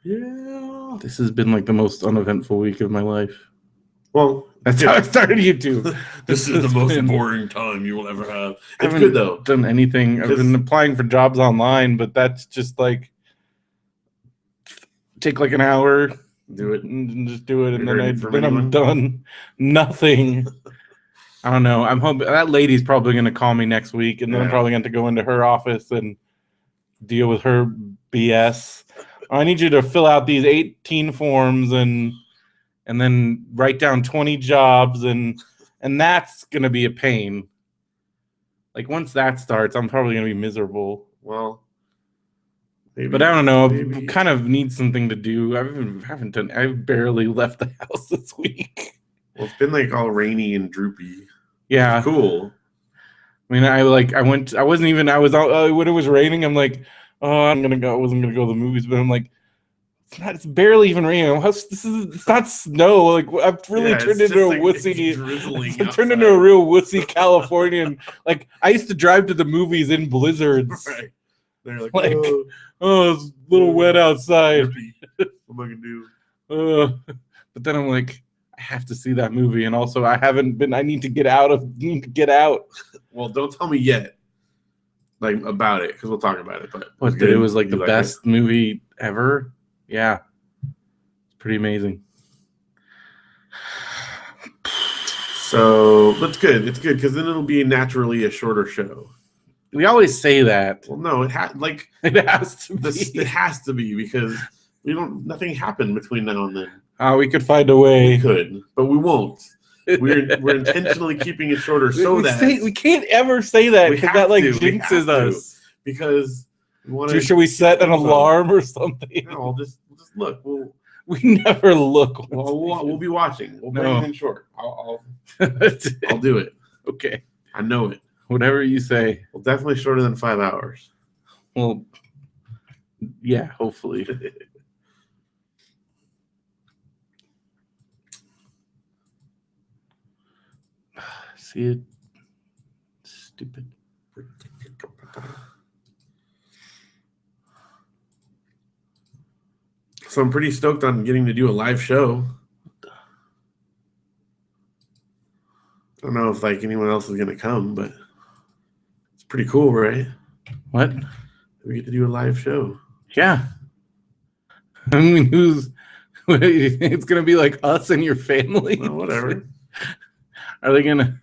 Yeah. This has been like the most uneventful week of my life. Well, that's how I started YouTube. This is the most boring time you will ever have. It's good though. Done anything? I've been applying for jobs online, but that's just like take like an hour, do it, and just do it, and then I'm done. Nothing. I don't know. I'm hoping that lady's probably going to call me next week, and then I'm probably going to go into her office and deal with her BS. I need you to fill out these 18 forms and then write down 20 jobs, and that's going to be a pain. Like once that starts, I'm probably going to be miserable. Well, maybe, but I don't know. I kind of need something to do. I've barely left the house this week. Well, it's been like all rainy and droopy. Yeah, it's cool. I mean, I was when it was raining, I'm like, oh, I wasn't gonna go to the movies, but I'm like, it's barely even raining. It's not snow. Like I've really turned into a wussy. I've turned into a real wussy Californian. Like I used to drive to the movies in blizzards. Right. They're like oh, it's a little wet outside. What am I gonna do? But then I'm like, I have to see that movie, and also I need to get out. Well, don't tell me yet, like about it, because we'll talk about it. But it was like the best movie ever. Yeah, it's pretty amazing. So that's good. It's good because then it'll be naturally a shorter show. We always say that. Well, no, it has to be. It has to be because nothing happened between now and then. We could find a way. We could, but we won't. We're intentionally keeping it shorter we can't ever say that because that like jinxes us. Because should we set an alarm or something? No, we'll just look. We never look. We'll be watching. We'll bring it in short. I'll do it. Okay, I know it. Whatever you say. Well, definitely shorter than 5 hours. Well, yeah, hopefully. See it? Stupid. So I'm pretty stoked on getting to do a live show. I don't know if like anyone else is gonna come, but it's pretty cool, right? What? We get to do a live show. Yeah. I mean, it's gonna be like us and your family? Well, whatever. Are they gonna?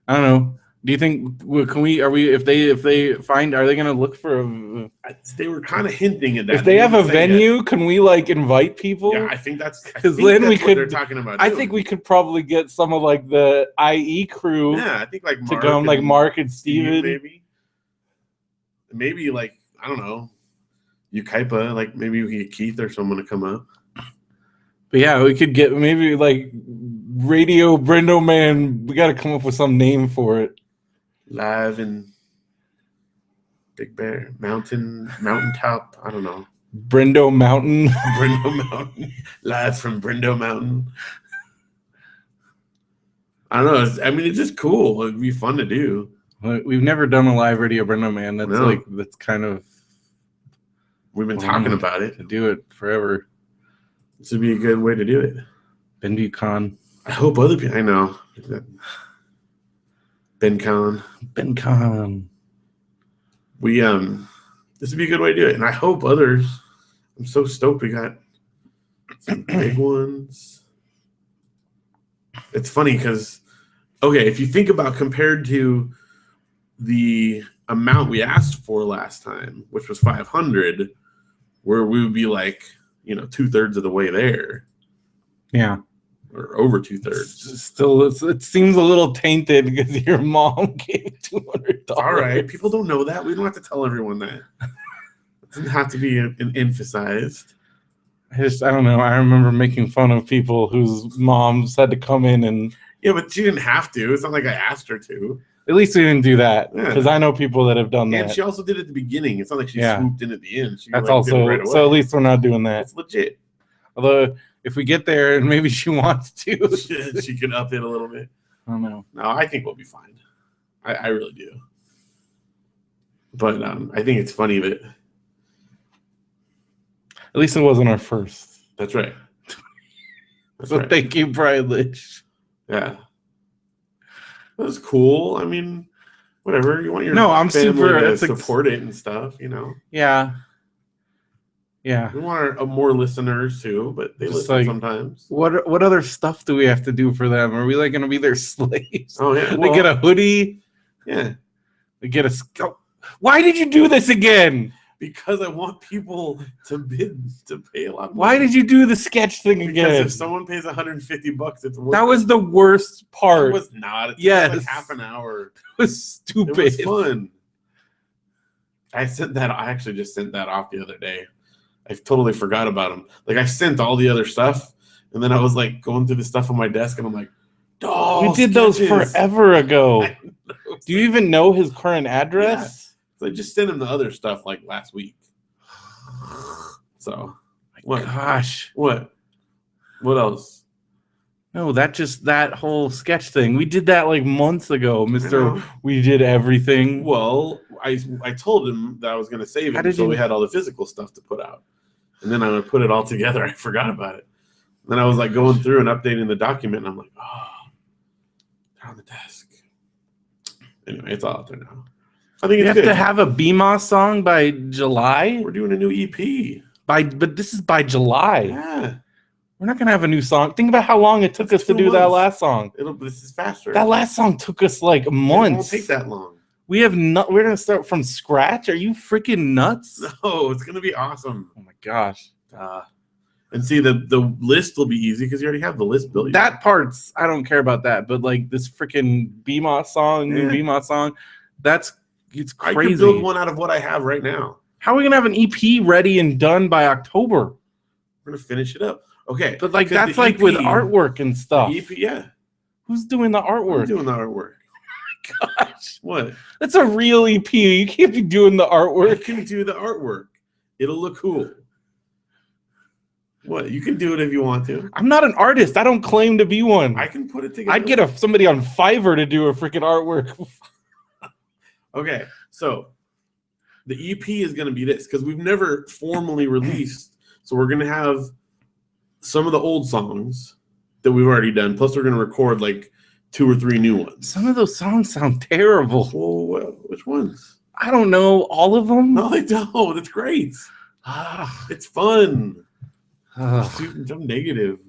I don't know. Do you think if they find, are they gonna look for they were kind of hinting at that. If they have a venue, can we like invite people? Yeah, I think that's because then we could. They're talking about. I think we could probably get some of like the IE crew. Yeah, I think like Mark to come, like Mark and Steven. Maybe like I don't know, Ukaipa. Like maybe we get Keith or someone to come up. But yeah, we could get maybe like Radio BrendoMan. We got to come up with some name for it. Live in Big Bear Mountaintop. I don't know. Brendo Mountain. Brendo Mountain. Live from Brendo Mountain. I don't know. I mean, it's just cool. It'd be fun to do. We've never done a live Radio BrendoMan. That's kind of. We've been talking about it. To do it forever. This would be a good way to do it. BenBuchan. I hope other people. I know. BenCon. We this would be a good way to do it, and I hope others. I'm so stoked we got some big ones. It's funny because, okay, if you think about compared to the amount we asked for last time, which was 500, where we would be like, 2/3 of the way there. Yeah. Or over 2/3. Still, it seems a little tainted because your mom gave $200. All right, people don't know that. We don't have to tell everyone that. It doesn't have to be emphasized. I don't know. I remember making fun of people whose moms had to come in and. Yeah, but she didn't have to. It's not like I asked her to. At least we didn't do that because I know people that have done that. And she also did it at the beginning. It's not like she swooped in at the end. That's also did it right away. So at least we're not doing that. It's legit. Although if we get there and maybe she wants to, she can up it a little bit. I don't know. No, I think we'll be fine. I really do. But I think it's funny that At least it wasn't our first. That's right. So thank you, Brian Lynch. Yeah. That was cool. I mean, whatever. You want your I'm family super to support it and stuff, Yeah. We want more listeners too, but they listen sometimes. What other stuff do we have to do for them? Are we like going to be their slaves? Oh yeah. They get a hoodie. Yeah. They get a. Why did you do this again? Because I want people to pay a lot of money. Why did you do the sketch thing again? Because if someone pays $150, it's worth it. That was the worst part. It was not. It took like half an hour. It was stupid. It was fun. I actually just sent that off the other day. I totally forgot about them. Like I sent all the other stuff, and then I was like going through the stuff on my desk, and I'm like, we did those forever ago. Do you even know his current address? Yeah. So I just sent him the other stuff like last week. So, gosh, what else? No, that whole sketch thing. We did that like months ago, Mr. We did everything. Well, I told him that I was going to save it until we had all the physical stuff to put out, and then I would put it all together. I forgot about it. Then I was like going through and updating the document, and I'm like, oh, they're on the desk. Anyway, it's all out there now. I think you have to have a BMOS song by July. We're doing a new EP but this is by July. Yeah, we're not gonna have a new song. Think about how long it took us to do that last song. This is faster. That last song took us like months. It won't take that long. We're gonna start from scratch. Are you freaking nuts? No, it's gonna be awesome. Oh my gosh. And see, the list will be easy because you already have the list built. That part's I don't care about that, but like this freaking BMOS song, new BMOS song, it's crazy. I could build one out of what I have right now. How are we gonna have an EP ready and done by October? We're gonna finish it up. Okay, but like that's like EP, with artwork and stuff. EP, yeah. Who's doing the artwork? I'm doing the artwork. Oh my gosh, what? That's a real EP. You can't be doing the artwork. I can do the artwork. It'll look cool. What? You can do it if you want to. I'm not an artist. I don't claim to be one. I can put it together. I'd get somebody on Fiverr to do a freaking artwork. Okay, so the EP is going to be this because we've never formally released. So we're going to have some of the old songs that we've already done. Plus, we're going to record like 2 or 3 new ones. Some of those songs sound terrible. Well, which ones? I don't know. All of them? No, they don't. It's great. It's fun. I'm negative.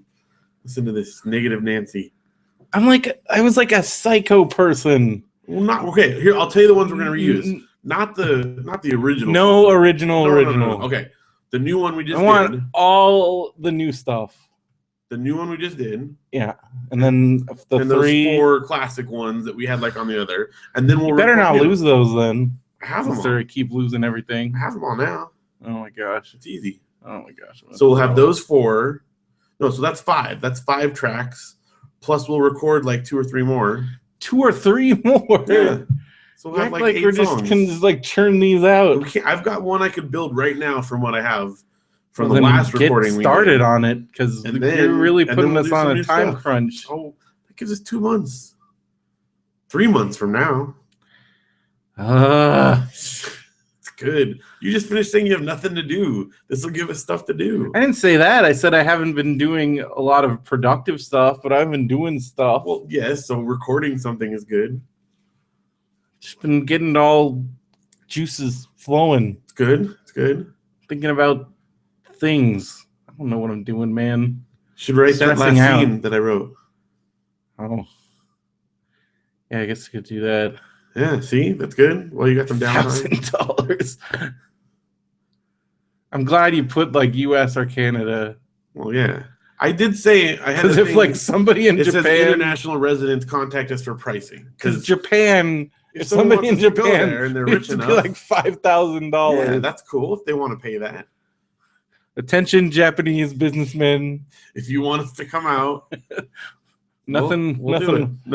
Listen to this negative Nancy. I was like a psycho person. Well, not okay. Here, I'll tell you the ones we're going to reuse. Not the original. No song. original. No. Okay, the new one we just did. I want all the new stuff. The new one we just did. Yeah, and then and those 4 classic ones that we had like on the other, and then we'll better not lose those then. I have them. All. Keep losing everything. I have them all now. Oh my gosh, it's easy. Oh my gosh. So we'll have those 4. No, so that's 5. That's 5 tracks. Plus we'll record like 2 or 3 more. 2 or 3 more. Yeah. So we'll have like 8 we're songs. Can just like churn these out. I've got one I could build right now from what I have from the last recording. Get started on it because you're really putting us on a time crunch. Oh, that gives us 2 months. 3 months from now. It's good. You just finished saying you have nothing to do. This will give us stuff to do. I didn't say that. I said I haven't been doing a lot of productive stuff, but I've been doing stuff. Well, yes, so recording something is good. Just been getting all juices flowing. It's good. It's good. Thinking about things. I don't know what I'm doing, man. Should write that last scene that I wrote. Oh. Yeah, I guess I could do that. Yeah, see? That's good. Well, you got them down. $1,000. I'm glad you put like US or Canada. Well, yeah. I did say I had because if like somebody in Japan, says international residents contact us for pricing. Because Japan, if somebody in Japan and they're rich enough, be like $5,000. Yeah, that's cool if they want to pay that. Attention, Japanese businessmen. If you want us to come out, nothing weird.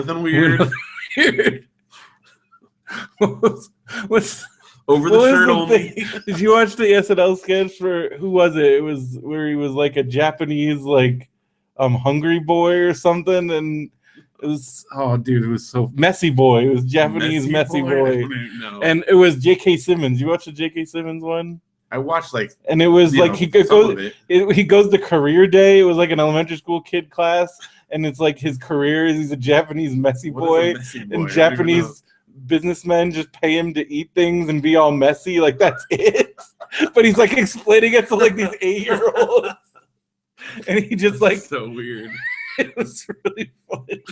What's over the shirt only? Did you watch the SNL sketch for who was it? It was where he was like a Japanese like hungry boy or something, and it was it was so messy boy. It was Japanese messy boy. No. And it was J.K. Simmons. You watched the J.K. Simmons one? I watched like, and it was like he goes to career day. It was like an elementary school kid class, and it's like his career is he's a Japanese messy boy, and Japanese businessmen just pay him to eat things and be all messy. Like that's it. But he's like explaining it to like these 8-year-olds, and he just like so weird. It was really funny.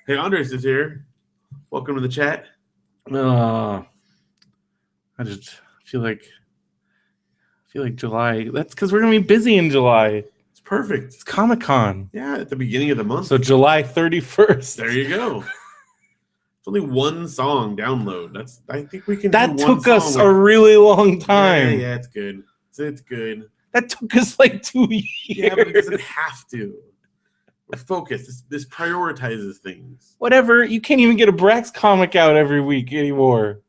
Hey, Andres is here. Welcome to the chat. I just feel like July. That's because we're gonna be busy in July. It's perfect. It's Comic-Con. Yeah, at the beginning of the month. So July 31st. There you go. It's only one song download. I think we can. That took us a really long time. Yeah, it's good. It's good. That took us like 2 years. Yeah, but it doesn't have to. We're focused. This prioritizes things. Whatever. You can't even get a Brax comic out every week anymore.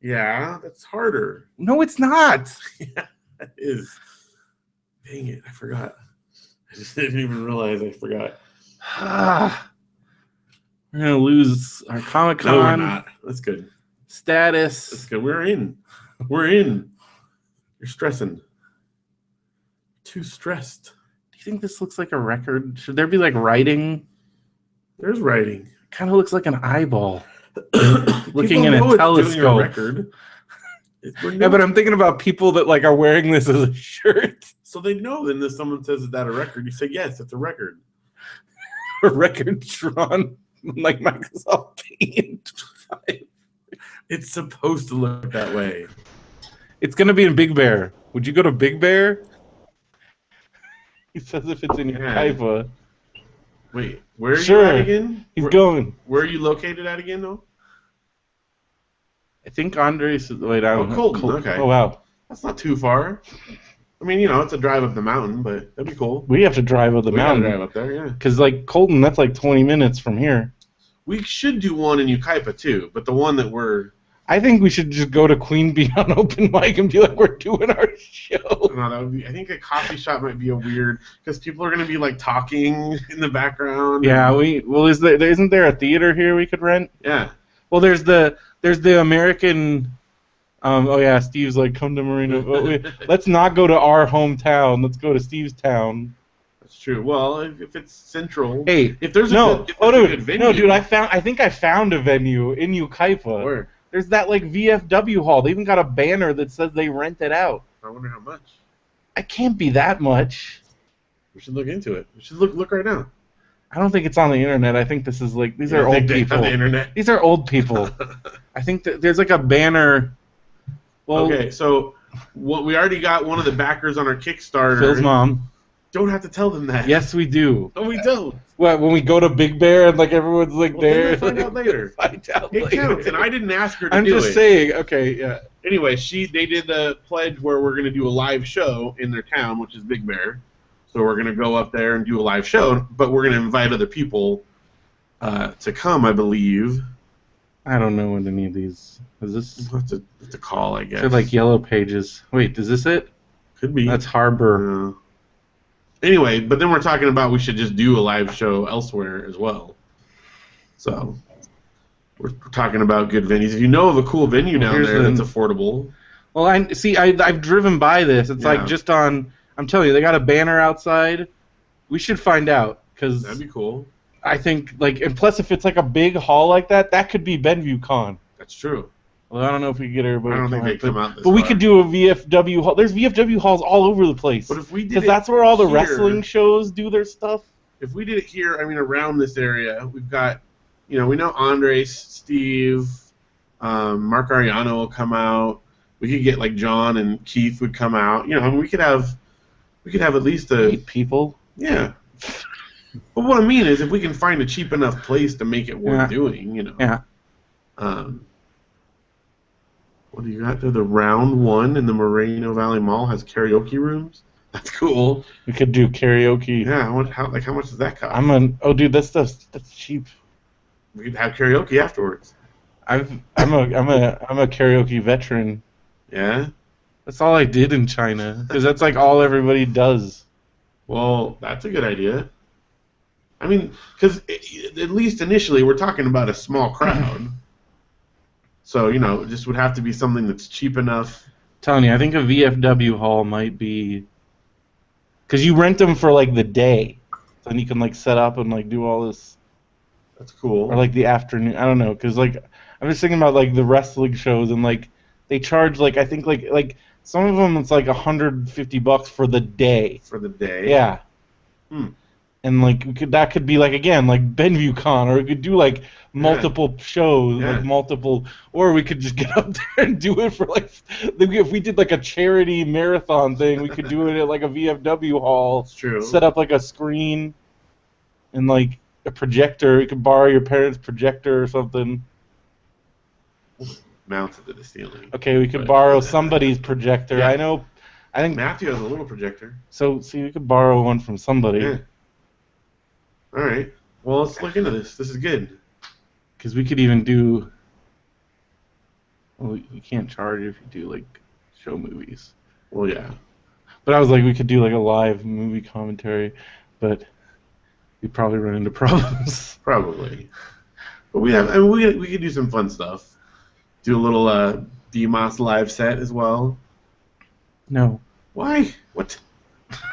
Yeah, that's harder. No, it's not. Yeah, it is. Dang it, I forgot. I just didn't even realize I forgot. We're going to lose our Comic-Con. No, we're not. That's good. Status. That's good. We're in. You're stressing. Too stressed. Do you think this looks like a record? Should there be like writing? There's writing. It kind of looks like an eyeball. Looking in a telescope. A record. Yeah, but I'm thinking about people that like are wearing this as a shirt. So they know then if someone says, is that a record? You say, yes, it's a record. A record drawn like Microsoft Paint. It's supposed to look that way. It's going to be in Big Bear. Would you go to Big Bear? He says if it's in your Kaifa. Wait, where are you at again? He's going. Where are you located at again, though? I think Andres is... Wait, I don't know. Colton, okay. Oh, wow. That's not too far. I mean, it's a drive up the mountain, but that'd be cool. We have to drive up the mountain. We gotta drive up there, yeah. Because, like, Colton, that's like 20 minutes from here. We should do one in Ukaipa, too, but the one that we're... I think we should just go to Queen Bee on open mic and be like, we're doing our show. No, that would be... I think a coffee shop might be a weird... Because people are going to be, like, talking in the background. Yeah, isn't there a theater here we could rent? Yeah. Well, there's the American... Steve's like, come to Marina. Let's not go to our hometown. Let's go to Steve's town. That's true. Well, if it's central... Hey, if there's a good venue... No, dude, I think I found a venue in Ukaipa. Where? There's that, like, VFW hall. They even got a banner that says they rent it out. I wonder how much. It can't be that much. We should look into it. We should look right now. I don't think it's on the internet. I think this is, like, these are old people. On the internet? These are old people. I think that there's, like, a banner... Well, okay, so we already got one of the backers on our Kickstarter. Phil's mom. Don't have to tell them that. Yes, we do. No, we don't. What, when we go to Big Bear and like everyone's like there? We'll find out later. It counts, and I didn't ask her to do it. I'm just saying. Okay, yeah. Anyway, they did the pledge where we're going to do a live show in their town, which is Big Bear. So we're going to go up there and do a live show, but we're going to invite other people to come, I believe. I don't know what any of these. Is this? We'll have to call, I guess. They're like yellow pages. Wait, is this it? Could be. That's Harbor. Anyway, but then we're talking about we should just do a live show elsewhere as well. So we're talking about good venues. If you know of a cool venue down there that's affordable. Well, I've driven by this. It's like just on. I'm telling you, they got a banner outside. We should find out because that'd be cool. I think and plus if it's like a big hall like that, that could be Benview Con. That's true. Well, I don't know if we can get everybody. I don't think they come out this far. We could do a VFW hall. There's VFW halls all over the place. But if we did, because that's where all the wrestling shows do their stuff. If we did it here, I mean, around this area, we've got, we know Andres, Steve, Mark Ariano will come out. We could get like John and Keith would come out. We could have at least 8 people. Yeah. But what I mean is, if we can find a cheap enough place to make it worth doing, Yeah. What do you got there? The Round One in the Moreno Valley Mall has karaoke rooms. That's cool. We could do karaoke. Yeah. How much does that cost? Dude, that's cheap. We could have karaoke afterwards. I'm a karaoke veteran. Yeah. That's all I did in China because that's like all everybody does. Well, that's a good idea. I mean, because at least initially we're talking about a small crowd. So, it just would have to be something that's cheap enough telling you, I think a VFW hall might be, because you rent them for like the day, so then you can like set up and like do all this. That's cool. Or like the afternoon. I don't know, because like I'm just thinking about like the wrestling shows and like they charge like I think like some of them it's like $150 for the day. For the day. Yeah. Hmm. And like that could be like again like Benview Con, or we could do like multiple shows, like multiple, or we could just get up there and do it for like if we did like a charity marathon thing, we could do it at like a VFW hall. It's true. Set up like a screen and like a projector. You could borrow your parents' projector or something. Mounted to the ceiling. Okay, we could borrow somebody's projector. Yeah. I think Matthew has a little projector. So see, we could borrow one from somebody. Yeah. All right. Well, let's look into this. This is good. Because we could even do. Well, you can't charge if you do like show movies. Well, yeah. But I was like, we could do like a live movie commentary, but we'd probably run into problems. Probably. But we could do some fun stuff. Do a little BMOS live set as well. No. Why? What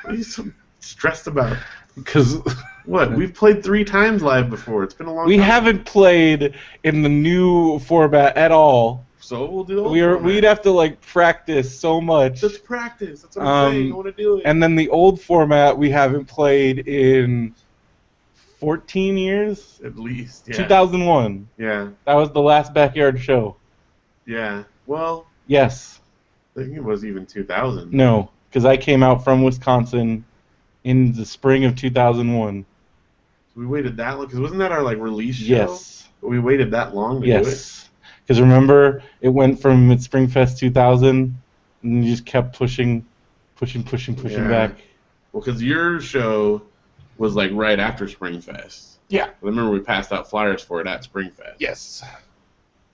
are you so stressed about? Because what? We've played 3 times live before. It's been a long time. We haven't played in the new format at all. So we'll do the old format. We'd have to like practice so much. Let's practice. That's what I'm saying. I want to do it. And then the old format we haven't played in 14 years? At least, yeah. 2001. Yeah. That was the last backyard show. Yeah. Well. Yes. I think it was even 2000. No, because I came out from Wisconsin in the spring of 2001. So we waited that long? Because wasn't that our like release show? Yes. But we waited that long to do it? Yes. Because remember, it went from Springfest 2000, and you just kept pushing back. Well, because your show was like right after Springfest. Yeah. I remember we passed out flyers for it at Springfest. Yes.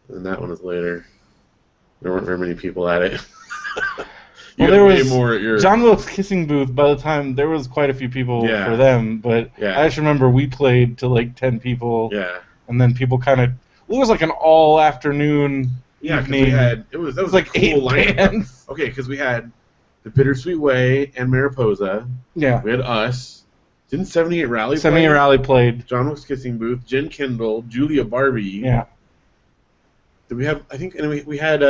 And that one was later. There weren't very many people at it. Well, there was more at your John Wilkes Kissing Booth. By the time there was quite a few people for them, but I just remember we played to like 10 people. Yeah. And then people kind of. It was like an all afternoon. Yeah, because we had that was like a cool 8 bands. Okay, because we had the Bittersweet Way and Mariposa. Yeah. We had us. Didn't 78 Rally? 78 Rally played. John Wilkes Kissing Booth, Jen Kendall, Julia Barbie. Yeah. Did we have? I think, and we had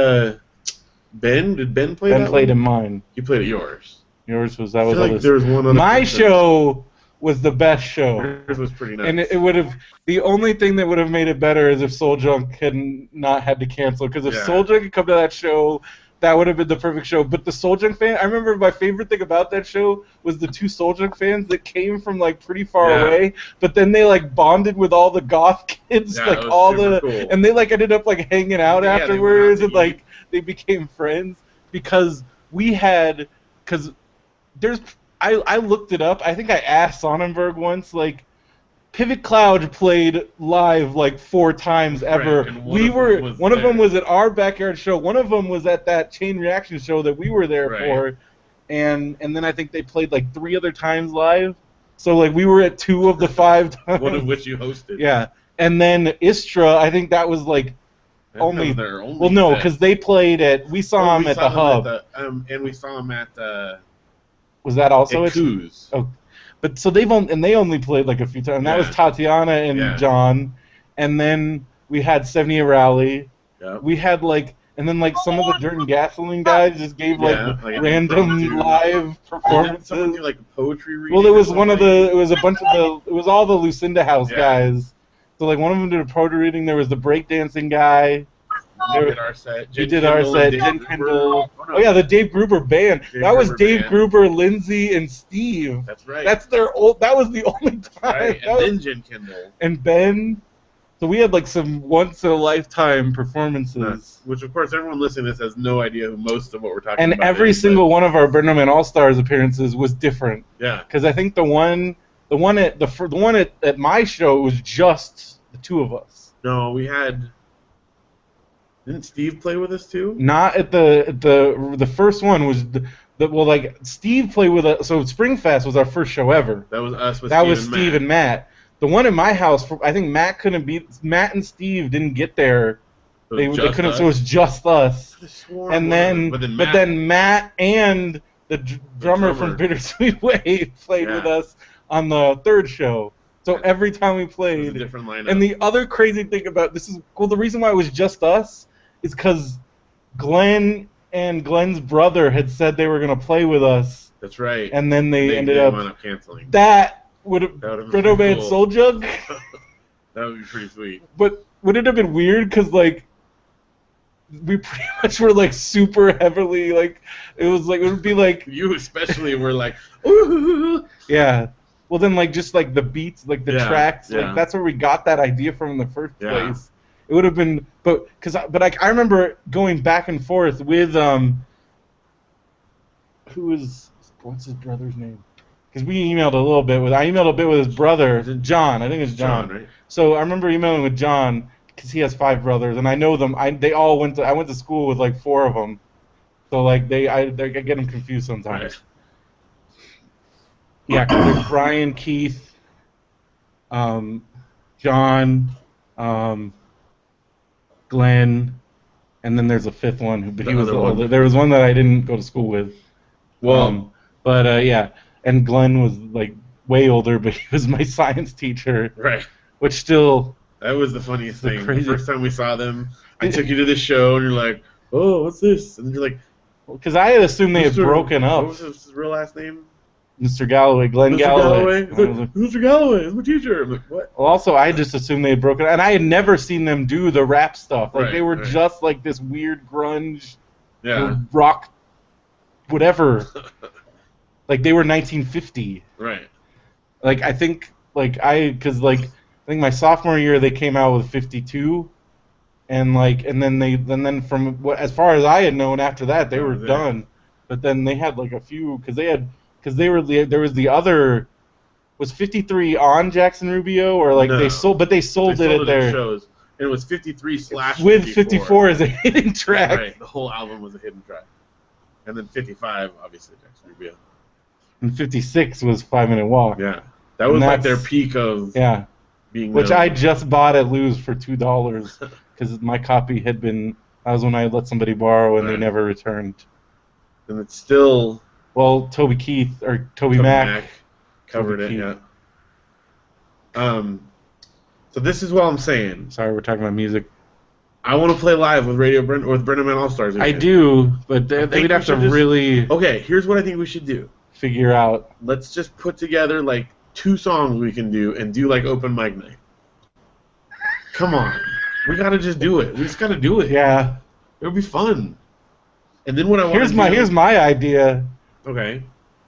Ben. Did Ben play? Ben that played one? in mine. You played at yours. Yours was that was. Like there was one other. My show was the best show. Yours was pretty nice. And it would have. The only thing that would have made it better is if Soul Junk had not had to cancel. Because if Soul Junk had come to that show, that would have been the perfect show. But the Soul Junk fan, I remember my favorite thing about that show was the 2 Soul Junk fans that came from like pretty far away, but then they like bonded with all the goth kids, like all the, cool. And they like ended up like hanging out afterwards, and like they became friends because we had, because there's, I looked it up. I think I asked Sonnenberg once, like, Pivot Cloud played live like 4 times ever. One of them was at our backyard show. One of them was at that Chain Reaction show that we were there for, and then I think they played like 3 other times live. So like we were at 2 of the 5 times. One of which you hosted. Yeah, and then Istra, I think that was like only. Well, no, because they played at. We saw them at the Hub. And we saw them at. Was that also at Coos? Oh. But so they only played like a few times. And that was Tatiana and John, and then we had 78 Rally. Yep. We had like, and then like some of the Dirt and Gasoline guys just gave like random live performances. Someone do like a poetry reading. Well, it was it was all the Lucinda House guys. So like one of them did a poetry reading. There was the breakdancing guy. We did our set. We did our set. Jen Kendall. Oh yeah, the Dave Gruber band. That was Dave Gruber, Lindsay, and Steve. That's right. That's their old. That was the only time. Right. And then Jen Kendall. And Ben. So we had like some once in a lifetime performances. Which of course everyone listening to this has no idea who most of what we're talking about. And every single one of our BrendoMan All Stars appearances was different. Yeah. Because I think the one at my show was just the 2 of us. No, we had. Didn't Steve play with us too? Not at the first one was like Steve played with us. So Springfest was our first show ever. That was us. That was Steve and Matt. The one at my house, I think Matt couldn't be. Matt and Steve didn't get there They couldn't, so it was just us. And then, but then Matt and the drummer from Bittersweet Wave played with us on the third show. So every time we played, different lineup. And the other crazy thing about this is, well, the reason why it was just us is because Glenn and Glenn's brother had said they were going to play with us. That's right. And then they ended up canceling. That would have BrendoMan cool. Soul Jug. That would be pretty sweet. But would it have been weird? Because like we pretty much were like super heavily like it would be like you especially were like ooh. Yeah. Well then like just like the beats, like the tracks, like that's where we got that idea from in the first place. It would have been, but I remember going back and forth with what's his brother's name? Because we emailed I emailed a bit with his brother, John. I think it's John. Right? So I remember emailing with John because he has 5 brothers, and I know them. I went to school with like 4 of them, so like I get them confused sometimes. Right. Yeah, because there's Brian, Keith, John, Glenn, and then there's a 5th one. But he was the older. There was one that I didn't go to school with. Well, yeah, and Glenn was like way older, but he was my science teacher. Right. Which still. That was the funniest thing. The first time we saw them, I took you to the show, and you're like, "Oh, what's this?" And you're like, "Because I had assumed they had broken up." What was his real last name? Mr. Galloway, Glenn Galloway. Mr. Galloway is my teacher. I'm like, what? Well, also, I just assumed they had broken up, and I had never seen them do the rap stuff. Like they were just like this weird grunge, rock, whatever. Like they were 1950. Right. Like I think, I think my sophomore year they came out with 52, and then from as far as I had known after that they were done. But then they had like a few there was the other, was 53 on Jackson Rubio or like no. they sold it at their shows. And it was 53/54. With 54 as a hidden track. Right, the whole album was a hidden track. And then 55, obviously Jackson Rubio. And 56 was 5 Minute Walk. Yeah, that was like their peak of being. Which I just bought at Lou's for $2 because my copy had been. That was when I let somebody borrow and they never returned. And it's still. Well, Toby Mac covered it. Yeah. So this is what I'm saying. Sorry, we're talking about music. I want to play live with BrendoMan All Stars. I do, but we'd have to really. Okay, here's what I think we should do. Figure out. Let's just put together like 2 songs we can do and do like open mic night. Come on, we gotta just do it. We just gotta do it. Yeah, it'll be fun. And then what I want. Here's my idea. Okay.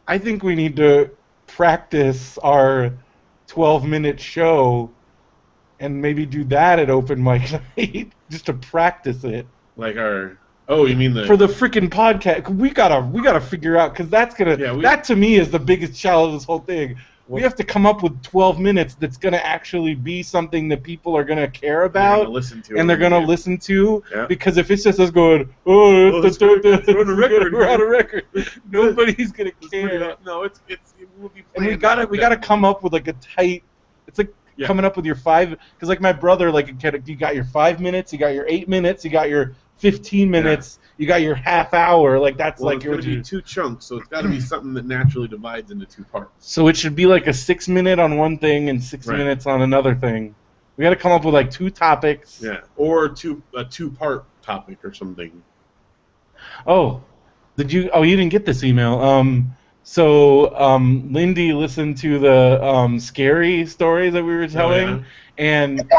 I think we need to practice our 12-minute show and maybe do that at open mic night just to practice it. Like our you mean for the freaking podcast? We gotta figure out because that's gonna that to me is the biggest challenge of this whole thing. We have to come up with 12 minutes that's going to actually be something that people are going to care about and they're going to listen to. Yeah. Because if it's just us going, we're on a record, nobody's going to care. No, we'll be and we gotta come up with like a tight. It's like coming up with your 5. Because like my brother, like you got your 5 minutes, you got your 8 minutes, you got your 15 minutes. You got your half hour, like that's it's going to be 2 chunks, so it's got to be something that naturally divides into 2 parts. So it should be like a 6-minute on one thing and 6 minutes on another thing. We got to come up with like 2 topics. Yeah, or a 2-part topic or something. Oh, you didn't get this email. So Lindy listened to the scary stories that we were telling, and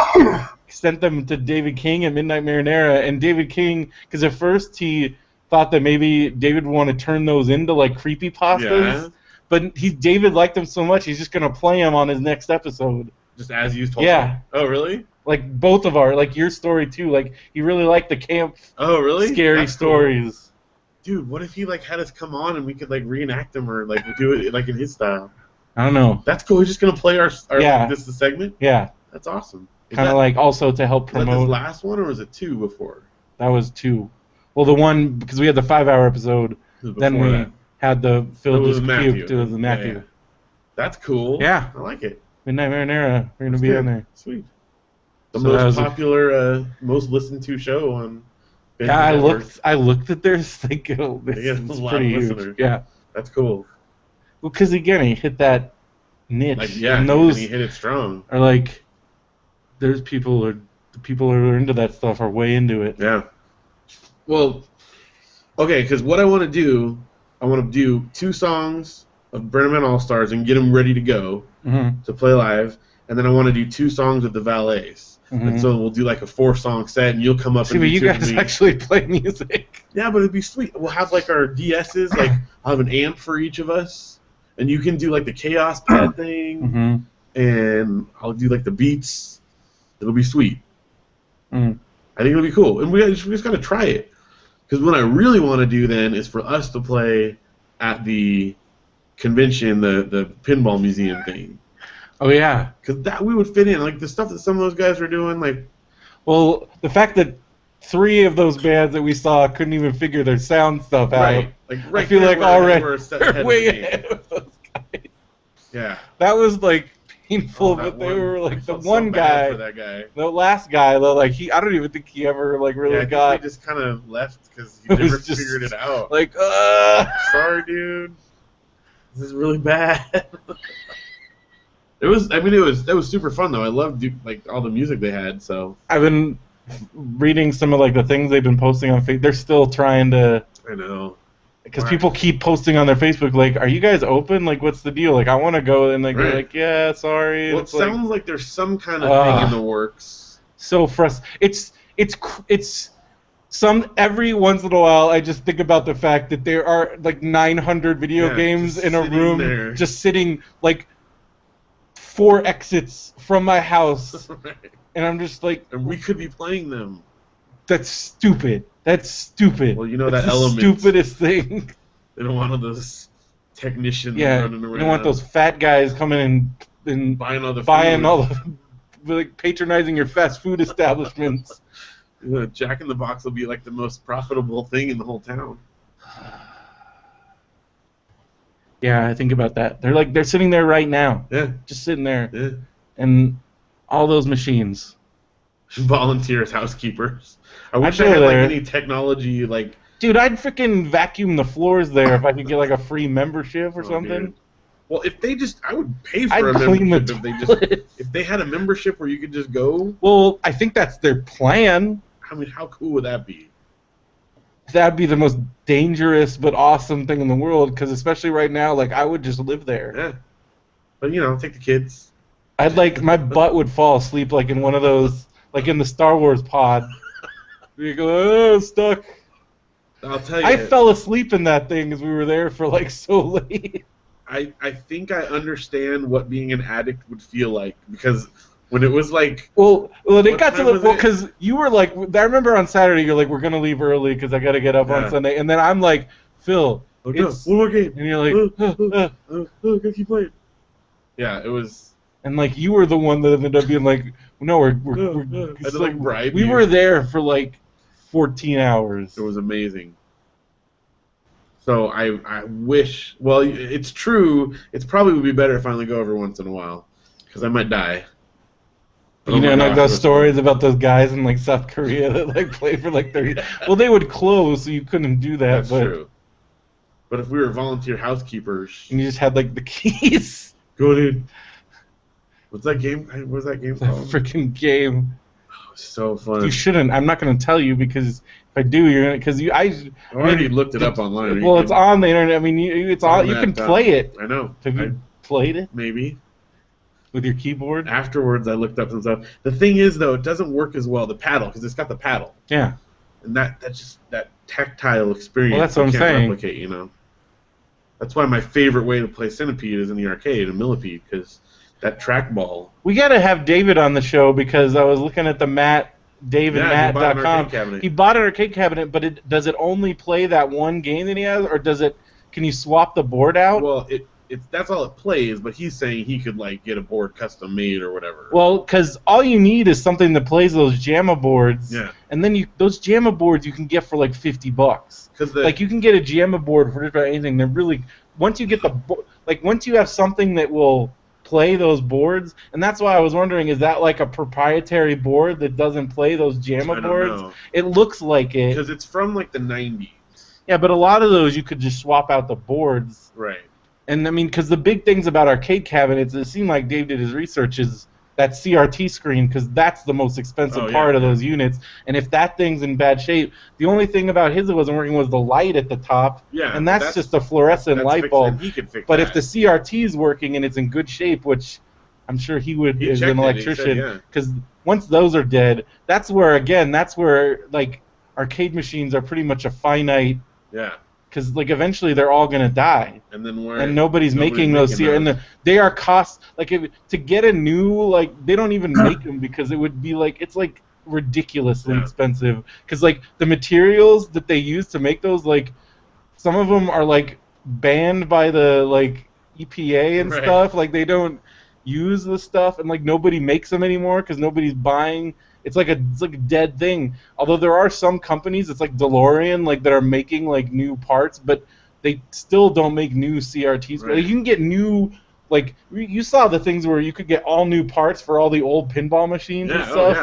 sent them to David King at Midnight Marinara, and David King, because at first he thought that maybe David would want to turn those into like creepypastas, but David liked them so much he's just gonna play them on his next episode. Just as you told him. Oh, really? Like both of like your story too. Like he really liked the camp. Oh, really? Scary stories. Cool. Dude, what if he like had us come on and we could like reenact them or like do it like in his style? I don't know. That's cool. We're just gonna play our this the segment. Yeah. That's awesome. Kind of like also to help promote. Was that the last one, or was it 2 before? That was 2. Well, the one because we had the 5-hour episode. Then we had the Phil just puked. It was the Matthew. That's cool. Yeah, I like it. Midnight Marinara. We're gonna be on there. Sweet. The most popular, most listened to show on. Yeah, I looked at their thing. Oh, it's pretty huge. Yeah, that's cool. Well, because again, he hit that niche. Like, yeah, and those he hit it strong. Are like, there's people who are into that stuff are way into it. Yeah. Well, okay, because what I want to do 2 songs of BrendoMan All Stars and get them ready to go to play live, and then I want to do 2 songs with the Valets. And so we'll do like a 4-song set, and you'll come up and do you guys actually play music. Yeah, but it'd be sweet. We'll have like our DSs, like I'll have an amp for each of us, and you can do like the Chaos Pad thing, and I'll do like the beats. It'll be sweet. I think it'll be cool, and we just gotta try it. Because what I really want to do then is for us to play at the convention, the pinball museum thing. Oh yeah, because that we would fit in, like the stuff that some of those guys were doing. Like, well, the fact that 3 of those bands that we saw couldn't even figure their sound stuff out. Like, I feel like already we're way ahead of those guys. Yeah, that was like painful, but they were like the one guy, for that guy, the last guy though. Like I don't even think he ever like really got. He just kind of left because he never figured it out. Like, sorry, dude, this is really bad. It was super fun though. I loved like all the music they had. So I've been reading some of like the things they've been posting on Facebook. They're still trying to. I know. Because people keep posting on their Facebook like, "Are you guys open? Like, what's the deal? Like, I want to go." And like, they're like, "Yeah, sorry." Well, it sounds like there's some kind of thing in the works. So frustrating. It's some every once in a while I just think about the fact that there are like 900 video games in a room just sitting like 4 exits from my house, and I'm just like, and we could be playing them. That's stupid. That's stupid. Well, you know that's that element. Stupidest thing. They don't want those technicians running around. You don't want those fat guys coming and buying all the like patronizing your fast food establishments. Jack in the Box will be like the most profitable thing in the whole town. Yeah, I think about that. They're sitting there right now. Yeah. Just sitting there. Yeah. And all those machines. Volunteer as housekeepers. I wish I had like any technology like. Dude, I'd freaking vacuum the floors there if I could get like a free membership or something. Dude. Well, I would pay for a membership if they had a membership where you could just go. Well, I think that's their plan. I mean, how cool would that be? That'd be the most dangerous but awesome thing in the world, because especially right now, like, I would just live there. Yeah. But, take the kids. My butt would fall asleep, like, in one of those, like, in the Star Wars pod. You go, stuck. I'll tell you. I fell asleep in that thing as we were there for, like, so late. I think I understand what being an addict would feel like, because when it was like... Well, it got to the... Well, because you were like... I remember on Saturday, you're like, we're going to leave early because I got to get up on Sunday. And then I'm like, Phil, it's... One more game. And you're like... gotta keep playing. Yeah, it was... And, like, you were the one that ended up being like, no, we're like, we were there for, like, 14 hours. It was amazing. So I wish... Well, it's true. It's probably would be better if I only go every once in a while, because I might die. You know, like those stories about those guys in like South Korea that like played for like 30. Well, they would close, so you couldn't do that. That's true. But if we were volunteer housekeepers, and you just had like the keys. Go in. What's that game? What's that game called? Freaking game. Oh, so fun. You shouldn't. I'm not going to tell you, because if I do, you're gonna. Because I already looked it up online. Well, it's on the internet. I mean, it's on. You can play it. I know. Have you played it? Maybe. With your keyboard? Afterwards, I looked up some stuff. The thing is, though, it doesn't work as well, the paddle, because it's got the paddle. Yeah. And that's just that tactile experience. Well, that's what I'm saying. Replicate, That's why my favorite way to play Centipede is in the arcade, in Millipede, because that trackball. We got to have David on the show, because I was looking at the DavidMatt.com. He bought an arcade cabinet, but does it only play that one game that he has, or can you swap the board out? Well, that's all it plays, but he's saying he could like get a board custom made or whatever. Well, because all you need is something that plays those JAMA boards. Yeah. And then those JAMA boards you can get for like $50. Like you can get a JAMA board for just about anything. They're really once you get once you have something that will play those boards, and that's why I was wondering, is that like a proprietary board that doesn't play those JAMA boards? Know. It looks like it. Because it's from like the 90s. Yeah, but a lot of those you could just swap out the boards. Right. And I mean, because the big things about arcade cabinets, it seemed like Dave did his research, is that CRT screen, because that's the most expensive part of those units. And if that thing's in bad shape, the only thing about his that wasn't working was the light at the top. Yeah, and that's just a fluorescent light bulb. He could fix but that. If the CRT is working and it's in good shape, which I'm sure he would as an electrician, because once those are dead, that's where like arcade machines are pretty much a finite. Yeah. Because like eventually they're all gonna die, and nobody's making those. And they are cost like to get a new, like they don't even make them, because it would be like, it's like ridiculously expensive. Because like the materials that they use to make those, like some of them are like banned by the like EPA and stuff. Like they don't use the stuff, and like nobody makes them anymore because nobody's buying. It's like a dead thing. Although there are some companies, it's like DeLorean, like that are making like new parts, but they still don't make new CRTs. Like, you can get new, like you saw the things where you could get all new parts for all the old pinball machines and stuff.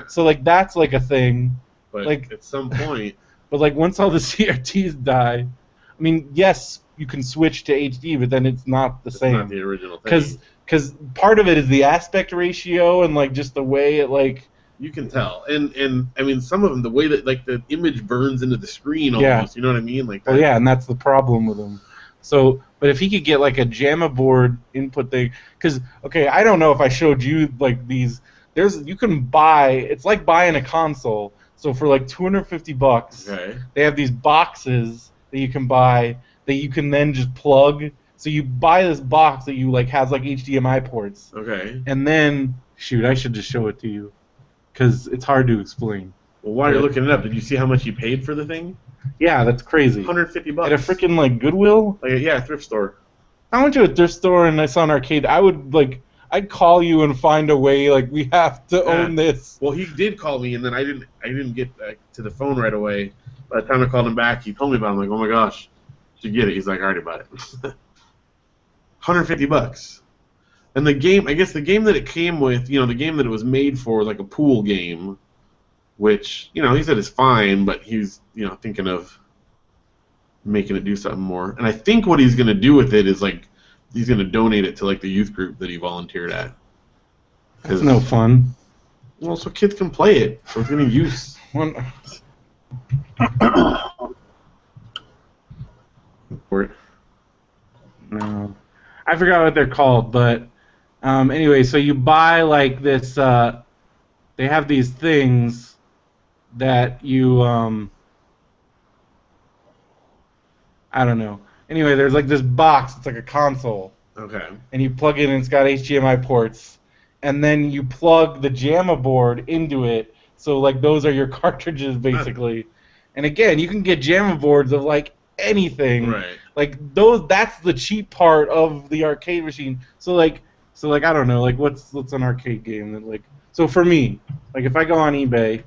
So like that's like a thing. But like at some point. But like once all the CRTs die, I mean, yes, you can switch to HD, but then it's not the same. It's not the original thing. Because part of it is the aspect ratio and like just the way it like. You can tell, and I mean, some of them, the way that like the image burns into the screen almost, you know what I mean? Like that. Well, yeah, and that's the problem with them. So, but if he could get like a JAMA board input thing, because okay, I don't know if I showed you like these. You can buy. It's like buying a console. So for like $250, they have these boxes that you can buy that you can then just plug. So you buy this box that you like has like HDMI ports. Okay. And then shoot, I should just show it to you. Because it's hard to explain. Well, while you're looking it up, did you see how much you paid for the thing? Yeah, that's crazy. $150. At a freaking like Goodwill? Like a thrift store. I went to a thrift store and I saw an arcade. I'd call you and find a way. Like we have to own this. Well, he did call me, and then I didn't get to the phone right away. By the time I called him back, he told me about it. I'm like, oh my gosh, you get it? He's like, I already bought it. $150. And the game, I guess the game that it came with, the game that it was made for, like a pool game, which, he said is fine, but he's, thinking of making it do something more. And I think what he's going to do with it is, like, he's going to donate it to, like, the youth group that he volunteered at. That's no fun. Well, so kids can play it, so it's going to use. No. I forgot what they're called, but... anyway, so you buy like this. They have these things that you. I don't know. Anyway, there's like this box. It's like a console. Okay. And you plug it in. It's got HDMI ports, and then you plug the JAMA board into it. So like those are your cartridges basically. And again, you can get JAMA boards of like anything. Right. Like those. That's the cheap part of the arcade machine. So like I don't know, like what's an arcade game that like, so for me, like if I go on eBay,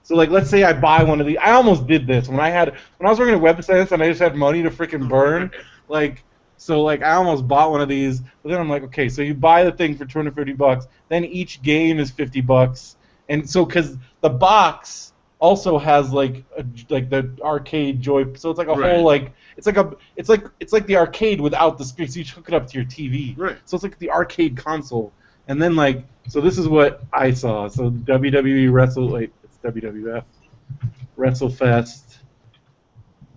so like let's say I buy one of these. I almost did this when I was working at websites and I just had money to freaking burn, like so like I almost bought one of these, but then I'm like, okay, so you buy the thing for $250, then each game is $50, and so because the box also has like the arcade joy, so it's like a whole like it's like the arcade without the screen. So you hook it up to your TV. Right. So it's like the arcade console, and then like so this is what I saw. So it's WWF WrestleFest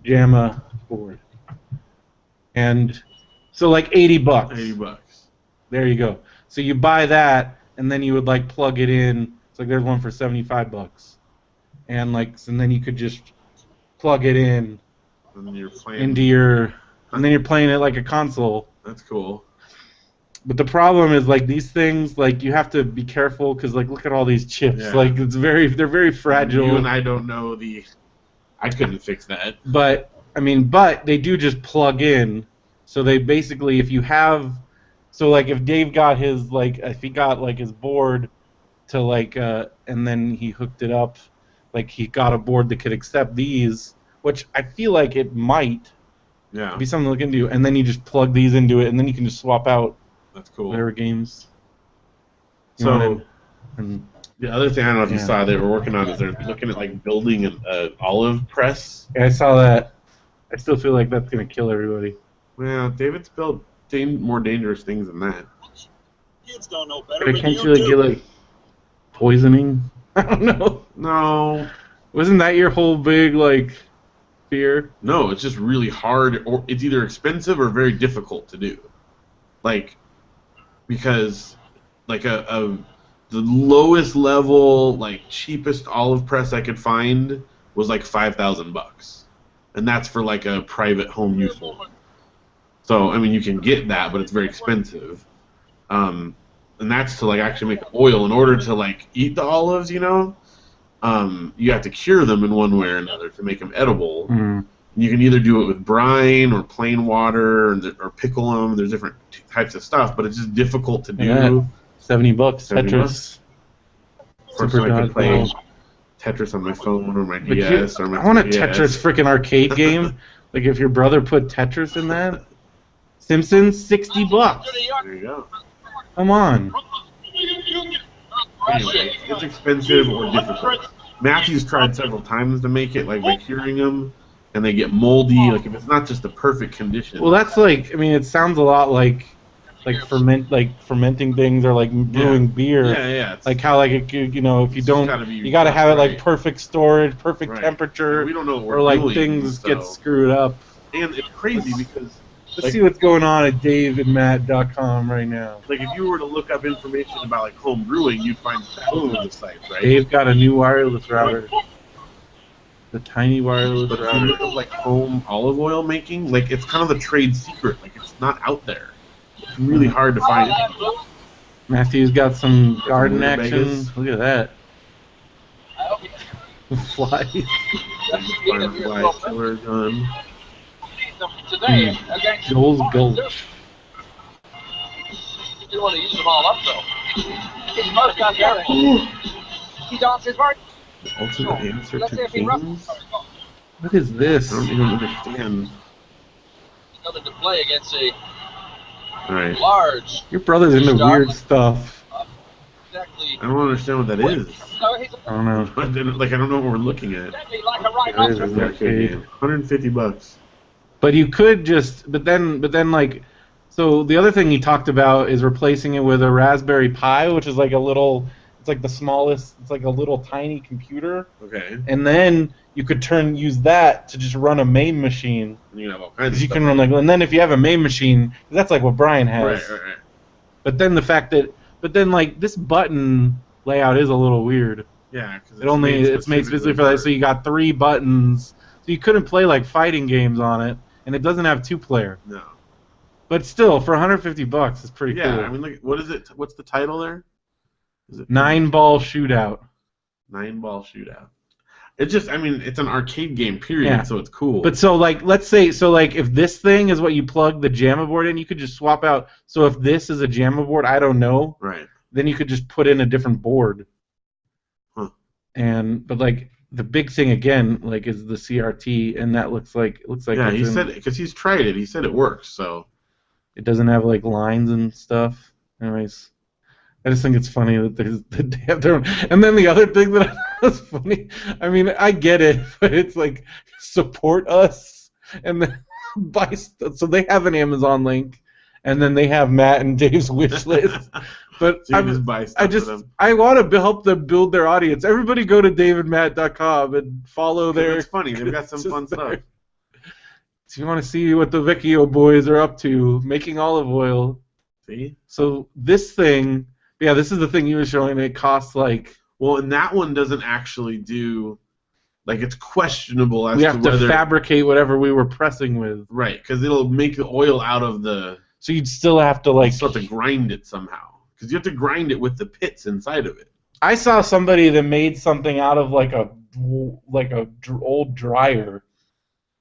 JAMA board, and so like $80. $80. There you go. So you buy that, and then you would like plug it in. It's like there's one for $75. And then you could just plug it in and you're playing and then you're playing it like a console. That's cool. But the problem is like these things, like you have to be careful because like look at all these chips. Yeah. Like they're very fragile. You and I don't know I couldn't fix that. But they do just plug in. So they basically, if you have, so like if Dave got his if he got like his board to like and then he hooked it up. Like he got a board that could accept these, which I feel like it might be something to look into. And then you just plug these into it, and then you can just swap out That's cool. Whatever games. So the other thing, I don't know if you saw, they were working on is they're looking at like building an olive press. Yeah, I saw that. I still feel like that's gonna kill everybody. Well, David's built more dangerous things than that. Kids don't know better. But can't you like get like poisoning? I don't know. No. Wasn't that your whole big like fear? No, it's just really hard, or it's either expensive or very difficult to do. Like, because like the lowest level, like cheapest olive press I could find was like $5,000, and that's for like a private home use one. So I mean, you can get that, but it's very expensive. And that's to like actually make oil. In order to like eat the olives, you know, you have to cure them in one way or another to make them edible. Mm. You can either do it with brine or plain water, or pickle them. There's different types of stuff, but it's just difficult to do. Yeah. $70. Tetris. Of course, I can play Tetris on my phone or my DS or my I want a Tetris freaking arcade game. Like if your brother put Tetris in that. Simpsons, $60. There you go. Come on. Anyway, it's expensive or difficult. Matthew's tried several times to make it, like by curing them, and they get moldy. Like if it's not just the perfect condition. Well, that's like, I mean, it sounds a lot like fermenting things or like brewing beer. Yeah. Like how like it, you know, if you don't, you got to have it like perfect storage, perfect temperature. We don't know what we're or like doing, things get screwed up. And it's crazy because let's see what's going on at daveandmatt.com right now. Like if you were to look up information about like home brewing, you'd find thousands of sites, right? Dave got a new wireless router. The tiny wireless router. But if you look up like home olive oil making, like it's kind of a trade secret. Like it's not out there. It's really hard to find. Matthew's got some garden action. Look at that. Flies. Firefly killer gun. Joel's Gulch. You want to use them all up though. His first time there. He dons his part. Ultimate answer to kings? What is this? I don't even understand. Nothing to play against a large. Your brother's into weird stuff. Exactly. I don't understand what that is. I don't know. I don't know what we're looking at. It is an arcade. $150. But you could just, but then like, so the other thing you talked about is replacing it with a Raspberry Pi, which is like a little, it's like the smallest, it's like a little tiny computer. Okay. And then you could use that to just run a MAME machine. You can have all kinds of you stuff. can run like, and then if you have a MAME machine, that's like what Brian has. Right. But then the fact that, like this button layout is a little weird. Yeah, because it's made specifically for that. So you got 3 buttons. So you couldn't play like fighting games on it, and it doesn't have 2-player. No. But still, for $150, it's pretty cool. Yeah, I mean, what is it? What's the title there? Is it 9-ball shootout? 9-ball shootout. It's just, I mean, it's an arcade game, period. So it's cool. But so like, let's say, if this thing is what you plug the JAMA board in, you could just swap out. So if this is a JAMA board, I don't know. Right. Then you could just put in a different board. Huh. But like the big thing again, like, is the CRT, and that looks like. Yeah, he said it because he's tried it. He said it works. So. It doesn't have like lines and stuff. Anyways, I just think it's funny that they have their own. And then the other thing that was funny, I mean, I get it, but it's like, support us, and then buy stuff. So they have an Amazon link, and then they have Matt and Dave's wish list. But so just buy stuff I want to help them build their audience. Everybody go to daveandmatt.com and follow their. It's funny. They've got some fun stuff. So you want to see what the Vecchio boys are up to, making olive oil. See? So this thing, yeah, this is the thing you were showing. It costs like. Well, and that one doesn't actually do, like, it's questionable as we to have whether. To fabricate whatever we were pressing with. Right, because it'll make the oil out of the. So you'd still have to like. You still have to grind it somehow, because you have to grind it with the pits inside of it. I saw somebody that made something out of like a old dryer.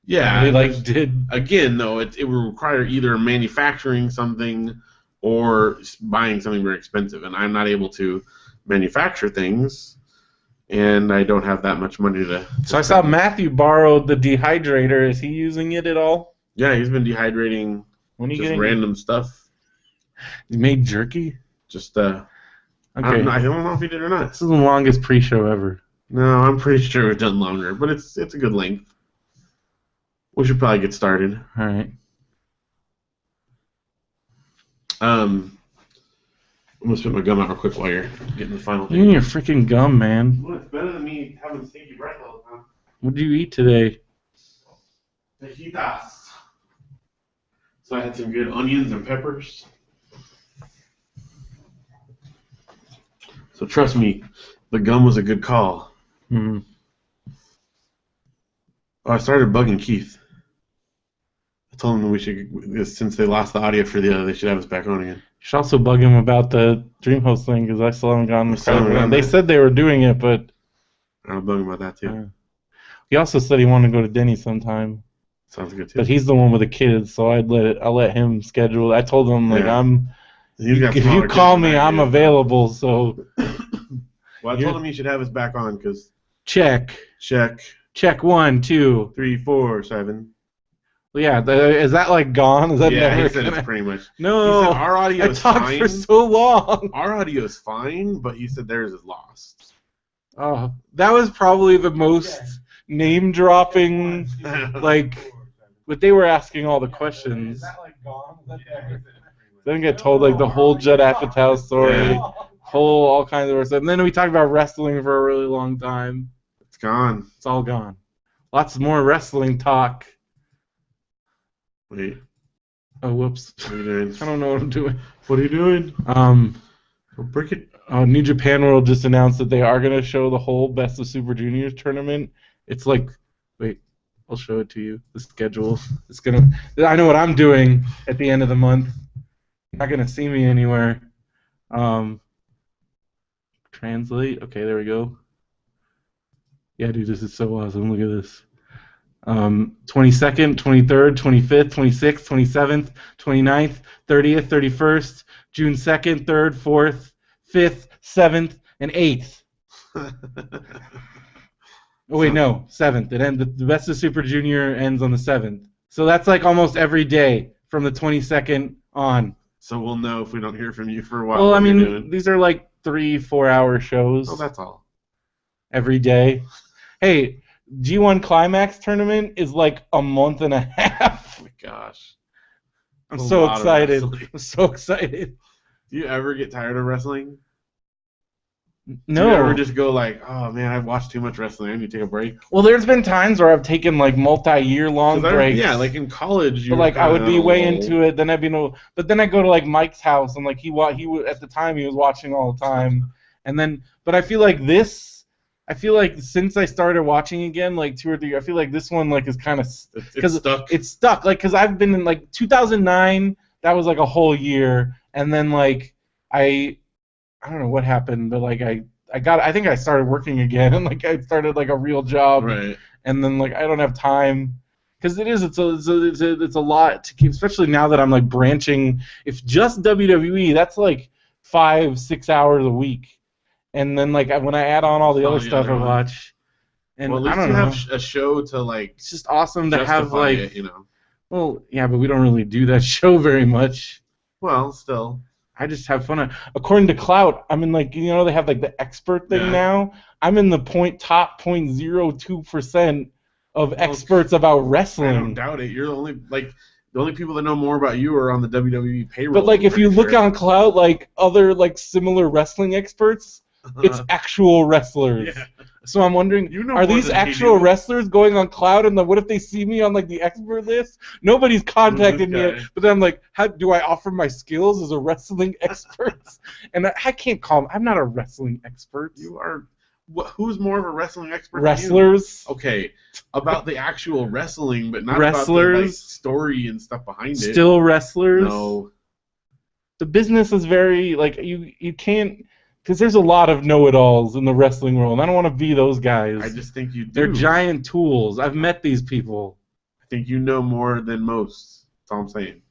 Yeah, they like did again though. It would require either manufacturing something or buying something very expensive, and I'm not able to manufacture things, and I don't have that much money to. So I saw Matthew borrowed the dehydrator. Is he using it at all? Yeah, he's been dehydrating. When are you just getting random stuff. You made jerky? Just okay. I don't know if he did or not. This is the longest pre-show ever. No, I'm pretty sure we've done longer, but it's a good length. We should probably get started. All right. I'm gonna spit my gum out real quick while you're getting the final thing. You and your freaking gum, man. Well, it's better than me having stinky breath all the time. What did you eat today? Fajitas. So I had some good onions and peppers. So trust me, the gum was a good call. Mm-hmm. Oh, I started bugging Keith. I told him that we should, since they lost the audio for the other, they should have us back on again. You should also bug him about the DreamHost thing because I still haven't gotten the They said they were doing it, but I'll bug him about that too. He also said he wanted to go to Denny's sometime. Sounds good too. But he's the one with the kids, so I'll let him schedule. I told him if you call me, I'm available. So. Well, I told him he should have us back on because. Check 1, 2, 3, 4, 7. Well, yeah, is that like gone? Is that never? He said it's pretty much. No, he said our audio is fine. I talked for so long. Our audio is fine, but he said theirs is lost. Oh, that was probably the most name-dropping, but they were asking all the questions. Is that like gone? Then get told like the whole Judd Apatow story, all kinds of stuff. And then we talked about wrestling for a really long time. It's gone. It's all gone. Lots more wrestling talk. Wait. Oh, whoops. What are you doing? I don't know what I'm doing. What are you doing? Don't break it. New Japan World just announced that they are going to show the whole Best of Super Juniors tournament. It's like, wait, I'll show it to you. The schedule. I know what I'm doing at the end of the month. You're not going to see me anywhere. Translate. Okay, there we go. Yeah, dude, this is so awesome. Look at this. 22nd, 23rd, 25th, 26th, 27th, 29th, 30th, 31st, June 2nd, 3rd, 4th, 5th, 7th, and 8th. Oh, wait, no, 7th. The Best of Super Junior ends on the 7th. So that's like almost every day from the 22nd on. So we'll know if we don't hear from you for a while. Well, I mean, these are like 3-4 hour shows. Oh, that's all. Every day. Hey, G1 Climax tournament is like a month and a half. Oh my gosh. I'm so excited. I'm so excited. Do you ever get tired of wrestling? No. Do you ever just go like, oh man, I've watched too much wrestling, I need to take a break? Well, there's been times where I've taken like multi-year long breaks. Yeah, like in college. But like I would be way into it, then I'd be but then I go to like Mike's house and like he at the time he was watching all the time, and then but I feel like since I started watching again, like 2 or 3, I feel like this one like is kind of it's stuck. Like because I've been in like 2009, that was like a whole year, and then like I don't know what happened, but like I think I started working again, and like I started like a real job, right? And then like I don't have time because it's a lot to keep, especially now that I'm like branching. If just WWE, that's like 5-6 hours a week. And then, like, when I add on all the other stuff I watch, and well, at least I don't you know. have a show to, like, it's just awesome to have, like, it, you know. Well, yeah, but we don't really do that show very much. Well, still. I just have fun. According to Clout, I'm in, like, you know, they have, like, the expert thing now. I'm in the top 0.02% of experts about wrestling. I don't doubt it. You're the only people that know more about you are on the WWE payroll. But, like, if you look on Clout, like, other, like, similar wrestling experts, it's actual wrestlers. Yeah. So I'm wondering, are these actual wrestlers going on Cloud? And what if they see me on like the expert list? Nobody's contacted me yet. But then I'm like, how do I offer my skills as a wrestling expert? And I can't call. I'm not a wrestling expert. You are. Who's more of a wrestling expert? Wrestlers. Than you? Okay, about the actual wrestling, but not wrestlers. About the like, story and stuff behind it. Still wrestlers. No. The business is very like you can't. Because there's a lot of know-it-alls in the wrestling world, and I don't want to be those guys. I just think you do. They're giant tools. I've met these people. I think you know more than most. That's all I'm saying.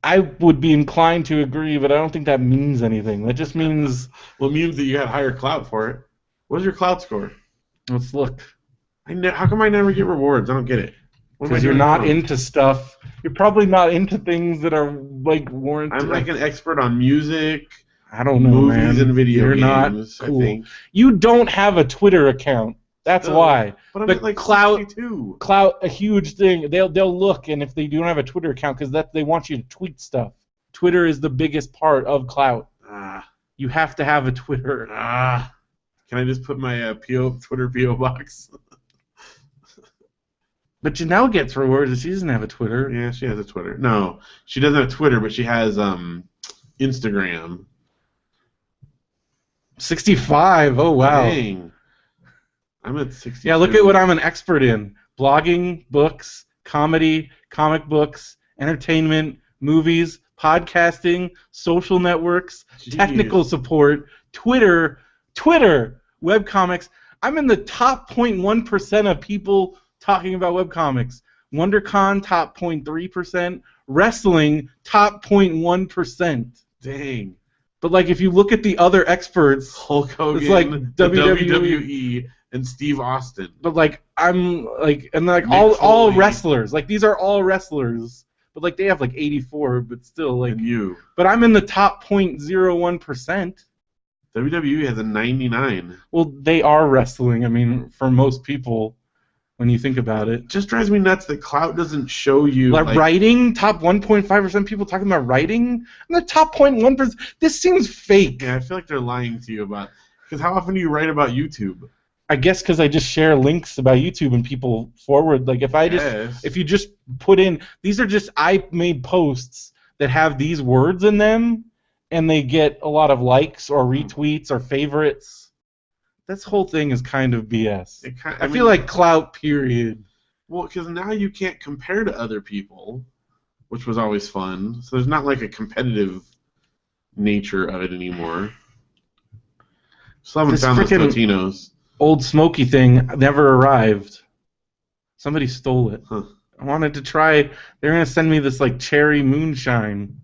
I would be inclined to agree, but I don't think that means anything. That just means... Well, it means that you had higher clout for it. What's your clout score? Let's look. How come I never get rewards? I don't get it. Because you're not into stuff. You're probably not into things that are like warranted. I'm like an expert on music. I don't know, movies man. and video You're games. not cool. I think you don't have a Twitter account. That's why. But I'm at like clout, 62. Clout, a huge thing. They'll look, and if they don't have a Twitter account, because they want you to tweet stuff. Twitter is the biggest part of clout. You have to have a Twitter. Can I just put my Twitter PO box? But Janelle gets rewards, and she doesn't have a Twitter. Yeah, she has a Twitter. No, she doesn't have Twitter, but she has Instagram. 65. Oh wow. Dang. I'm at 60. Yeah, look at what I'm an expert in: blogging, books, comedy, comic books, entertainment, movies, podcasting, social networks, technical support, Twitter, webcomics. I'm in the top 0.1% of people talking about webcomics. WonderCon, top 0.3%. Wrestling, top 0.1%. Dang. But like, if you look at the other experts, Hulk Hogan, it's like WWE, and Steve Austin. But like, I'm like, and like all wrestlers. Like, these are all wrestlers. But like, they have like 84, but still like. And you. But I'm in the top 0.01%. WWE has a 99. Well, they are wrestling. I mean, for most people, when you think about it. It just drives me nuts that clout doesn't show you. Like writing, top 1.5% people talking about writing. I'm the top 0.1%. This seems fake. Yeah, I feel like they're lying to you about. Because how often do you write about YouTube? I guess because I just share links about YouTube and people forward. Like if you just put in, these are just I made posts that have these words in them, and they get a lot of likes or retweets or favorites. This whole thing is kind of BS. I feel like clout, period. Well, because now you can't compare to other people, which was always fun. So there's not like a competitive nature of it anymore. Still haven't found those Totinos. Old Smoky thing never arrived. Somebody stole it. Huh. I wanted to try. They're gonna send me this like cherry moonshine,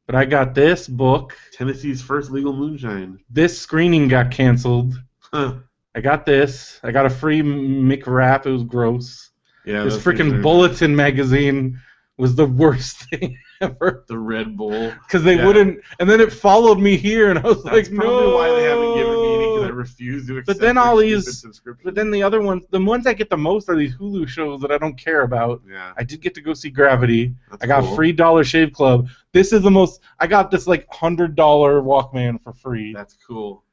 but I got this book. Tennessee's first legal moonshine. This screening got canceled. Huh. I got this. I got a free McWrap. It was gross. Yeah. This freaking Bulletin magazine was the worst thing ever. The Red Bull. Because they wouldn't, and then it followed me here, and I was That's like, no. That's probably why they haven't given me any, because I refuse to accept. But then the other ones, the ones I get the most are these Hulu shows that I don't care about. Yeah. I did get to go see Gravity. That's I got cool. free Dollar Shave Club. This is the most. I got this like $100 Walkman for free. That's cool.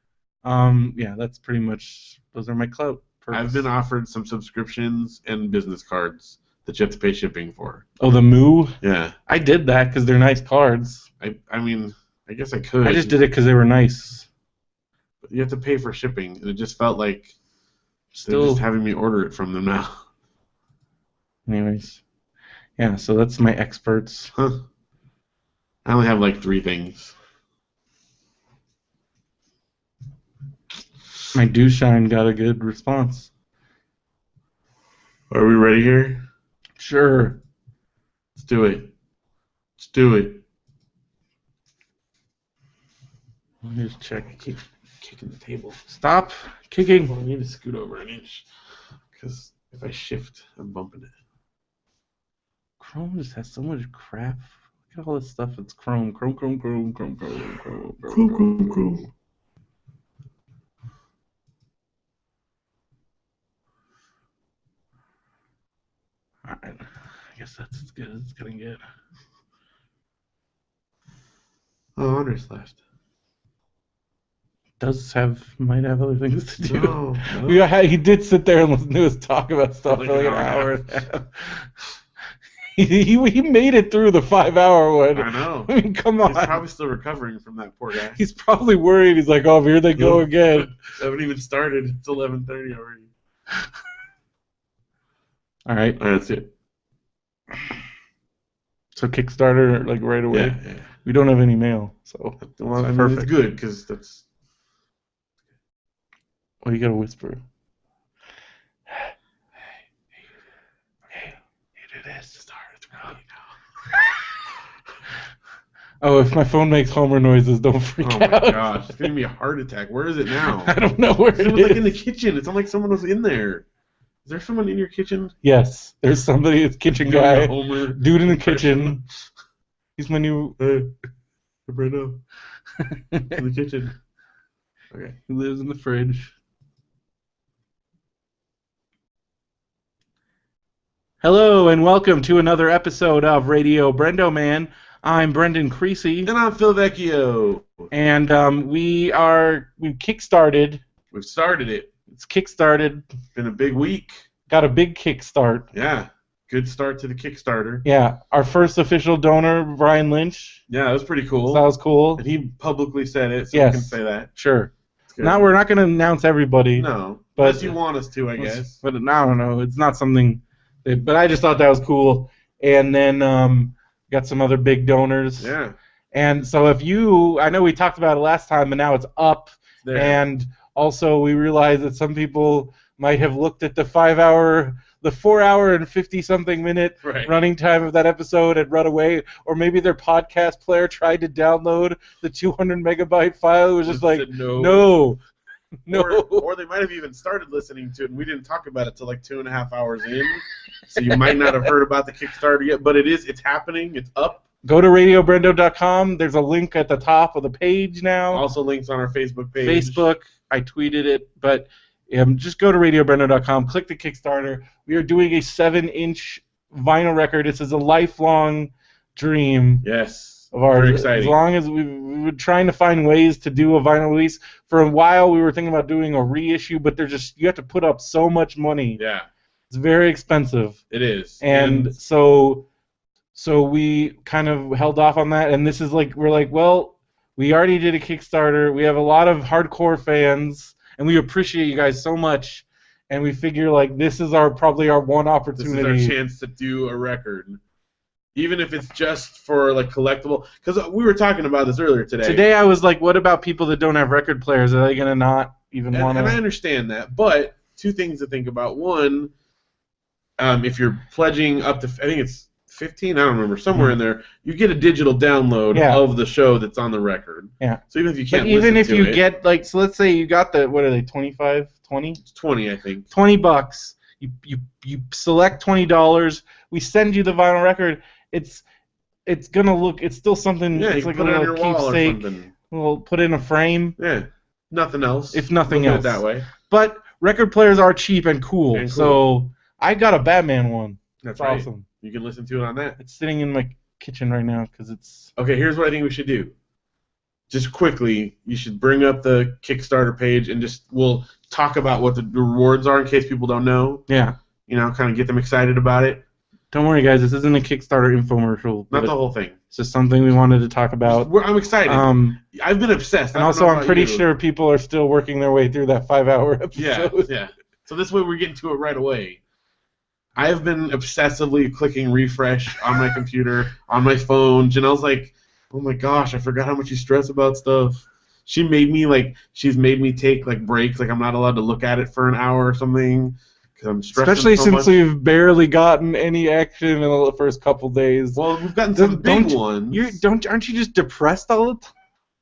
Yeah, that's pretty much. Those are my clout. I've been offered some subscriptions and business cards that you have to pay shipping for. Oh, the Moo? Yeah. I did that because they're nice cards. I mean, I guess I could. I just did it because they were nice. But you have to pay for shipping, and it just felt like Still they're just having me order it from them now. Anyways. Yeah, so that's my experts. Huh. I only have like 3 things. My Do Shine got a good response. Are we ready here? Sure. Let's do it. Let's do it. Let me just check. I keep kicking the table. Stop kicking. I need to scoot over an inch, because if I shift, I'm bumping it. Chrome just has so much crap. Look at all this stuff that's Chrome. Chrome. Alright. I guess that's as good as it's gonna get. Oh, Andres left. Might have other things to do. No. Yeah, he did sit there and listen to us talk about stuff for like an hour and a half. He made it through the 5-hour one. I know. I mean, come on. He's probably still recovering from that poor guy. He's probably worried. He's like, oh, here they go again. I haven't even started. It's 11:30 already. All right, that's it. So Kickstarter, like right away. Yeah. We don't have any mail, so Well, that's perfect. perfect. It's good, because that's. Well, you gotta whisper. You do this to start. It's ready now. Oh, if my phone makes Homer noises, don't freak Oh my out. gosh, it's giving me a heart attack. Where is it now? I don't know where It was like in the kitchen. It's not like someone was in there. Is there someone in your kitchen? Yes, there's somebody, it's kitchen Doing guy, a Homer dude in the impression? kitchen. He's my new. Brendo. In the kitchen. Okay. He lives in the fridge. Hello and welcome to another episode of Radio BrendoMan. I'm Brendan Creasy. And I'm Phil Vecchio. And we've kickstarted. We've started it. It's kickstarted. It's been a big week. Got a big kickstart. Yeah. Good start to the Kickstarter. Yeah. Our first official donor, Brian Lynch. Yeah, that was pretty cool. So that was cool. And he publicly said it, so yes. we can say that. Sure. Now we're not going to announce everybody. No. But, unless you want us to, I guess. But I don't know. It's not something. But I just thought that was cool. And then got some other big donors. Yeah. And so I know we talked about it last time, but now it's up. There. And also we realized that some people might have looked at the 4-hour and 50-something minute running time of that episode and run away, or maybe their podcast player tried to download the 200 megabyte file. It was just like, no. Or they might have even started listening to it, and we didn't talk about it till like 2.5 hours in. So you might not have heard about the Kickstarter yet, but it's happening. It's up. Go to radiobrendo.com. There's a link at the top of the page now. Also links on our Facebook page. Facebook. I tweeted it, but just go to radiobrendo.com. Click the Kickstarter. We are doing a 7-inch vinyl record. This is a lifelong dream. Yes. Of ours. Very exciting. As long as we were trying to find ways to do a vinyl release. For a while, we were thinking about doing a reissue, but you have to put up so much money. Yeah. It's very expensive. It is. And so we kind of held off on that, and this is we're like, well, we already did a Kickstarter. We have a lot of hardcore fans, and we appreciate you guys so much, and we figure this is probably our one opportunity. This is our chance to do a record. Even if it's just for collectible, because we were talking about this earlier today. Today I was like, what about people that don't have record players? Are they going to not even want to? And I understand that, but two things to think about. One, if you're pledging up to, I think it's 15, I don't remember, somewhere in there, you get a digital download of the show that's on the record. Yeah. So even if you can't even if you it, get, so let's say you got what are they, 25, 20? It's 20, I think. $20. You select $20. We send you the vinyl record. It's gonna look. It's still something. Yeah, it's you like put a it on little your wall keepsake. or something. We'll put it in a frame. Yeah. Nothing else. If nothing Look at else. it that way. But record players are cheap and cool. So I got a Batman one. That's right. Awesome. You can listen to it on that. It's sitting in my kitchen right now because it's. Okay, here's what I think we should do. Just quickly, you should bring up the Kickstarter page and we'll talk about what the rewards are in case people don't know. Yeah. Kind of get them excited about it. Don't worry, guys. This isn't a Kickstarter infomercial. Not the whole thing. It's just something we wanted to talk about. I'm excited. I've been obsessed. And also, I'm pretty sure people are still working their way through that 5-hour episode. Yeah. So this way we're getting to it right away. I've been obsessively clicking refresh on my computer, on my phone. Janelle's like, oh my gosh, I forgot how much you stress about stuff. She's made me take breaks. I'm not allowed to look at it for an hour or something. I'm especially so since much. We've barely gotten any action in the first couple days. Well, we've gotten some big ones. Aren't you just depressed all the time?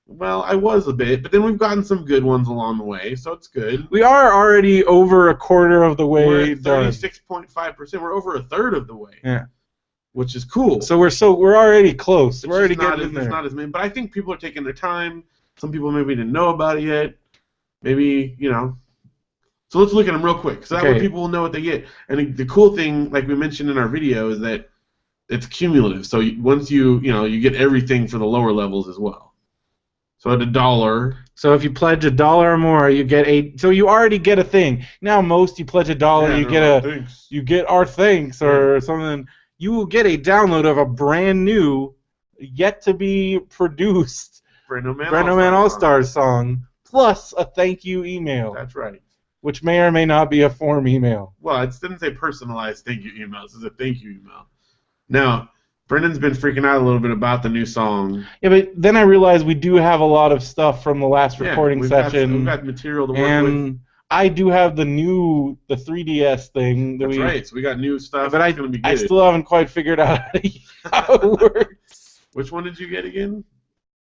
Well, I was a bit, but then we've gotten some good ones along the way, so it's good. We are already over a quarter of the way. We're at 36.5%. We're over a third of the way. Yeah, which is cool. So we're already close. We're already getting in there. It's not as many, but I think people are taking their time. Some people maybe didn't know about it yet. Maybe So let's look at them real quick, so that way people will know what they get. And the cool thing, like we mentioned in our video, is that it's cumulative. So once you get everything for the lower levels as well. So at $1. So if you pledge $1 or more, you get So you already get a thing. Now most you pledge $1, you get our thanks or something. You will get a download of a brand new, yet to be produced BrendoMan All-Stars song, plus a thank you email. That's right. Which may or may not be a form email. Well, it didn't say personalized thank you email. It says a thank you email. Now, Brendan's been freaking out a little bit about the new song. Yeah, but then I realized we do have a lot of stuff from the last recording session. We've got material to work with. And I do have the 3DS thing. That's right. So we got new stuff. But I still haven't quite figured out how it works. Which one did you get again?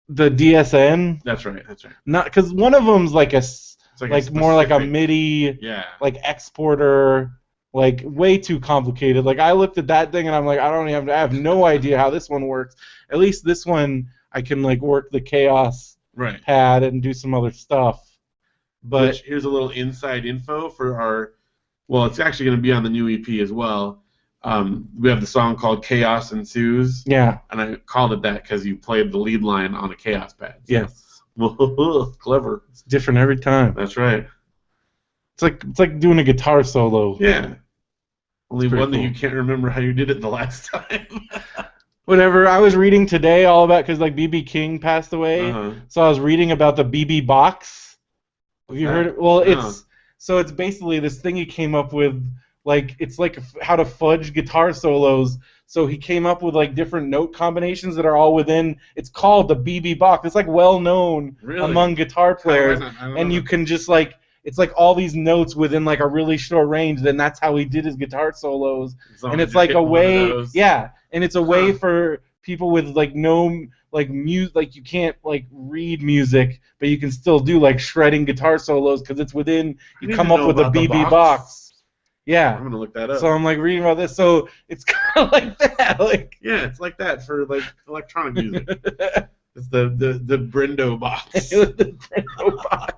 The DSN. That's right. Not because one of them's like a. It's more like a MIDI, exporter, like way too complicated. Like I looked at that thing and I'm like, I have no idea how this one works. At least this one I can like work the chaos pad and do some other stuff. But here's a little inside info for our. Well, it's actually going to be on the new EP as well. We have the song called Chaos Ensues. Yeah. And I called it that because you played the lead line on a chaos pad. So. Yes. Clever. It's different every time. That's right. It's like doing a guitar solo. Yeah. Only one cool. that you can't remember how you did it the last time. Whatever. I was reading today all about, because like B.B. King passed away, so I was reading about the BB box. Have you heard it? Well, it's basically this thing he came up with. Like it's like how to fudge guitar solos. So he came up with like different note combinations that are all within. It's called the BB box. It's like well known among guitar players, and you can just like it's like all these notes within like a really short range. Then that's how he did his guitar solos, and it's like a way, and it's a way for people with like no like music, like you can't like read music, but you can still do like shredding guitar solos because it's within. You come up with a BB box. Yeah, I'm gonna look that up. So I'm like reading about this. So it's kind of like that, like it's like that for like electronic music. It's the Brendo box. The Brendo box.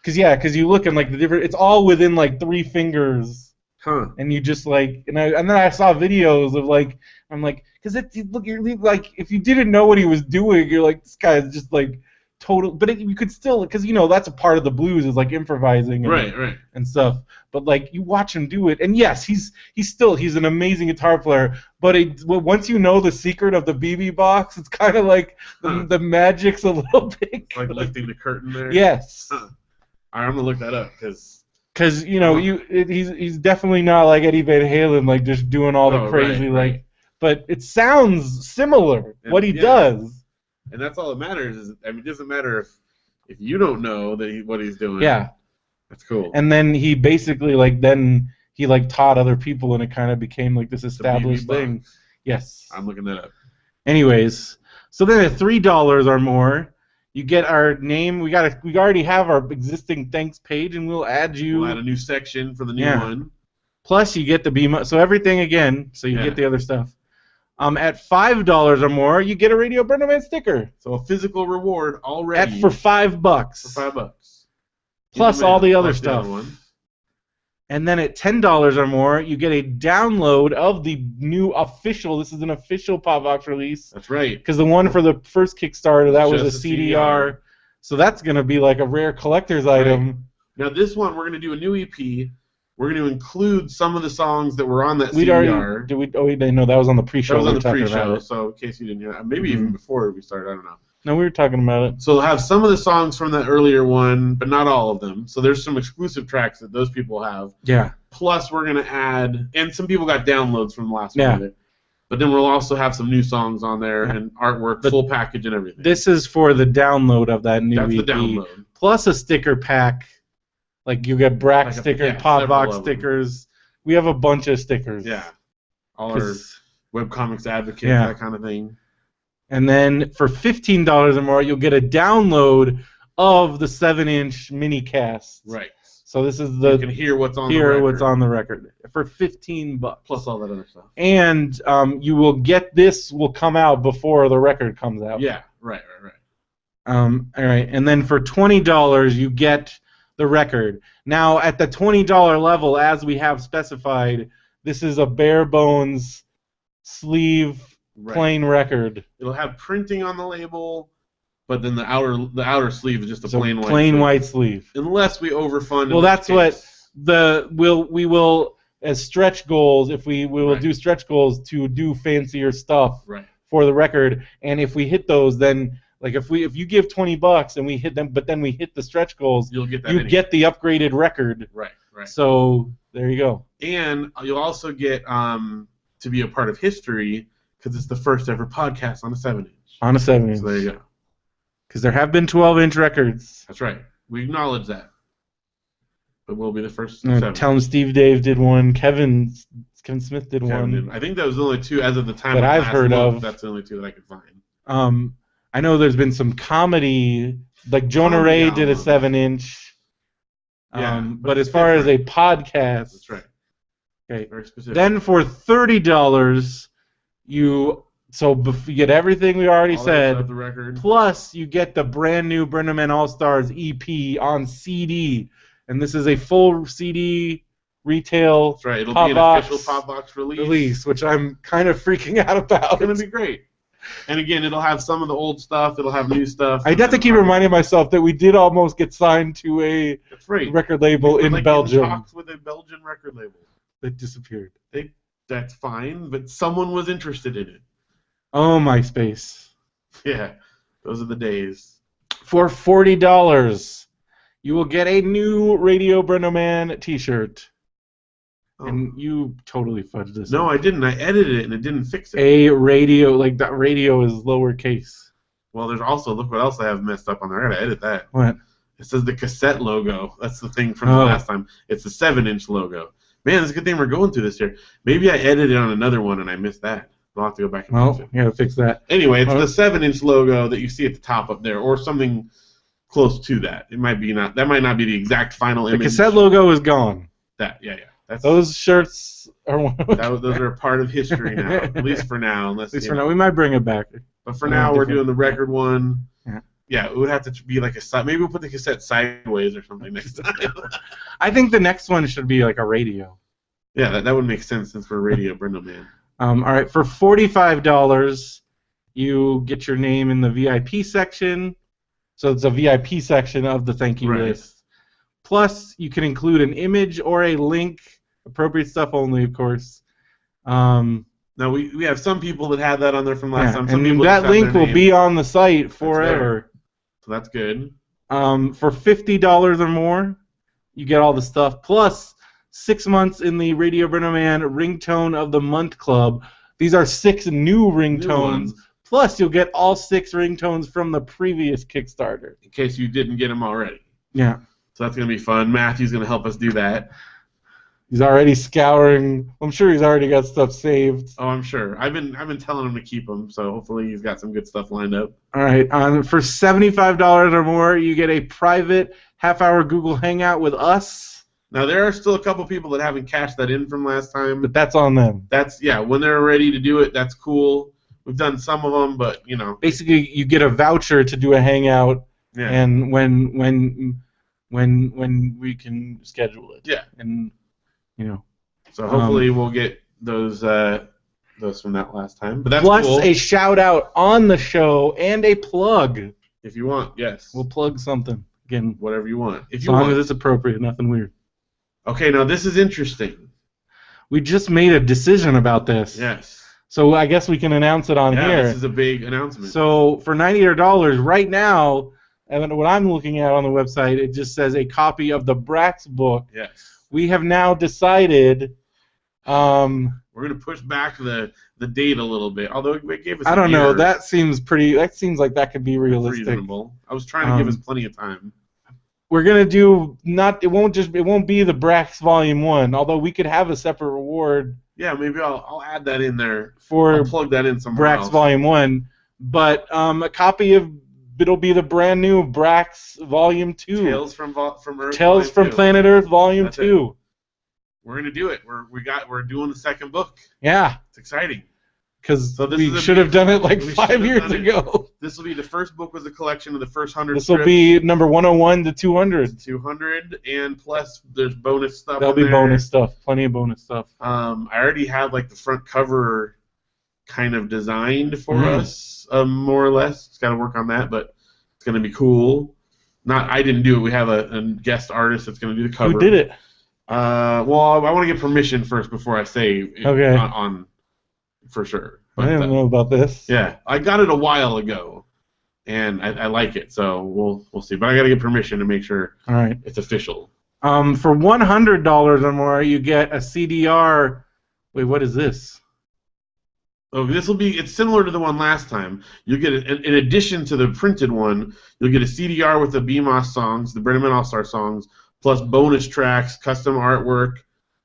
Because you look and like the different. It's all within like 3 fingers. And you just like and then I saw videos of like I'm like because you're like if you didn't know what he was doing, you're like this guy is just like. Total, but you could still, because that's a part of the blues is like improvising and stuff. But like you watch him do it, and yes, he's an amazing guitar player. But once you know the secret of the BB box, it's kind of like the magic's a little bit like lifting the curtain there. Yes. I'm gonna look that up because he's definitely not like Eddie Van Halen, like just doing all the crazy like. But it sounds similar what he does. And that's all that matters. It doesn't matter if you don't know what he's doing. Yeah, that's cool. And then he basically he taught other people, and it kind of became like this established thing. Yes, I'm looking that up. Anyways, so then at $3 or more, you get our name. We already have our existing thanks page, and we'll add you. We'll add a new section for the new one. Plus, you get the BMO. So everything again. So you get the other stuff. At $5 or more, you get a Radio BrendoMan sticker. So a physical reward already. For $5. For $5. Plus all the other stuff. And then at $10 or more, you get a download of the new official. This is an official Popvox release. That's right. Because the one for the first Kickstarter, that was a CDR. So that's going to be like a rare collector's item. Now this one, we're going to do a new EP. We're going to include some of the songs that were on that CDR. We didn't know that was on the pre-show. That was on the pre-show, so in case you didn't hear that. Maybe even before we started, I don't know. No, we were talking about it. So we'll have some of the songs from that earlier one, but not all of them. So there's some exclusive tracks that those people have. Yeah. Plus we're going to add, and some people got downloads from the last one. But then we'll also have some new songs on there and artwork, full package and everything. This is for the download of that new EP. That's the download. Plus a sticker pack. Like you get Brack stickers, Popvox stickers. We have a bunch of stickers. Yeah. All our webcomics advocates, that kind of thing. And then for $15 or more, you'll get a download of the 7-inch mini cast. Right. So this is you can hear what's on the record for $15. Plus all that other stuff. And you will get this will come out before the record comes out. Yeah. Right. All right. And then for $20, you get the record. Now, at the $20 level, as we have specified, this is a bare bones sleeve plain record. It'll have printing on the label, but then the outer sleeve is just a plain white sleeve. Unless we overfund. Well, that's what we will as stretch goals. If we will do stretch goals to do fancier stuff for the record, and if we hit those, then. Like if you give $20 and we hit them, but then we hit the stretch goals, you get the upgraded record. Right. So there you go. And you'll also get to be a part of history because it's the first ever podcast on a 7-inch. On a 7-inch. So there you go. Because there have been 12-inch records. That's right. We acknowledge that. But we'll be the first. Tell him Steve Dave did one. Kevin Smith did one. I think that was the only 2 as of the time that I've heard of. That's the only 2 that I could find. I know there's been some comedy, like Jonah Ray did a 7-inch. But as far as a podcast, that's right. Okay. Very specific. Then for $30, you get everything we already said. The record. Plus, you get the brand new BrendoMan All Stars EP on CD, and this is a full CD retail. That's right. It'll be an official Pop Box release, which I'm kind of freaking out about. It's gonna be great. And again, it'll have some of the old stuff. It'll have new stuff. I'd have to keep reminding myself that we did almost get signed to a record label in Belgium. Talks with a Belgian record label that disappeared. That's fine, but someone was interested in it. Oh, MySpace. Yeah, those are the days. For $40, you will get a new Radio BrendoMan T-shirt. Oh. And you totally fudged this. No, I didn't. I edited it and it didn't fix it. A radio, like that radio is lowercase. Well, there's also, look what else I have messed up on there. I gotta edit that. What? It says the cassette logo. That's the thing from the last time. It's the 7-inch logo. Man, it's a good thing we're going through this here. Maybe I edited on another one and I missed that. I'll have to go back and fix it. You gotta fix that. Anyway, it's the 7-inch logo that you see at the top up there, or something close to that. It might be not. That might not be the exact final image. The cassette logo is gone. Yeah. Those shirts are. Those are a part of history now, at least for now. Unless, at least for now, we might bring it back. But for now, we're doing the record one. Yeah, it would have to be like a side. Maybe we'll put the cassette sideways or something next time. I think the next one should be like a radio. Yeah, that would make sense since we're Radio BrendoMan. All right, for $45, you get your name in the VIP section. So it's a VIP section of the thank you list. Plus, you can include an image or a link. Appropriate stuff only, of course. Now, we have some people that had that on there from last time. Some and that link will be on the site forever. So that's good. For $50 or more, you get all the stuff. Plus, 6 months in the Radio BrendoMan Ringtone of the Month Club. These are 6 new ringtones. Plus, you'll get all 6 ringtones from the previous Kickstarter. In case you didn't get them already. Yeah. So that's going to be fun. Matthew's going to help us do that. He's already scouring. I'm sure he's already got stuff saved. Oh, I'm sure. I've been telling him to keep them, so hopefully he's got some good stuff lined up. All right. For $75 or more, you get a private half-hour Google Hangout with us. Now, there are still a couple people that haven't cashed that in from last time. But that's on them. When they're ready to do it, that's cool. We've done some of them, but, you know. Basically, you get a voucher to do a hangout, and when we can schedule it. Yeah. And, you know. So hopefully we'll get those from that last time. But that's plus cool. A shout-out on the show and a plug. If you want, yes. We'll plug something. Again, whatever you want. As long as it's appropriate, nothing weird. Okay, now this is interesting. We just made a decision about this. Yes. So I guess we can announce it on here. Yeah, this is a big announcement. So for $98 right now, and what I'm looking at on the website, it just says a copy of the Brax book. Yes. We have now decided. We're going to push back the date a little bit, although it gave us. I don't know. That seems like that could be realistic. Reasonable. I was trying to give us plenty of time. We're gonna do it won't be the Brax Volume 1, although we could have a separate reward. Yeah, maybe I'll add that in there. I'll plug that in somewhere Brax Volume 1, but a copy of it'll be the brand new Brax Volume 2. Tales from Earth. Tales from Planet Earth Volume 2. We're gonna do it. We're doing the second book. Yeah. It's exciting. Because we should have done it like 5 years ago. This will be the first book was a collection of the first 100 This will be number 101 to 200. 200, and plus there's bonus stuff. There'll be bonus stuff. Plenty of bonus stuff. I already have like the front cover kind of designed for us, more or less. It's got to work on that, but it's going to be cool. I didn't do it. We have a guest artist that's going to do the cover. Who did it? Well, I want to get permission first before I say it on for sure. But, I didn't know about this. Yeah, I got it a while ago, and I like it, so we'll see. But I got to get permission to make sure it's official. For $100 or more, you get a CDR. Wait, what is this? Oh, it's similar to the one last time. You'll get, in addition to the printed one, you'll get a CDR with the BMOS songs, the BrendoMan All-Star songs, plus bonus tracks, custom artwork,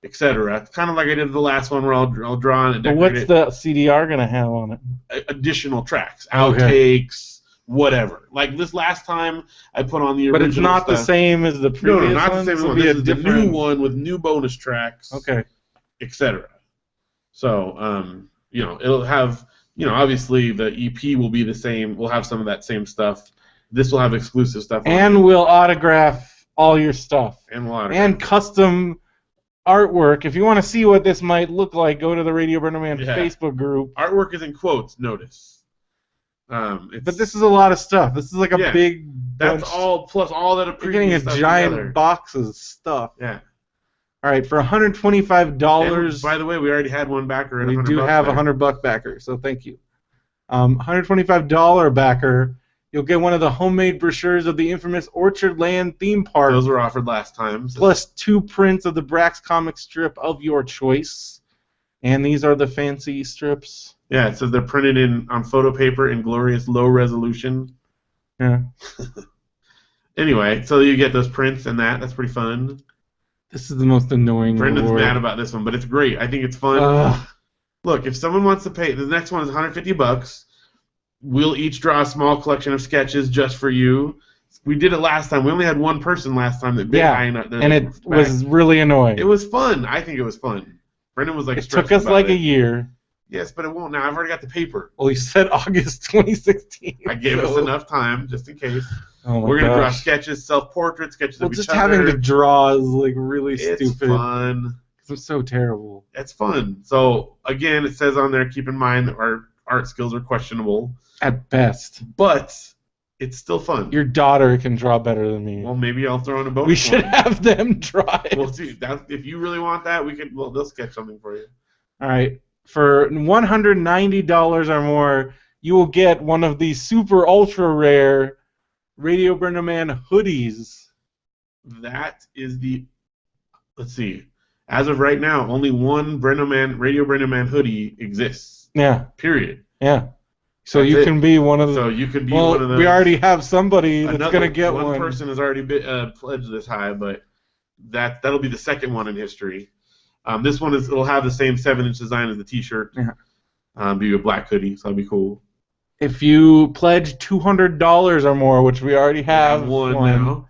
etc. It's kind of like I did the last one where I'll draw and decorate What's the CDR going to have on it? Additional tracks, outtakes, whatever. Like this last time, I put on the original. But it's not stuff. the same as the previous one? No, not the same one. This is the new one with new bonus tracks. Okay. Etc. So, you know, it'll have, you know, obviously the EP will be the same. We'll have some of that same stuff. This will have exclusive stuff. And we'll autograph all your stuff. And we'll autograph. And custom artwork. If you want to see what this might look like, go to the Radio BrendoMan Facebook group. Artwork is in quotes, notice. But this is a lot of stuff. This is like a big bunch. That's all, plus all that You're getting a giant together. box of stuff. Yeah. All right, for $125. And by the way, we already had one backer. We do have a $100 backer, so thank you. $125 backer. You'll get one of the homemade brochures of the infamous Orchardland theme park. Those were offered last time. So plus 2 prints of the Brax comic strip of your choice. And these are the fancy strips. Yeah, it says they're printed on photo paper in glorious low resolution. Yeah. Anyway, so you get those prints and that. That's pretty fun. This is the most annoying Brendan's award. mad about this one, but it's great. I think it's fun. Look, if someone wants to pay, the next one is $150. We'll each draw a small collection of sketches just for you. We did it last time. We only had one person last time that bid high enough. And it was really annoying. It was fun. I think it was fun. Brendan was like, it took us like a year. Yes, but it won't now. I've already got the paper. Well, you said August 2016. I gave us enough time just in case. Oh my We're going to draw gosh. sketches, self-portraits, sketches of each just other. having to draw is like really It's stupid. fun. I'm so terrible. It's fun. So, again, it says on there, keep in mind that our art skills are questionable. At best. But it's still fun. Your daughter can draw better than me. Well, maybe I'll throw in a bonus. We should one. have them draw it. Well, see, if you really want that, they'll sketch something for you. All right. For $190 or more, you will get one of these super ultra rare Radio BrendoMan hoodies. That is let's see. As of right now, only one Radio BrendoMan hoodie exists. Yeah. Period. Yeah. So That's you it. can be one of the. So you could be one of those. We already have somebody that's going to get one. One person has already pledged this high, but that'll be the second one in history. This one it'll have the same 7-inch design as the T-shirt. Yeah. Be a black hoodie, so that'll be cool. If you pledge $200 or more, which we already have one now,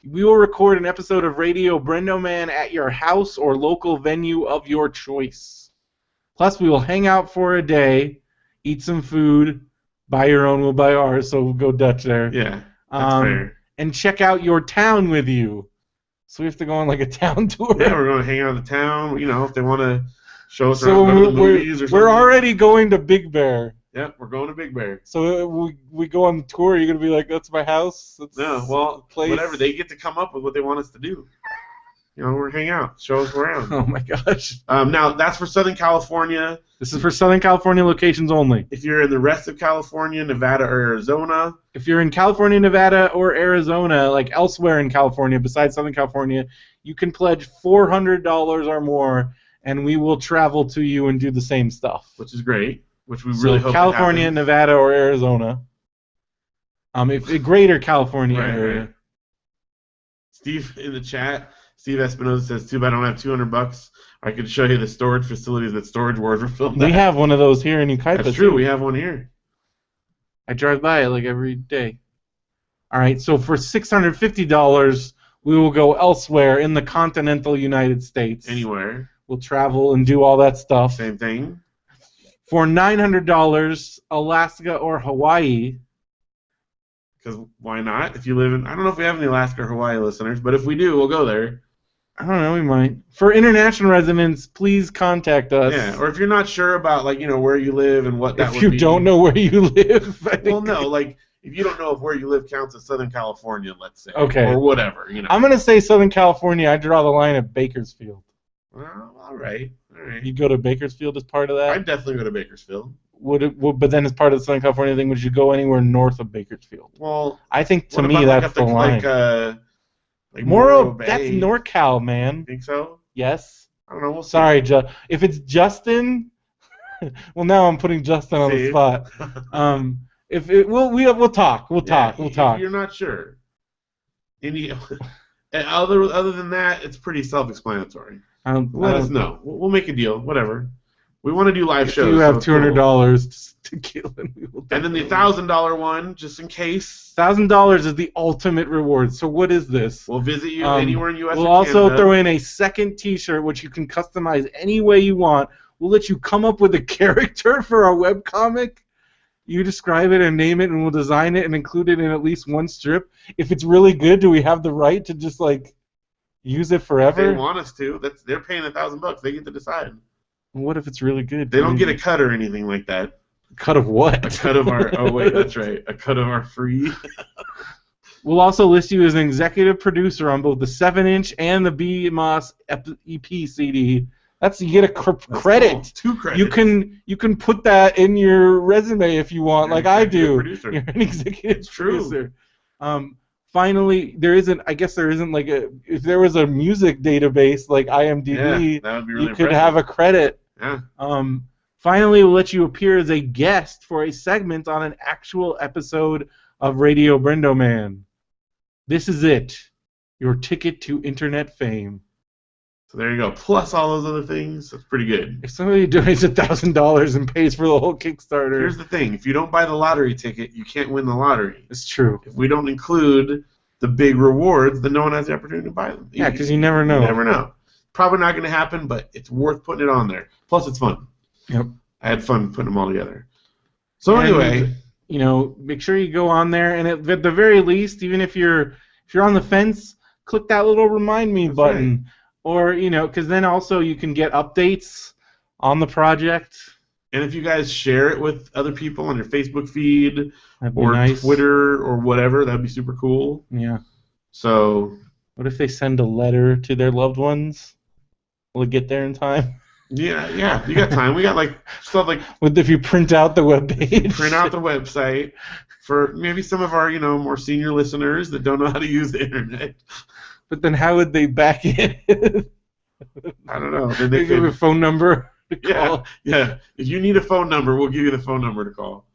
we will record an episode of Radio BrendoMan at your house or local venue of your choice. Plus, we will hang out for a day, eat some food, buy your own, we'll buy ours, so we'll go Dutch there. Yeah, that's fair. And check out your town with you. So we have to go on like a town tour. Yeah, we're going to hang out in the town. You know, if they want to show us so around the movies or something. We're already going to Big Bear. Yeah, we're going to Big Bear. So we go on the tour. You're going to be like, that's my house? That's whatever. They get to come up with what they want us to do. You know, we're hang out. Show us around. Oh, my gosh. Now, that's for Southern California. This is for Southern California locations only. If you're in the rest of California, Nevada, or Arizona. If you're in California, Nevada, or Arizona, like elsewhere in California besides Southern California, you can pledge $400 or more, and we will travel to you and do the same stuff. Which is great. Which we really hope California, Nevada, or Arizona. If greater California area. Right. Steve in the chat, Steve Espinoza says, "Too bad I don't have $200. I could show you the storage facilities that Storage Wars were filmed at." We have one of those here in Ucaipa. That's true. We have one here. I drive by it like every day. All right. So for $650, we will go elsewhere in the continental United States. Anywhere. We'll travel and do all that stuff. Same thing. For $900, Alaska or Hawaii. Because why not? If you live in, I don't know if we have any Alaska or Hawaii listeners, but if we do, we'll go there. I don't know, we might. For international residents, please contact us. Yeah, or if you're not sure about, like, you know, where you live and what that would be. If you don't know where you live. Well, no, like, if you don't know if where you live counts as Southern California, let's say. Okay. Or whatever, you know. I'm going to say Southern California. I draw the line at Bakersfield. Well, all right. You'd go to Bakersfield as part of that? I'd definitely go to Bakersfield. But then as part of the Southern California thing, would you go anywhere north of Bakersfield? Well, I think to me that's the line. Like Morro Bay. That's NorCal, man. Think so? Yes. I don't know. We'll see. Sorry, if it's Justin, well, now I'm putting Justin on the spot. We'll talk. We'll talk. If you're not sure. And other than that, it's pretty self-explanatory. Let us know. We'll make a deal. Whatever. We want to do live shows. You have $200 to kill, and we will. And then the $1,000 one, just in case. $1,000 is the ultimate reward. So what is this? We'll visit you anywhere in U.S. We'll or Canada. also throw in a second T-shirt, which you can customize any way you want. We'll let you come up with a character for our webcomic. You describe it and name it, and we'll design it and include it in at least one strip. If it's really good, do we have the right to just like use it forever? If they want us to. They're paying $1,000. They get to decide. What if it's really good? They don't get a cut or anything like that. Cut of what? A cut of our. Oh wait, that's right. A cut of our free. We'll also list you as an executive producer on both the 7-inch and the BMOS EP CD. You get a credit. Cool. 2 credits. You can put that in your resume if you want, like I do. Producer. You're an executive producer. Finally, I guess there isn't like if there was a music database like IMDb, that would be really you could have a credit. Yeah. Finally, we'll let you appear as a guest for a segment on an actual episode of Radio BrendoMan. This is it. Your ticket to internet fame. So there you go. Plus all those other things. That's pretty good. If somebody donates $1,000 and pays for the whole Kickstarter... Here's the thing. If you don't buy the lottery ticket, you can't win the lottery. It's true. If we don't include the big rewards, then no one has the opportunity to buy them. Yeah, because you never know. You never know. Probably not going to happen, but it's worth putting it on there. Plus, it's fun. Yep. I had fun putting them all together. So anyway... make sure you go on there, and at the very least, even if you're on the fence, click that little remind me button. Right. Or, because then also you can get updates on the project. And if you guys share it with other people on your Facebook feed or nice. Twitter or whatever, that'd be super cool. Yeah. So. What if they send a letter to their loved ones? Will it get there in time? Yeah. You got time. We got stuff like. If you print out the webpage. Print out the website for maybe some of our, more senior listeners that don't know how to use the internet. But then how would they back it? I don't know. Then they give a phone number to call. Yeah. If you need a phone number, we'll give you the phone number to call.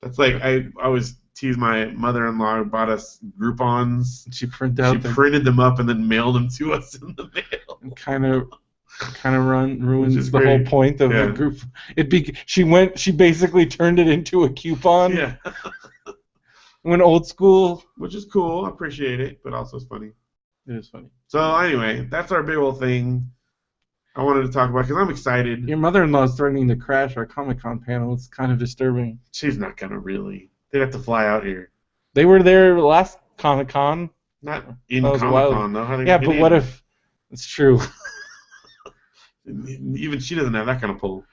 That's like I always tease my mother-in-law who bought us Groupons. She printed them up and then mailed them to us in the mail. And kind of ruins the whole point of the group. She basically turned it into a coupon. Yeah. Went old school. Which is cool. I appreciate it, but also it's funny. It is funny. So anyway, that's our big old thing I wanted to talk about because I'm excited. Your mother-in-law is threatening to crash our Comic-Con panel. It's kind of disturbing. She's not going to really. They'd have to fly out here. They were there last Comic-Con. Not in Comic-Con, though. How yeah, but what if... It's true. Even she doesn't have that kind of pull.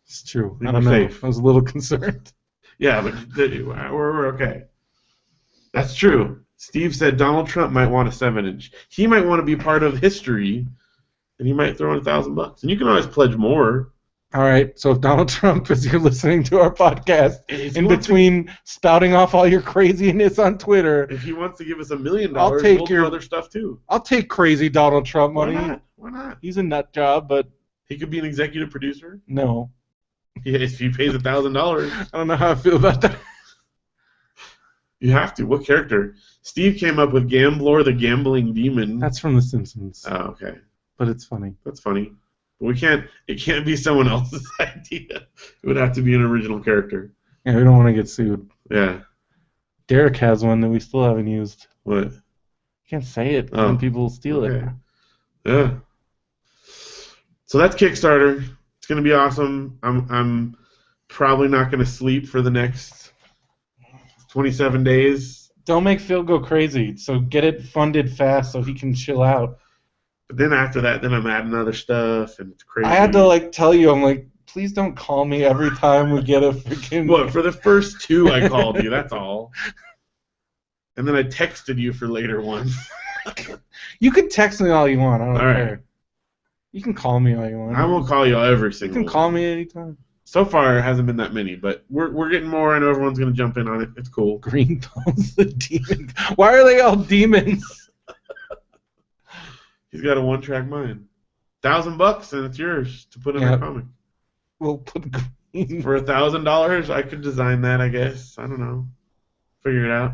It's true. I don't know. Safe. I was a little concerned. Yeah, but we're okay. That's true. Steve said Donald Trump might want a 7-inch. He might want to be part of history, and he might throw in $1,000. And you can always pledge more. All right. So if Donald Trump, as you're listening to our podcast, in between spouting off all your craziness on Twitter, if he wants to give us $1 million, we'll do other stuff too. I'll take crazy Donald Trump money. Why not? He's a nut job, but he could be an executive producer. No. If he pays $1,000. I don't know how I feel about that. You have to. What character? Steve came up with Gamblor the Gambling Demon. That's from The Simpsons. Oh, okay. But it's funny. That's funny. But it can't be someone else's idea. It would have to be an original character. Yeah, we don't want to get sued. Yeah. Derek has one that we still haven't used. What? You can't say it, and people steal it. Yeah. So that's Kickstarter. It's going to be awesome. I'm probably not going to sleep for the next 27 days. Don't make Phil go crazy. So get it funded fast so he can chill out. But then after that, I'm adding other stuff, and it's crazy. I had to tell you, I'm like, please don't call me every time we get a freaking. What, for the first 2 I called you, that's all. And then I texted you for later ones. You can text me all you want. I don't care. Right. You can call me all you want. I will call you every single You can call me anytime. So far, it hasn't been that many, but we're getting more. I know everyone's going to jump in on it. It's cool. Green Thumb's the demon. Why are they all demons? He's got a one-track mind. $1,000 and it's yours to put in a comic. We'll put green. For $1,000, I could design that, I guess. I don't know. Figure it out.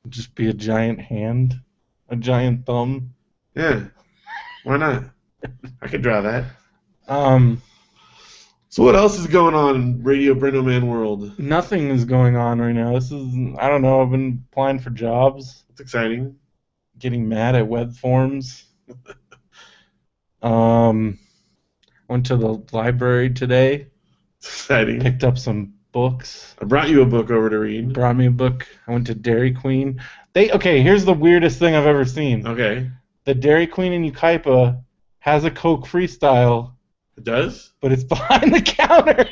Just be a giant hand, a giant thumb. Yeah. Why not? I could draw that. So what else is going on in Radio BrendoMan world? Nothing is going on right now. I don't know. I've been applying for jobs. It's exciting. Getting mad at web forms. Went to the library today. It's exciting. Picked up some books. I brought you a book over to read. Brought me a book. I went to Dairy Queen. Here's the weirdest thing I've ever seen. Okay. The Dairy Queen in Yucaipa has a Coke Freestyle. It does? But it's behind the counter.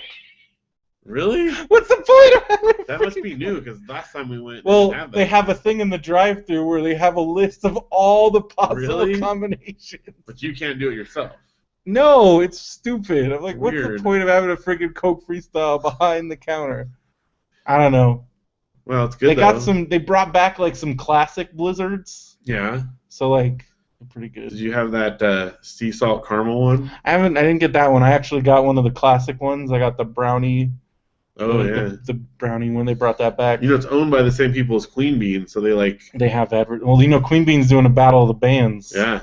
Really? What's the point of having that? Must be new, because last time we went, they have a thing in the drive-thru where they have a list of all the possible combinations. But you can't do it yourself. No, it's stupid. I'm like, Weird. What's the point of having a freaking Coke Freestyle behind the counter? I don't know. Well, it's good. They brought back like some classic Blizzards. Yeah. So like, they're pretty good. Did you have that sea salt caramel one? I didn't get that one. I actually got one of the classic ones. I got the brownie. Oh yeah. The brownie one. They brought that back. It's owned by the same people as Queen Bean, so they have Queen Bean's doing a battle of the bands. Yeah.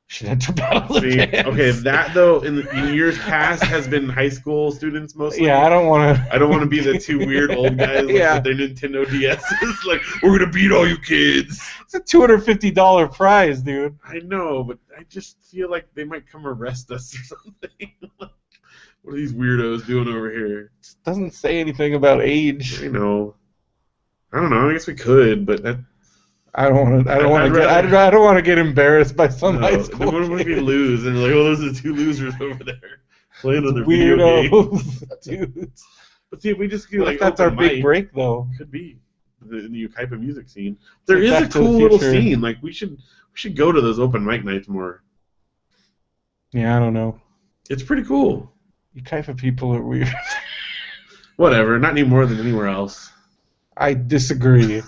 Should enter battle of the bands. Okay, that though in years past has been high school students mostly. Yeah, I don't want to be the two weird old guys with their Nintendo DSs. Like, we're gonna beat all you kids. It's a $250 prize, dude. I know, but I just feel like they might come arrest us or something. What are these weirdos doing over here? It doesn't say anything about age. I know. I don't know. I guess we could, but that. I don't want to get embarrassed by some high school. What if we lose and they're like, those are the two losers over there playing on their video games, dudes. But see, if we just do like that's our big break, though. Could be in the Yucaipa music scene. There is a cool little scene. Like we should go to those open mic nights more. Yeah, I don't know. It's pretty cool. Yucaipa people are weird. Whatever, not any more than anywhere else. I disagree.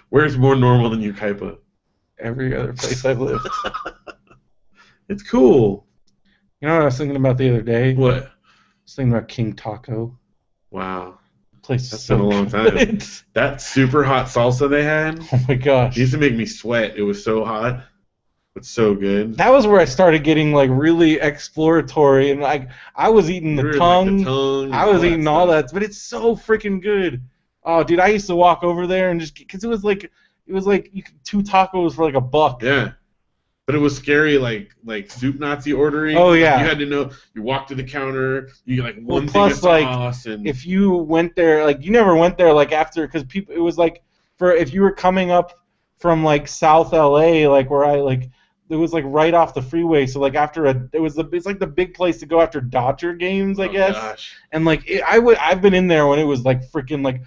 Where's more normal than Yucaipa? Every other place I've lived. It's cool. You know what I was thinking about the other day? What? I was thinking about King Taco. Wow. That's been a long time. That super hot salsa they had. Oh my gosh. It used to make me sweat. It was so hot. But so good. That was where I started getting like really exploratory and like I was eating the tongue. I was eating all that, but it's so freaking good. Oh, dude, I used to walk over there and just because it was like you could, 2 tacos for like $1. Yeah, but it was scary, like soup Nazi ordering. Oh yeah, you had to know. You walk to the counter, you get like one thing of sauce, and if you went there, like you never went there like after because people, it was like for if you were coming up from like South LA, like where I like. It was like right off the freeway, so like after it's like the big place to go after Dodger games, I guess. Gosh. And like I've been in there when it was like freaking like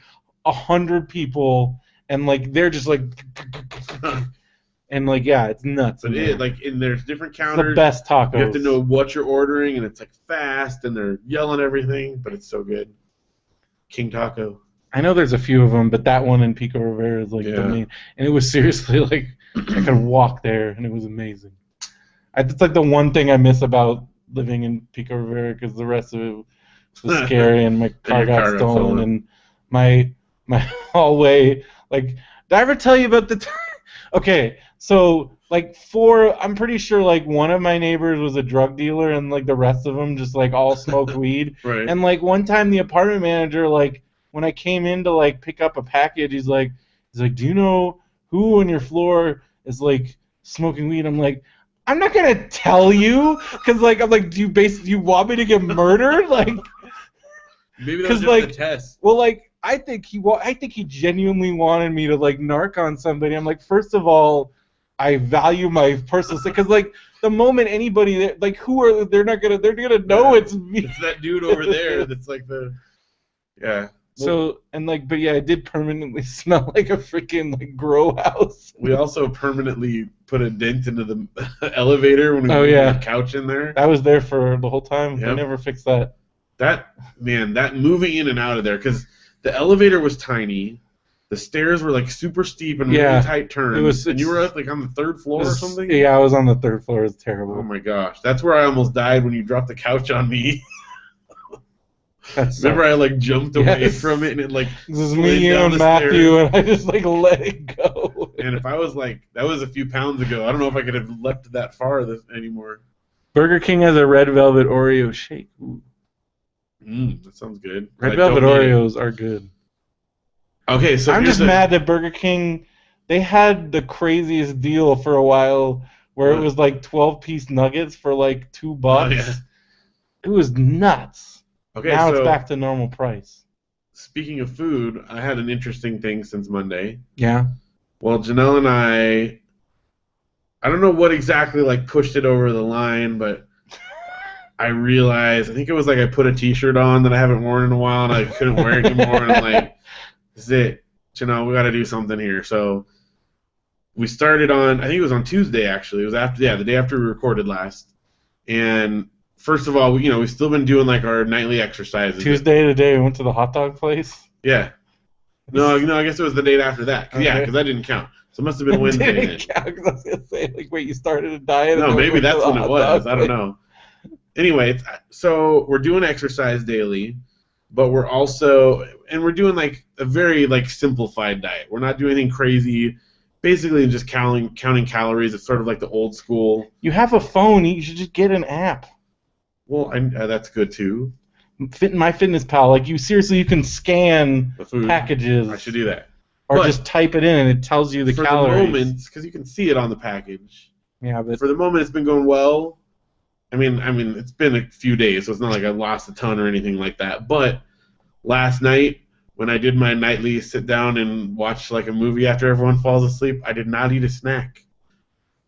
100 people, and like they're just like, and like yeah, it's nuts. But and there's different counters. It's the best tacos. You have to know what you're ordering, and it's like fast, and they're yelling everything, but it's so good. King Taco. I know there's a few of them, but that one in Pico Rivera is like the main, and it was seriously like. I could walk there, and it was amazing. It's like the one thing I miss about living in Pico Rivera, because the rest of it was scary, and my car got stolen, and my hallway. Like, did I ever tell you about the time? Okay, so like I'm pretty sure like one of my neighbors was a drug dealer, and like the rest of them just like all smoked weed. Right. And like one time, the apartment manager, like when I came in to like pick up a package, he's like, do you know who on your floor is like smoking weed? I'm like, I'm not gonna tell you, cause like I'm like, do you want me to get murdered? Like, maybe that was just a test. Well, like I think he genuinely wanted me to like narc on somebody. I'm like, first of all, I value my personal stuff, cause like the moment anybody like they're gonna know it's me. It's that dude over there that's like yeah. So but yeah, it did permanently smell like a freaking like grow house. We also permanently put a dent into the elevator when we put the couch in there. That was there for the whole time. Yep. They never fixed that. That moving in and out of there, because the elevator was tiny, the stairs were like super steep and really tight turns. And you were like on the 3rd floor or something. Yeah, I was on the 3rd floor. It was terrible. Oh my gosh, that's where I almost died when you dropped the couch on me. Remember, I like jumped away from it, and it like. This is me, you, and Matthew, and I just like let it go. And if I was like, that was a few pounds ago, I don't know if I could have leapt that far anymore. Burger King has a red velvet Oreo shake. Ooh. That sounds good. Red Velvet Oreos are good. Okay, so I'm just mad that Burger King, they had the craziest deal for a while where it was like 12-piece nuggets for like $2. Oh, yeah. It was nuts. Okay, now so it's back to normal price. Speaking of food, I had an interesting thing since Monday. Yeah. Well, Janelle and I don't know what exactly like pushed it over the line, but I realized, I think it was like I put a t-shirt on that I haven't worn in a while and I couldn't wear it anymore, and I'm like, this is it. Janelle, we got to do something here. So we started on, I think it was on Tuesday actually. It was after, the day after we recorded last. And first of all, we've still been doing like our nightly exercises. Tuesday today we went to the hot dog place. Yeah. No, I guess it was the day after that. Yeah, because that didn't count. So it must have been Wednesday. Didn't count, 'cause I was gonna say, like, wait, you started a diet? No, maybe that's when it was. I don't know. Anyway, so we're doing exercise daily, but we're also, and we're doing like a very like simplified diet. We're not doing anything crazy. Basically, just counting calories. It's sort of like the old school. You have a phone. You should just get an app. Well, that's good too. MyFitnessPal, like you can scan the food packages. I should do that. Or just type it in and it tells you the calories. For the moment, because you can see it on the package. Yeah, but for the moment, it's been going well. I mean, it's been a few days, so it's not like I lost a ton or anything like that. But last night, when I did my nightly sit down and watch like a movie after everyone falls asleep, I did not eat a snack.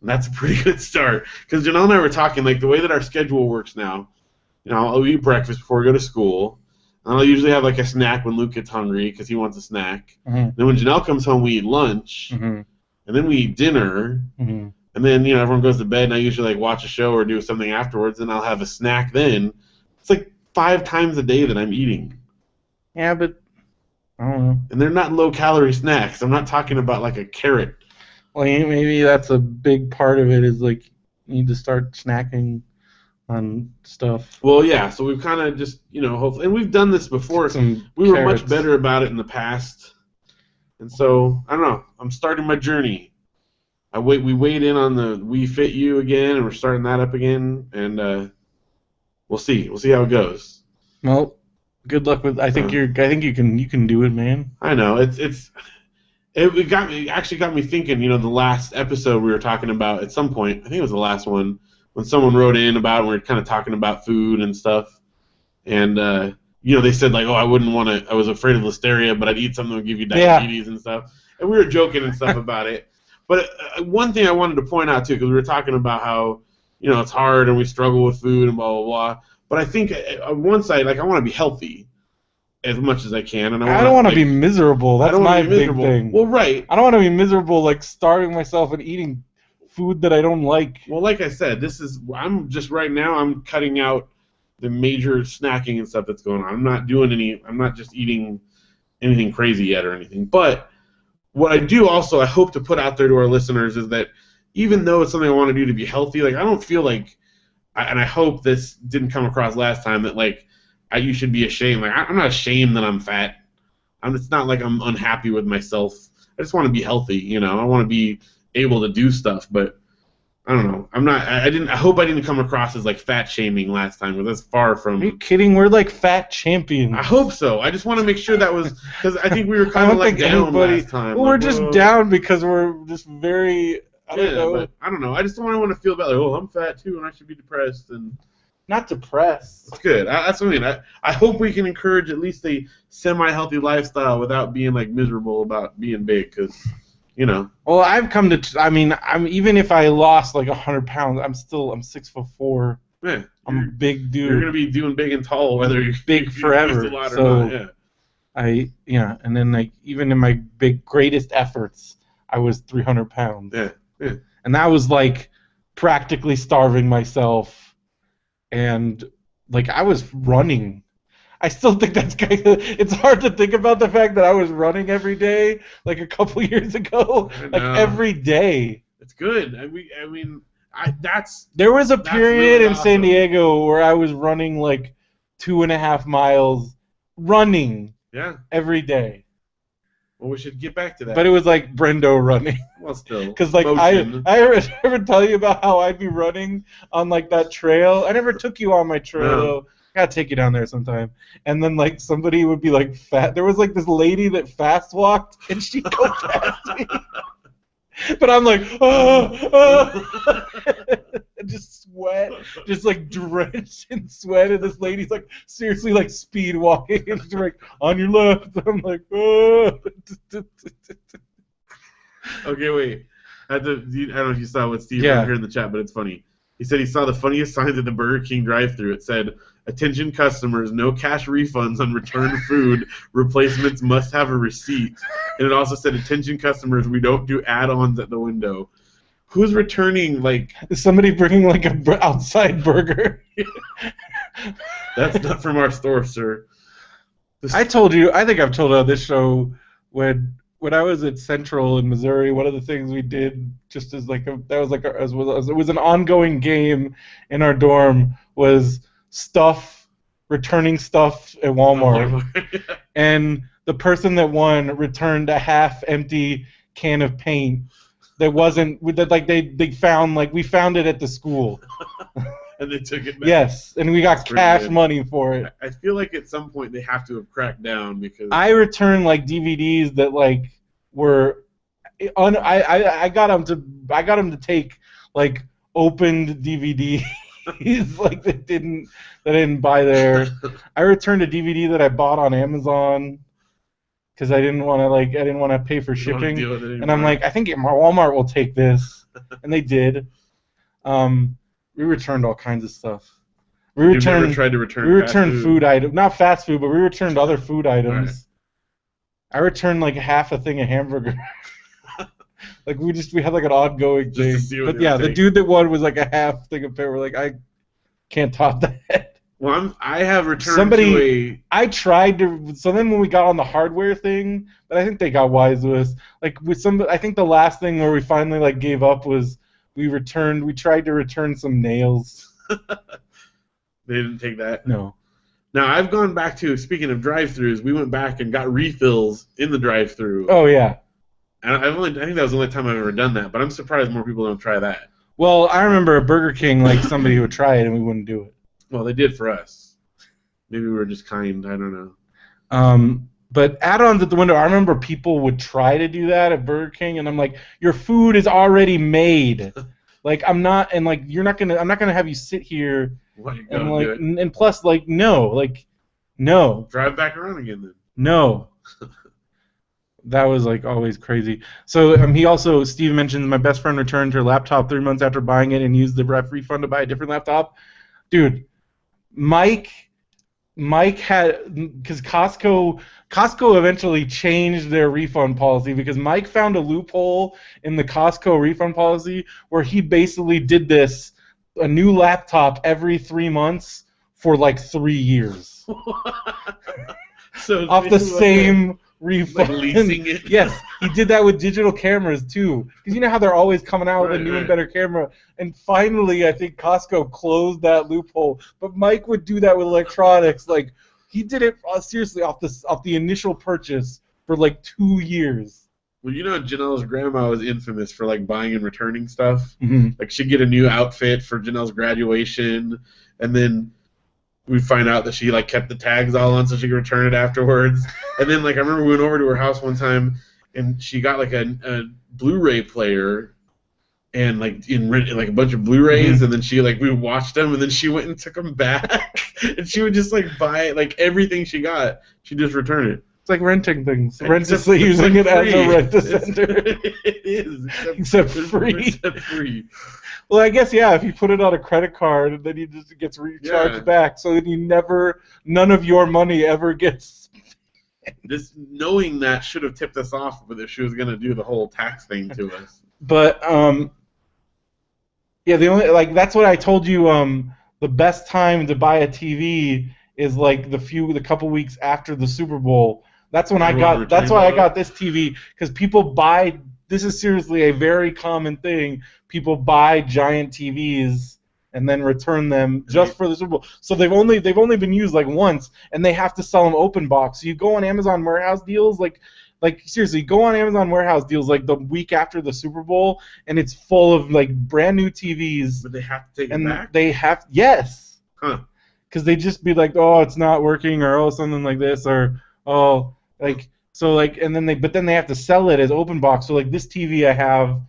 And that's a pretty good start. Because Janelle and I were talking, like the way that our schedule works now, I'll eat breakfast before we go to school. And I'll usually have like a snack when Luke gets hungry because he wants a snack. Mm-hmm. Then when Janelle comes home, we eat lunch. Mm-hmm. And then we eat dinner. Mm-hmm. And then, everyone goes to bed, and I usually like watch a show or do something afterwards, and I'll have a snack then. It's like 5 times a day that I'm eating. Yeah, but I don't know. And they're not low-calorie snacks. I'm not talking about like a carrot. Well, maybe that's a big part of it is like you need to start snacking on stuff. Well, yeah, so we've kind of just, hopefully, and we've done this before. We were much better about it in the past. And so, I don't know, I'm starting my journey. We weighed in on the We Fit You again, and we're starting that up again, and we'll see. We'll see how it goes. Well, good luck with. I think you can do it, man. I know it actually got me thinking. The last episode we were talking about at some point. I think it was the last one when someone wrote in about it, and we were kind of talking about food and stuff, and they said like, oh, I wouldn't want to. I was afraid of listeria, but I'd eat something that would give you diabetes and stuff, and we were joking and stuff about it. But one thing I wanted to point out, too, because we were talking about how, it's hard and we struggle with food and blah, blah, blah. But I think on one side, like, I want to be healthy as much as I can. And I don't want to be miserable. That's my big thing. Well, right. I don't want to be miserable, like, starving myself and eating food that I don't like. Well, like I said, I'm cutting out the major snacking and stuff that's going on. I'm not just eating anything crazy yet or anything. But what I do also, I hope to put out there to our listeners is that even though it's something I want to do to be healthy, like I don't feel like, and I hope this didn't come across last time, that like you should be ashamed. Like I'm not ashamed that I'm fat. It's not like I'm unhappy with myself. I just want to be healthy. I want to be able to do stuff, but I don't know. I'm not. I hope I didn't come across as like fat shaming last time, because that's far from. Are you kidding? We're like fat champions. I hope so. I just want to make sure that was, because I think we were kind of like down last time. Well, we're just down because we're just very. I don't know. But I don't know. I just don't want to feel bad. Like, oh, I'm fat too, and I should be depressed. And not depressed. It's good. That's what I mean. I hope we can encourage at least a semi-healthy lifestyle without being like miserable about being big, because. Well, I've come to. I'm even if I lost like 100 pounds, I'm 6'4". Yeah, I'm a big dude. You're gonna be doing big and tall, whether you're big forever. A lot so or not. Yeah. And then like even in my greatest efforts, I was 300 pounds. Yeah. And that was like practically starving myself, and like I was running. I still think that's kind of. It's hard to think about the fact that I was running every day, like a couple years ago, like every day. It's good. There was a period really in awesome. San Diego where I was running like 2.5 miles, running. Yeah. Every day. Well, we should get back to that. But it was like Brendo running. Well, still. Because like I ever tell you about how I'd be running on like that trail. I never took you on my trail. No. gotta take you down there sometime. And then like somebody would be like fat. There was like this lady that fast walked, and she'd go past me. But I'm like, just sweat, just like drenched in sweat, and this lady's like seriously like speed walking, and she's like, on your left. I'm like, Okay, wait. I don't know if you saw what Steve wrote here in the chat, but it's funny. He said he saw the funniest signs at the Burger King drive-thru. It said, "Attention customers, no cash refunds on returned food. Replacements must have a receipt." And it also said, "Attention customers, we don't do add-ons at the window." Who's returning, like... Is somebody bringing, like, a outside burger? That's not from our store, sir. I told you, I think I've told you on this show, when I was at Central in Missouri, one of the things we did, just as like it was an ongoing game in our dorm, was returning stuff at Walmart. And the person that won returned a half-empty can of paint that wasn't, that like they found, like we found it at the school. And they took it back. Yes, and we got cash money for it. I feel like at some point they have to have cracked down because I returned like DVDs that like were I got them to take like opened DVDs like I didn't buy there. I returned a DVD that I bought on Amazon because I didn't want to pay for shipping, and I'm like, I think Walmart will take this, and they did. We returned all kinds of stuff. We returned food items, not fast food, but we returned other food items. Right. I returned like half a thing of hamburger. Like we had like an ongoing thing. But yeah, the dude that won was like a half thing of pepper. We're like, I can't top that. Well, I have returned I tried to. So then when we got on the hardware thing, but I think they got wise with us. Like with I think the last thing where we finally like gave up was we tried to return some nails. They didn't take that? No. Now, I've gone back to, speaking of drive-thrus, we went back and got refills in the drive-thru. Oh, yeah. And I think that was the only time I've ever done that, but I'm surprised more people don't try that. Well, I remember at Burger King, like, somebody would try it and we wouldn't do it. Well, they did for us. Maybe we were just kind, I don't know. But add-ons at the window, I remember people would try to do that at Burger King, and I'm like, your food is already made. Like, I'm not gonna have you sit here and like, and plus, like, no. Drive back around again then. No. That was like always crazy. So Steve mentions my best friend returned her laptop 3 months after buying it and used the refund to buy a different laptop. Dude, Mike had, because Costco eventually changed their refund policy because Mike found a loophole in the Costco refund policy where he basically did a new laptop every 3 months for like 3 years. So off the same refund. Like leasing it? Yes, he did that with digital cameras too. Because you know how they're always coming out with a new and better camera. And finally, I think Costco closed that loophole. But Mike would do that with electronics. Like he did it seriously off the initial purchase for like 2 years. Well, you know, Janelle's grandma was infamous for like buying and returning stuff. Mm-hmm. Like she'd get a new outfit for Janelle's graduation, and then we'd find out that she like kept the tags all on so she could return it afterwards. And then like I remember we went over to her house one time, and she got like a Blu-ray player, and like like a bunch of Blu-rays, mm-hmm. and then we watched them, and then she went and took them back, and she would just like buy like everything she got, she'd just return it. It's like renting things. Using it as a rent-a-center. It is. Except free. Well, I guess, yeah, if you put it on a credit card, and then it just gets recharged back, so that none of your money ever gets... Just knowing that should have tipped us off if she was going to do the whole tax thing to us. But, yeah, that's what I told you, the best time to buy a TV is like the couple weeks after the Super Bowl. That's why I got this TV, because people buy. This is seriously a very common thing. People buy giant TVs and then return them just for the Super Bowl. So they've only been used like once, and they have to sell them open box. So you go on Amazon Warehouse deals, like seriously, go on Amazon Warehouse deals like the week after the Super Bowl, and it's full of like brand new TVs. But they have to take it back? Yes. Huh. because they just be like, oh, it's not working, or oh, something like this, or oh, like so like, and then they have to sell it as open box. So like this TV I have,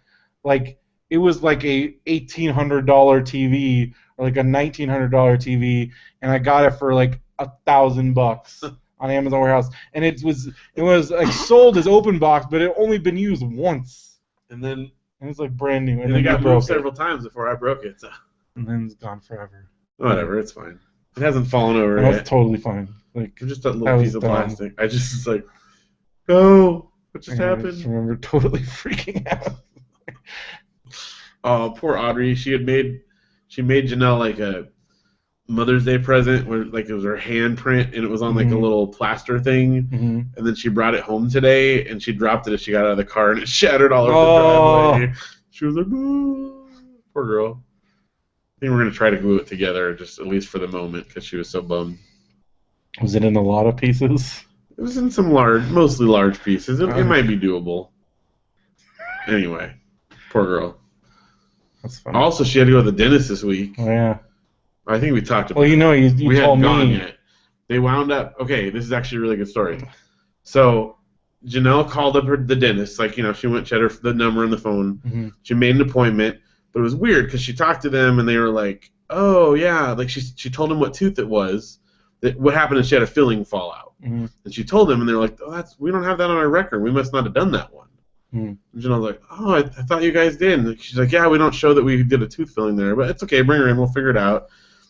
like it was like a $1,800 TV or like a $1,900 TV, and I got it for like $1,000 on Amazon Warehouse, and it was like sold as open box, but it only been used once, and it's like brand new, and then it got moved several times before I broke it. So. And then it's gone forever. Whatever, it's fine. It hasn't fallen over yet. It's That's totally fine. Like just a little piece of plastic. I just was like, oh, what just happened? I just remember totally freaking out. Oh, poor Audrey. She made Janelle like a Mother's Day present where like it was her handprint and it was on like a little plaster thing, and then she brought it home today and she dropped it as she got out of the car and it shattered all over the driveway. She was like, oh, poor girl. I think we're gonna try to glue it together, just at least for the moment, because she was so bummed. Was it in a lot of pieces? It was in some mostly large pieces. It might be doable. Anyway, poor girl. That's funny. Also, she had to go to the dentist this week. Oh yeah. I think we talked about. Well, you know, you we told hadn't gone me. Yet. They wound up. Okay, this is actually a really good story. So Janelle called up the dentist. Like, you know, she had the number on the phone. She made an appointment, but it was weird because she talked to them and they were like, "Oh yeah," like she told them what tooth it was. What happened is she had a filling fallout, and she told them, and they're like, "Oh, we don't have that on our record. We must not have done that one." And Janelle's like, "Oh, I thought you guys did." And she's like, "Yeah, we don't show that we did a tooth filling there, but it's okay. Bring her in. We'll figure it out."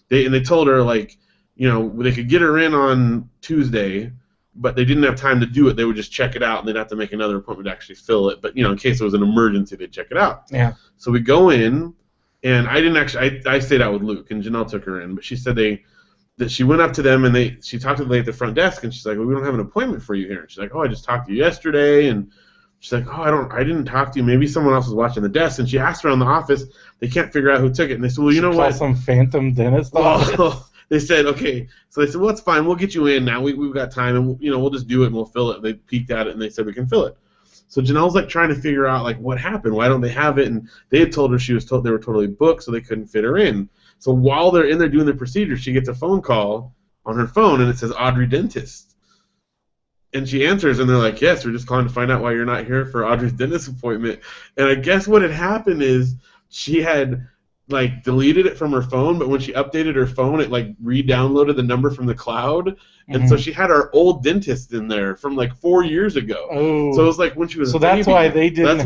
They told her, like, you know, they could get her in on Tuesday, but they didn't have time to do it. They would just check it out, and they'd have to make another appointment to actually fill it. But, you know, in case it was an emergency, they'd check it out. Yeah. So we go in, and I didn't actually, I stayed out with Luke, and Janelle took her in. But she said that she went up to them, and she talked to the lady at the front desk, and she's like, "Well, we don't have an appointment for you here." And she's like, "Oh, I just talked to you yesterday," and she's like, "Oh, I didn't talk to you. Maybe someone else was watching the desk." And she asked around the office. They can't figure out who took it. And they said, "Well, you know what? Some phantom dentist office." Well, they said, "Okay." So they said, "Well, it's fine. We'll get you in now. We've got time, and we'll just do it and we'll fill it." They peeked at it and they said we can fill it. So Janelle's like trying to figure out like what happened. Why don't they have it? And they had told her they were totally booked, so they couldn't fit her in. So while they're in there doing the procedure, she gets a phone call on her phone and it says Audrey Dentist. And she answers, and they're like, "Yes, we're just calling to find out why you're not here for Audrey's dentist appointment." And I guess what had happened is she had, like, deleted it from her phone, but when she updated her phone, it, like, re-downloaded the number from the cloud. And so she had our old dentist in there from, like, 4 years ago. Oh. So it was like when she was a baby. They didn't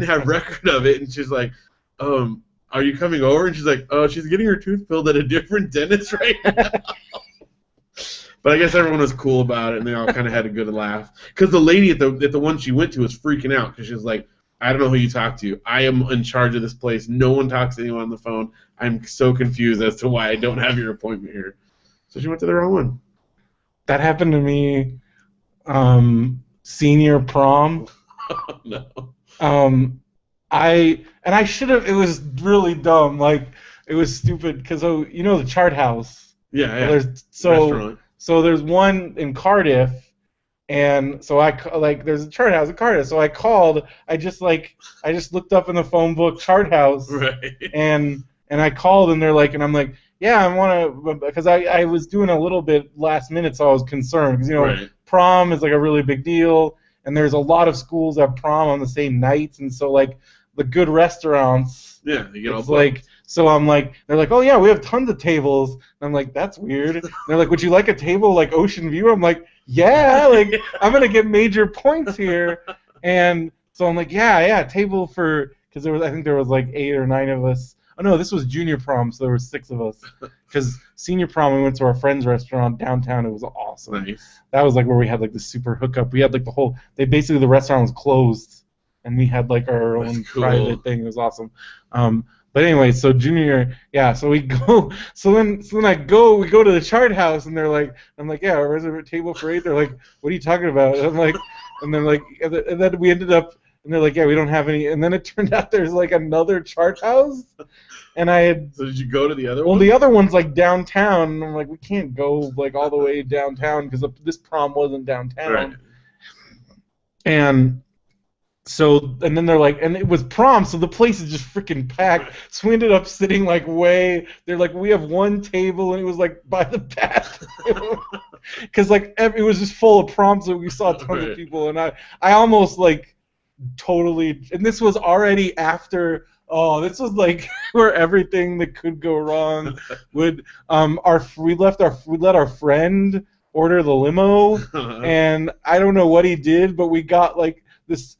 have record of it. And she's like, "Are you coming over?" And she's like, "Oh, she's getting her tooth filled at a different dentist right now." But I guess everyone was cool about it, and they all kind of had a good laugh. Because the lady at the one she went to was freaking out because she was like, "I don't know who you talk to. I am in charge of this place. No one talks to anyone on the phone. I'm so confused as to why I don't have your appointment here." So she went to the wrong one. That happened to me senior prom. Oh, no. I should have. It was really dumb. Like, it was stupid because you know the Chart House. Yeah. Restaurant. So there's one in Cardiff, and so there's a Chart House in Cardiff. So I called. I just looked up in the phone book Chart House, right. And I called, and they're like, and I'm like, yeah, I want to, because I was doing a little bit last minute, so I was concerned because right. Prom is like a really big deal, and there's a lot of schools that have prom on the same nights, and so like the good restaurants. Yeah, you get all like. So I'm like, they're like, "Oh yeah, we have tons of tables." And I'm like, "That's weird." And they're like, "Would you like a table like Ocean View?" I'm like, "Yeah, like I'm gonna get major points here." And so I'm like, "Yeah, table for," because I think there was like 8 or 9 of us. Oh no, this was junior prom, so there were 6 of us. Because senior prom, we went to our friend's restaurant downtown. It was awesome. Nice. That was like where we had like the super hookup. We had like the restaurant was closed, and we had like our own private thing. It was awesome. But anyway, so junior, so we go. So then we go to the Chart House, and they're like, I'm like, "Yeah, reserve a table for 8." They're like, "What are you talking about?" And I'm like, and they're like, and then we ended up, and they're like, "Yeah, we don't have any." And then it turned out there's like another Chart House, and I had. So did you go to the other one? Well, the other one's like downtown, and I'm like, we can't go like all the way downtown because this prom wasn't downtown. Right. And So, and then they're like, and it was prom, so the place is just freaking packed. So we ended up sitting like they're like, we have one table, and it was like by the bathroom. Because like it was just full of prom, so we saw tons of people, and I almost like totally, and this was already after, this was like where everything that could go wrong would, we let our friend order the limo, and I don't know what he did, but we got like this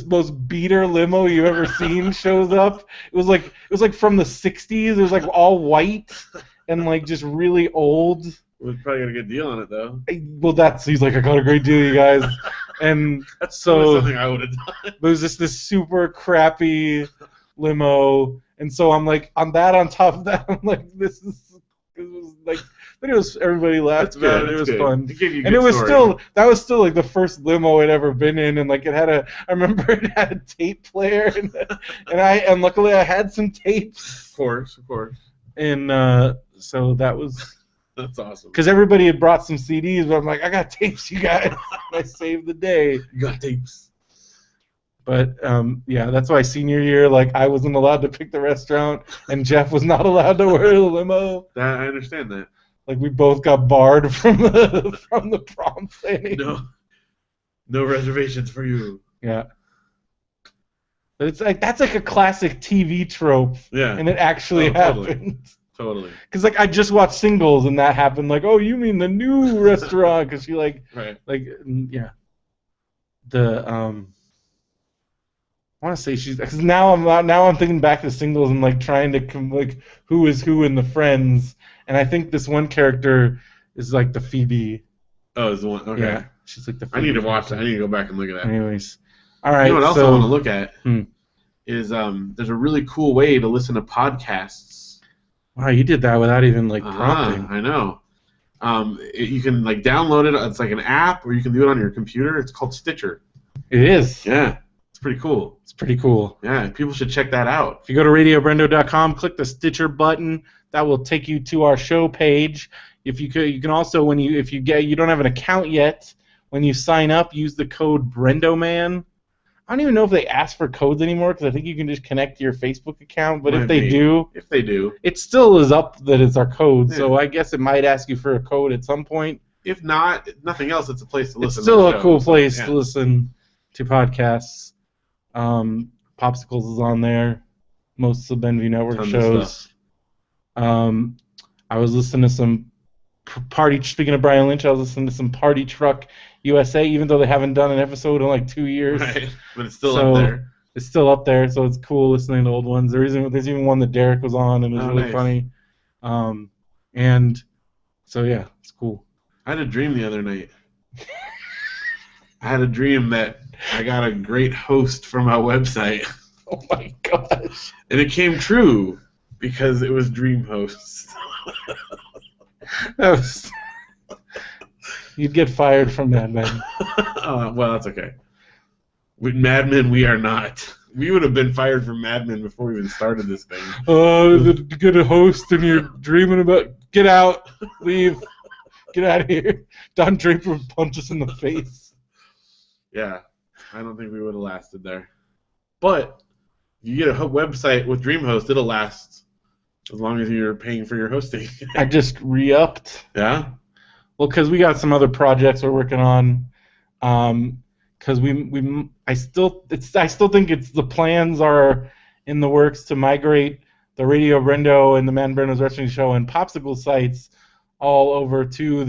most beater limo you ever seen shows up. It was like from the 60s. It was like all white and like just really old. We probably got a good deal on it though. Well, he's like, I got a great deal, you guys. And that's so something I would have done. It was just this super crappy limo, and so I'm like, on top of that, I'm like, it was like. But it was, everybody laughed about it. It was fun, and that was still like the first limo I'd ever been in, and like I remember it had a tape player, and luckily I had some tapes. Of course. And so that's awesome. Because everybody had brought some CDs, but I'm like, I got tapes, you guys. I saved the day. You got tapes. But yeah, that's why senior year, like I wasn't allowed to pick the restaurant, and Jeff was not allowed to wear the limo. I understand that. Like we both got barred from the prom planning. No reservations for you. Yeah. But it's like that's like a classic TV trope. Yeah. And it actually happened. Totally. Because like I just watched Singles and that happened. Like, oh, you mean the new restaurant? Because she like yeah. I want to say because now I'm thinking back to Singles and like trying to like who is who in the Friends. And I think this one character is like the Phoebe. Oh, is the one? Okay. Yeah, she's like the Phoebe. I need to watch that. I need to go back and look at that. Anyways. All right. You know what else I want to look at is there's a really cool way to listen to podcasts. Wow, you did that without even like prompting. I know. You can like download it. It's like an app, or you can do it on your computer. It's called Stitcher. It is. Yeah. It's pretty cool. It's pretty cool. Yeah, people should check that out. If you go to radiobrendo.com, click the Stitcher button. That will take you to our show page. If you can also, if you don't have an account yet, when you sign up, use the code BrendoMan. I don't even know if they ask for codes anymore because I think you can just connect to your Facebook account. But if they do, it still is up that it's our code. Yeah. So I guess it might ask you for a code at some point. If not, nothing else, it's a place to listen. It's still a cool place to listen to podcasts. Popsicles is on there. Most of the Benview Network shows. I was listening to some speaking of Brian Lynch, I was listening to some Party Truck USA, even though they haven't done an episode in like 2 years. Right, but it's still up there. It's still up there, so it's cool listening to old ones. There's even one that Derek was on, and it was really funny. And so, yeah, it's cool. I had a dream the other night. I had a dream that I got a great host for my website. Oh, my gosh. And it came true because it was Dream Hosts. You'd get fired from Mad Men. Well, that's okay. With Mad Men, we are not. We would have been fired from Mad Men before we even started this thing. Get a host and you're dreaming about... Get out. Leave. Get out of here. Don Draper would punch us in the face. Yeah. I don't think we would have lasted there. But you get a website with DreamHost, it'll last as long as you're paying for your hosting. I just re-upped. Yeah? Well, because we got some other projects we're working on. Because I still think the plans are in the works to migrate the Radio Brendo and the Man Brendo's Wrestling Show and Popsicle sites all over to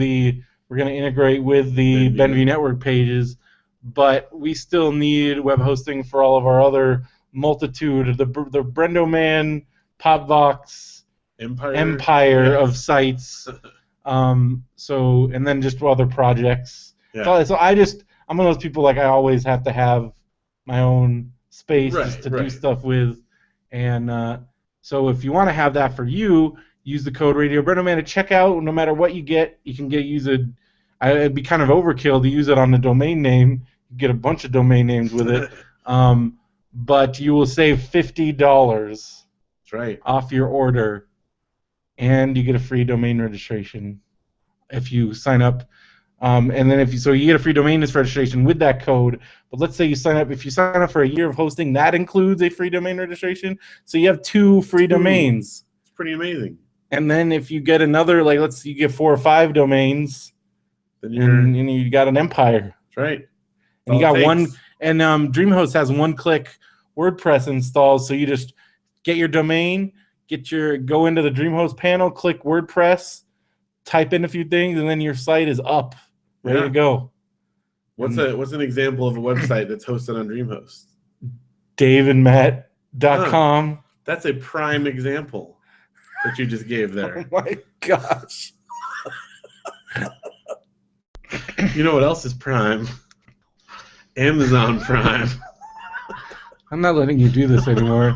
we're going to integrate with the Benview Network pages, but we still need web hosting for all of our other multitude, the BrendoMan, Popvox, Empire of sites. So, and then just other projects. Yeah. So I'm one of those people, like, I always have to have my own space to do stuff with. And so if you want to have that for you, use the code Radio BrendoMan at checkout. No matter what you get, you can use it. It'd be kind of overkill to use it on the domain name. You get a bunch of domain names with it. But you will save $50 That's right. off your order. And you get a free domain registration if you sign up And then you get a free domain registration with that code. But let's say you sign up. If you sign up for a year of hosting, that includes a free domain registration. So you have 2 free domains. It's pretty amazing. And then if you get another, like let's say you get 4 or 5 domains, then you got an empire. That's right. And you got one. And DreamHost has one-click WordPress installed. So you just get your domain, go into the DreamHost panel, click WordPress, type in a few things, and then your site is up, ready to go. What's an example of a website that's hosted on DreamHost? daveandmatt.com. That's a prime example that you just gave there. Oh my gosh. You know what else is prime? Amazon Prime. I'm not letting you do this anymore.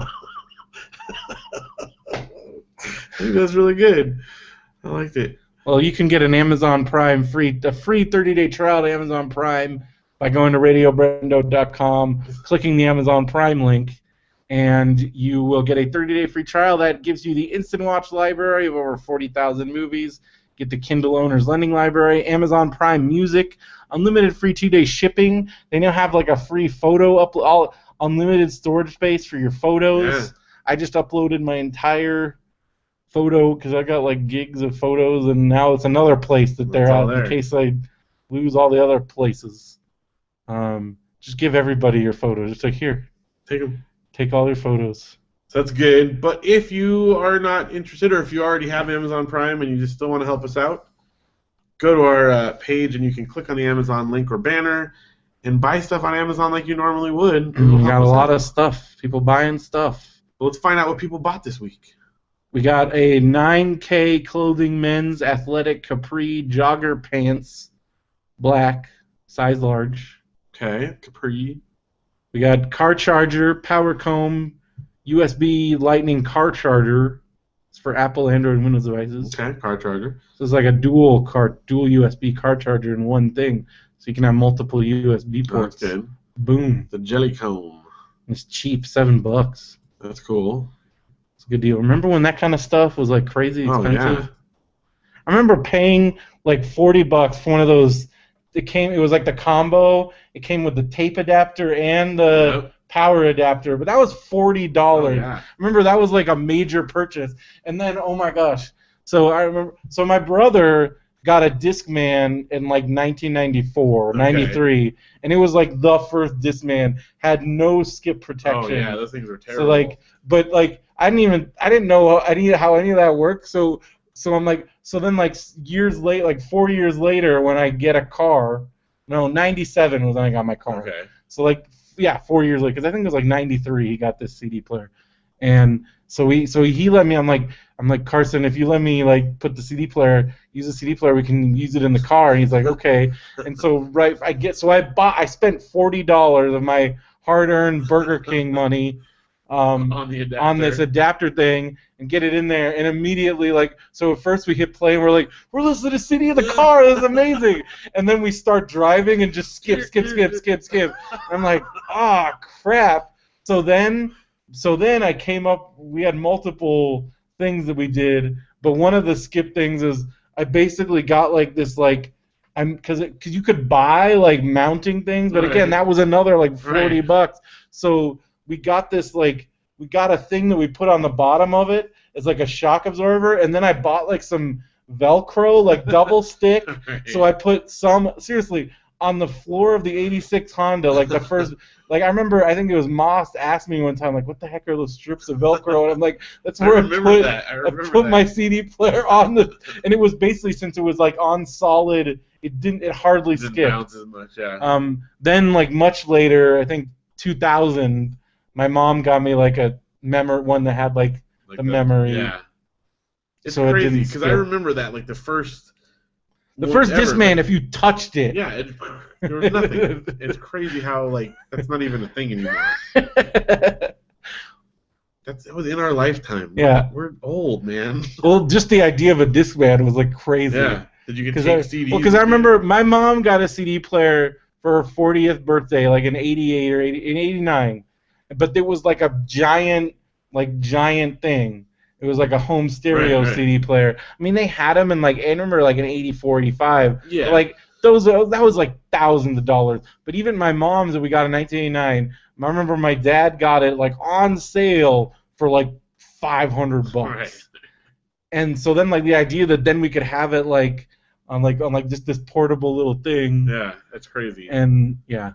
I think that's really good. I liked it. Well, you can get an Amazon Prime free 30-day trial to Amazon Prime by going to radiobrendo.com, clicking the Amazon Prime link, and you will get a 30-day free trial that gives you the Instant Watch library of over 40,000 movies, get the Kindle Owner's Lending Library, Amazon Prime Music, unlimited free 2-day shipping. They now have like a free photo upload, unlimited storage space for your photos. Yeah. I just uploaded my entire photo because I got like gigs of photos, and now it's another place that they're at in case I lose all the other places. Just give everybody your photos. Just like, here, take them. Take all your photos. So that's good. But if you are not interested, or if you already have Amazon Prime and you just still want to help us out, go to our page and you can click on the Amazon link or banner and buy stuff on Amazon like you normally would. We got a lot of stuff. People buying stuff. Well, let's find out what people bought this week. We got a 9K clothing men's athletic capri jogger pants, black, size large. Okay, capri. We got car charger, power comb, USB Lightning car charger. It's for Apple, Android, and Windows devices. Okay, car charger. So it's like a dual USB car charger in one thing, so you can have multiple USB ports. That's good. Boom. The jelly comb. It's cheap, $7. That's cool. It's a good deal. Remember when that kind of stuff was like crazy expensive? Oh, yeah. I remember paying like $40 for one of those. It was like the combo. It came with the tape adapter and the power adapter, but that was $40. Oh, yeah. Remember, that was like a major purchase. And then, oh my gosh. So I remember. So my brother got a Discman in like 1994 or 93, and it was like the first Discman. Had no skip protection. Oh yeah, those things were terrible. So like, but like, I didn't know how any of that worked. So I'm like, so then like years late, like 4 years later, when I get a car, no, 97 was when I got my car. Okay. So like, yeah, 4 years later, because I think it was like 93 he got this CD player, and so he let me. I'm like Carson, if you let me like use the CD player, we can use it in the car. And he's like, okay. And so I spent $40 of my hard-earned Burger King money on this adapter thing and get it in there, and immediately so at first we hit play and we're like, we're listening to CD in the car, this is amazing, and then we start driving and just skip. And I'm like, crap. So then I came up, we had multiple things that we did, but one of the skip things is I basically got like this because you could buy like mounting things, but again, that was another like $40. So we got this we got a thing that we put on the bottom of it as like a shock absorber, and then I bought like some Velcro, like double stick. So I put seriously, on the floor of the 86 Honda, like the first, I remember, I think it was Moss asked me one time, like, what the heck are those strips of Velcro? And I'm like, that's where I put my CD player on and it was basically, since it was like on solid, it hardly skipped. Didn't bounce as much, yeah. Then like much later, I think 2000, my mom got me like a one that had like the memory. Yeah. It's so crazy because I remember that the first Discman, if you touched it. Yeah, there was nothing. It's crazy how that's not even a thing anymore. It was in our lifetime. Yeah, we're old, man. Well, just the idea of a Discman was like crazy. Yeah. Did you get take CDs? Well, because I remember my mom got a CD player for her 40th birthday, like in '88 or in '89, but it was like a giant thing. It was like a home stereo CD player. I mean, they had them in I remember in '84, '85. Yeah. that was like thousands of dollars. But even my mom's that we got in 1989, I remember my dad got it like on sale for like $500. Right. And so then like the idea that then we could have it like on just this portable little thing. Yeah, that's crazy. And yeah.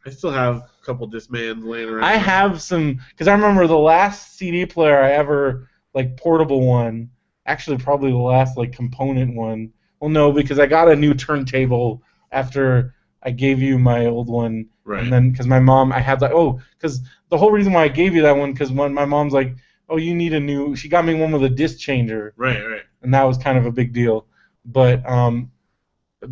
I still have a couple Discmans laying around. I have some, because I remember the last CD player I ever, like, portable one, actually probably the last, like, component one. Well, no, because I got a new turntable after I gave you my old one. Right. And then, because my mom, I had, like, because the whole reason why I gave you that one, because when my mom's like, oh, you need a new, she got me one with a disc changer. Right. And that was kind of a big deal. But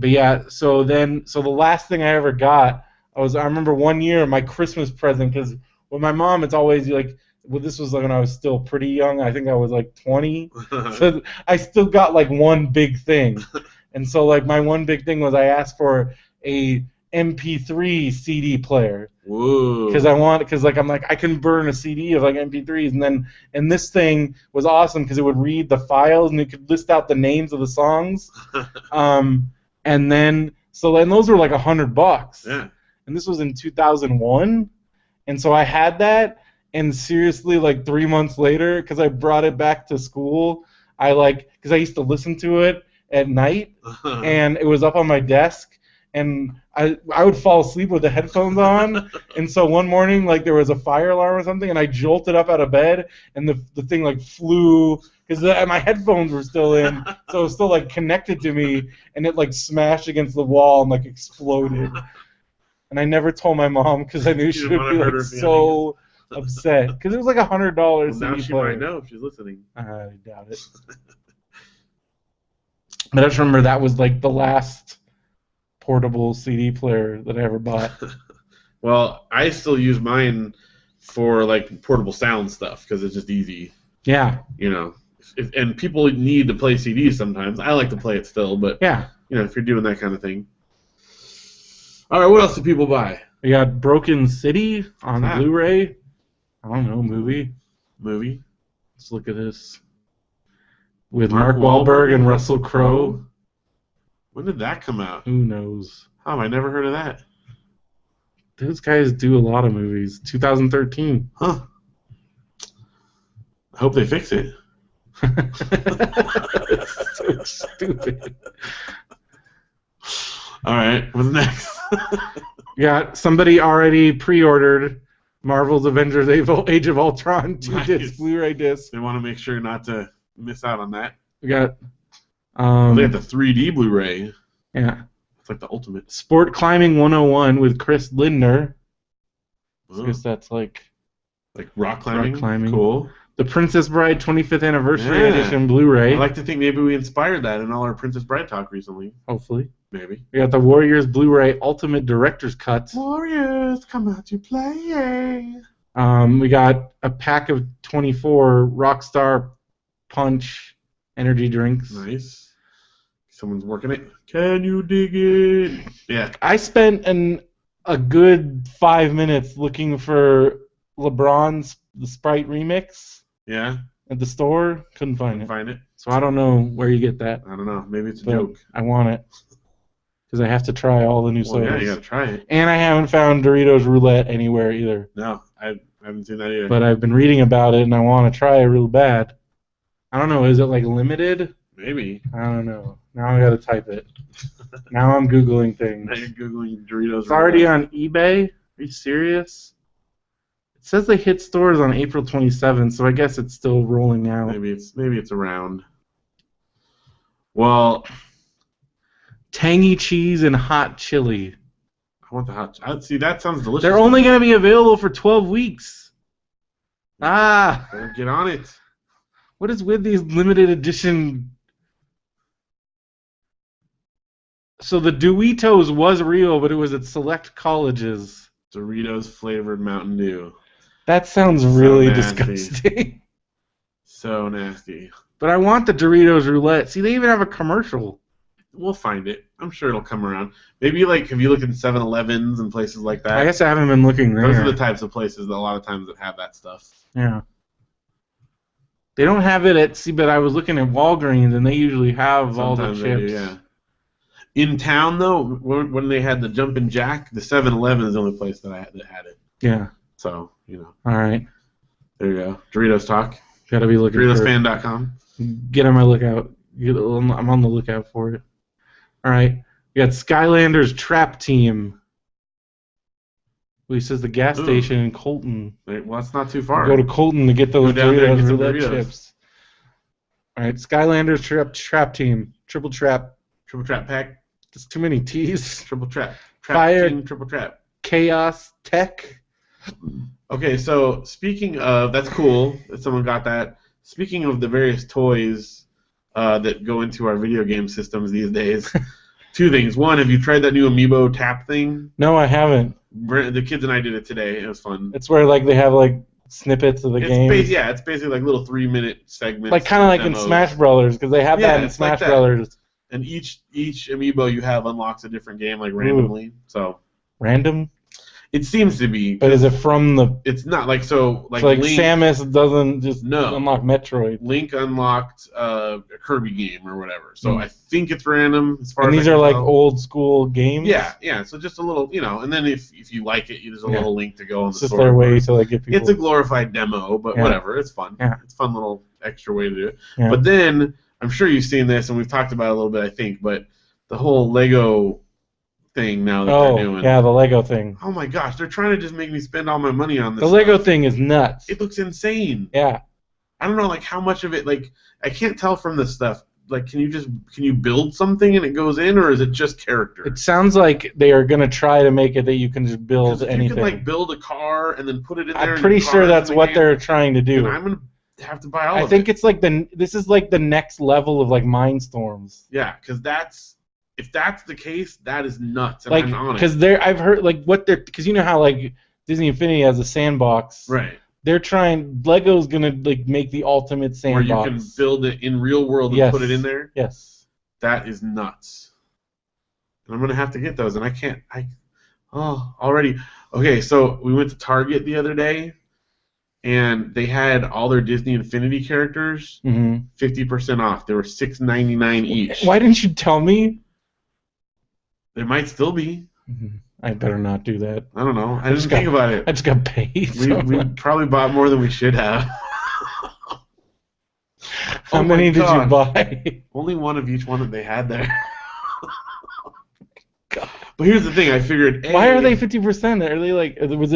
yeah, so the last thing I ever got, I remember one year my Christmas present, because with my mom it's always like, well, this was like when I was still pretty young. I think I was like 20, so I still got like one big thing, and so like my one big thing was I asked for a MP3 CD player. Whoa. Because I'm like I can burn a CD of like MP3s, and this thing was awesome because it would read the files and it could list out the names of the songs, and then those were like $100. Yeah. And this was in 2001, and so I had that, and seriously, like 3 months later, because I brought it back to school, because I used to listen to it at night, and it was up on my desk, and I would fall asleep with the headphones on, and so one morning, like there was a fire alarm or something, and I jolted up out of bed, and the thing like flew, because my headphones were still in, so it was still like connected to me, and it like smashed against the wall and like exploded. And I never told my mom because I knew she would be like so upset. Because it was like $100. Well, now she might know if she's listening. I doubt it. But I just remember that was like the last portable CD player that I ever bought. Well, I still use mine for like portable sound stuff because it's just easy. Yeah. You know, and people need to play CDs sometimes. I like to play it still, but yeah, you know, if you're doing that kind of thing. All right, what else do people buy? We got Broken City on Blu-ray. I don't know, movie. Let's look at this. With Mark Wahlberg and Russell Crowe. When did that come out? Who knows? Oh, I never heard of that. Those guys do a lot of movies. 2013. Huh. I hope they fix it. So stupid. All right, what's next? Yeah, somebody already pre-ordered Marvel's Avengers Age of Ultron 2-disc Blu-ray disc. They want to make sure not to miss out on that. We got they got the 3D Blu-ray. Yeah. It's like the ultimate. Sport Climbing 101 with Chris Lindner. I guess that's like rock climbing. Rock climbing. Cool. The Princess Bride 25th Anniversary Edition Blu-ray. I like to think maybe we inspired that in all our Princess Bride talk recently. Hopefully. Maybe. We got the Warriors Blu-ray Ultimate Director's Cut. Warriors, come out to play. We got a pack of 24 Rockstar Punch energy drinks. Nice. Someone's working it. Can you dig it? Yeah. I spent a good 5 minutes looking for LeBron's The Sprite Remix. Yeah. At the store. Couldn't find it. So I don't know where you get that. I don't know. Maybe it's a joke. I want it. Because I have to try all the new sodas. Yeah, you gotta try it. And I haven't found Doritos Roulette anywhere either. No, I haven't seen that either. But I've been reading about it, and I want to try it real bad. I don't know. Is it like limited? Maybe. I don't know. Now I gotta type it. Now I'm Googling things. Now you're Googling Doritos. It's already on eBay? Are you serious? It says they hit stores on April 27th, so I guess it's still rolling out. Maybe it's around. Well, tangy cheese and hot chili. I want the hot. See, that sounds delicious. They're only going to be available for 12 weeks. Better get on it. What is with these limited edition? So the Doritos was real, but it was at select colleges. Doritos flavored Mountain Dew. That sounds really disgusting. So nasty. But I want the Doritos Roulette. See, they even have a commercial. We'll find it. I'm sure it'll come around. Maybe have you looked in 7-Elevens and places like that? I guess I haven't been looking there. Those are the types of places that a lot of times that have that stuff. Yeah. They don't have it but I was looking at Walgreens, and they usually have all the chips. They do, yeah. In town, though, when they had the Jumpin' Jack, the 7-Eleven is the only place that had it. Yeah. So, you know. All right. There you go. Doritos Talk. Gotta be looking DoritosFan.com. Get on my lookout. I'm on the lookout for it. All right. We got Skylanders Trap Team. Well, he says the gas station in Colton. Well, that's not too far. Go to Colton to get those Doritos roulette chips. All right. Skylanders Trap Team. Triple Trap Pack. There's too many T's. Triple Trap. Fire Team, Triple Trap. Chaos Tech. Okay, so speaking of, that's cool that someone got that. Speaking of the various toys that go into our video game systems these days, two things. One, have you tried that new Amiibo tap thing? No, I haven't. The kids and I did it today. It was fun. It's where like they have like snippets of the game. Yeah, it's basically like little 3-minute segments. Like kind of like in Smash Brothers, because they have that in Smash Brothers. And each Amiibo you have unlocks a different game, like randomly. So random? It seems to be. But is it from the... It's not like so... Like Link, Samus doesn't just unlock Metroid. Link unlocked a Kirby game or whatever. So I think it's random as far as these are like old school games? Yeah. So just a little, and then if you like it, there's a little link to go on the store. It's just their way to like get people... It's a glorified demo, but whatever. It's fun. Yeah. It's a fun little extra way to do it. Yeah. But then, I'm sure you've seen this, and we've talked about it a little bit, I think, but the whole Lego thing now that they're doing. Yeah, the Lego thing. Oh my gosh, they're trying to just make me spend all my money on this. The Lego thing is nuts. It looks insane. Yeah. I don't know, like how much of it, like I can't tell from this stuff. Like, can you build something and it goes in, or is it just character? It sounds like they are gonna try to make it that you can just build anything. You can like build a car and then put it in there. I'm pretty sure that's what they're trying to do. And I'm gonna have to buy all of it. I think it's like this is like the next level of like Mindstorms. Yeah, because if that's the case, that is nuts. And like, I'm on it. Because I've heard like because you know how like Disney Infinity has a sandbox. Right. They're trying. Lego's gonna like make the ultimate sandbox. Where you can build it in real world and put it in there. Yes. That is nuts. And I'm gonna have to get those, and I can't. Already. Okay, so we went to Target the other day, and they had all their Disney Infinity characters 50% off. They were $6.99 each. Why didn't you tell me? They might still be. I better not do that. I don't know. I didn't think about it. I just got paid. We probably bought more than we should have. How many did you buy? Only one of each one that they had there. But here's the thing. I figured. Why are they 50%? Are they like? Was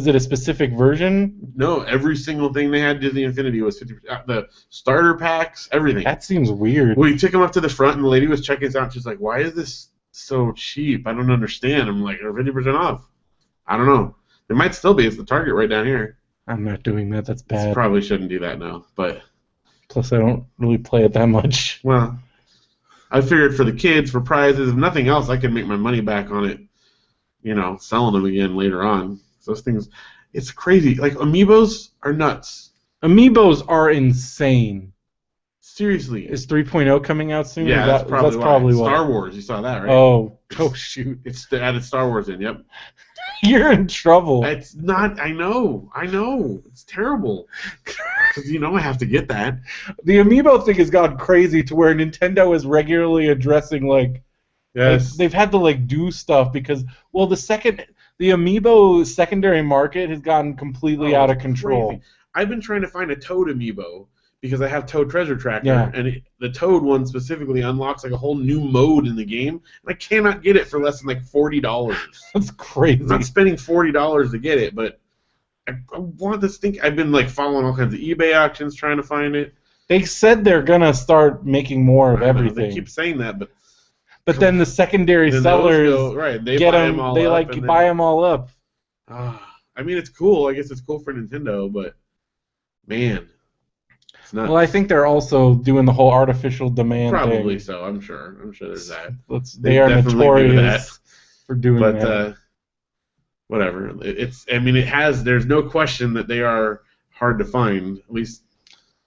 it a specific version? No, every single thing they had Disney Infinity was 50%. The starter packs, everything. That seems weird. We took them up to the front, and the lady was checking us out. And she's like, "Why is this so cheap? I don't understand." I'm like, "They're 50% off." I don't know. They might still be. It's the Target right down here. I'm not doing that. That's bad. Probably shouldn't do that now, but. Plus, I don't really play it that much. Well, I figured for the kids, for prizes, if nothing else, I could make my money back on it. Selling them again later on. So those things, it's crazy. Like, Amiibos are nuts. Amiibos are insane. Seriously. Is 3.0 coming out soon? Yeah, that's probably why. What. Star Wars, you saw that, right? Oh shoot. They added Star Wars in, yep. You're in trouble. It's not, I know. It's terrible. Because I have to get that. The Amiibo thing has gone crazy to where Nintendo is regularly addressing, like, yes. They've had to, like, do stuff because, well, the Amiibo secondary market has gotten completely out of control. Crazy. I've been trying to find a Toad Amiibo because I have Toad Treasure Tracker, and the Toad one specifically unlocks like a whole new mode in the game, and I cannot get it for less than like $40. That's crazy. I'm not spending $40 to get it, but I want this thing. I've been like following all kinds of eBay auctions trying to find it. They said they're gonna start making more of everything. They keep saying that, but then the secondary sellers they get buy them all they up, like buy them all up. I mean, it's cool. I guess it's cool for Nintendo, but man. Well, I think they're also doing the whole artificial demand Probably thing. so. I'm sure there's that. They are notorious for doing that. But whatever. There's no question that they are hard to find. At least.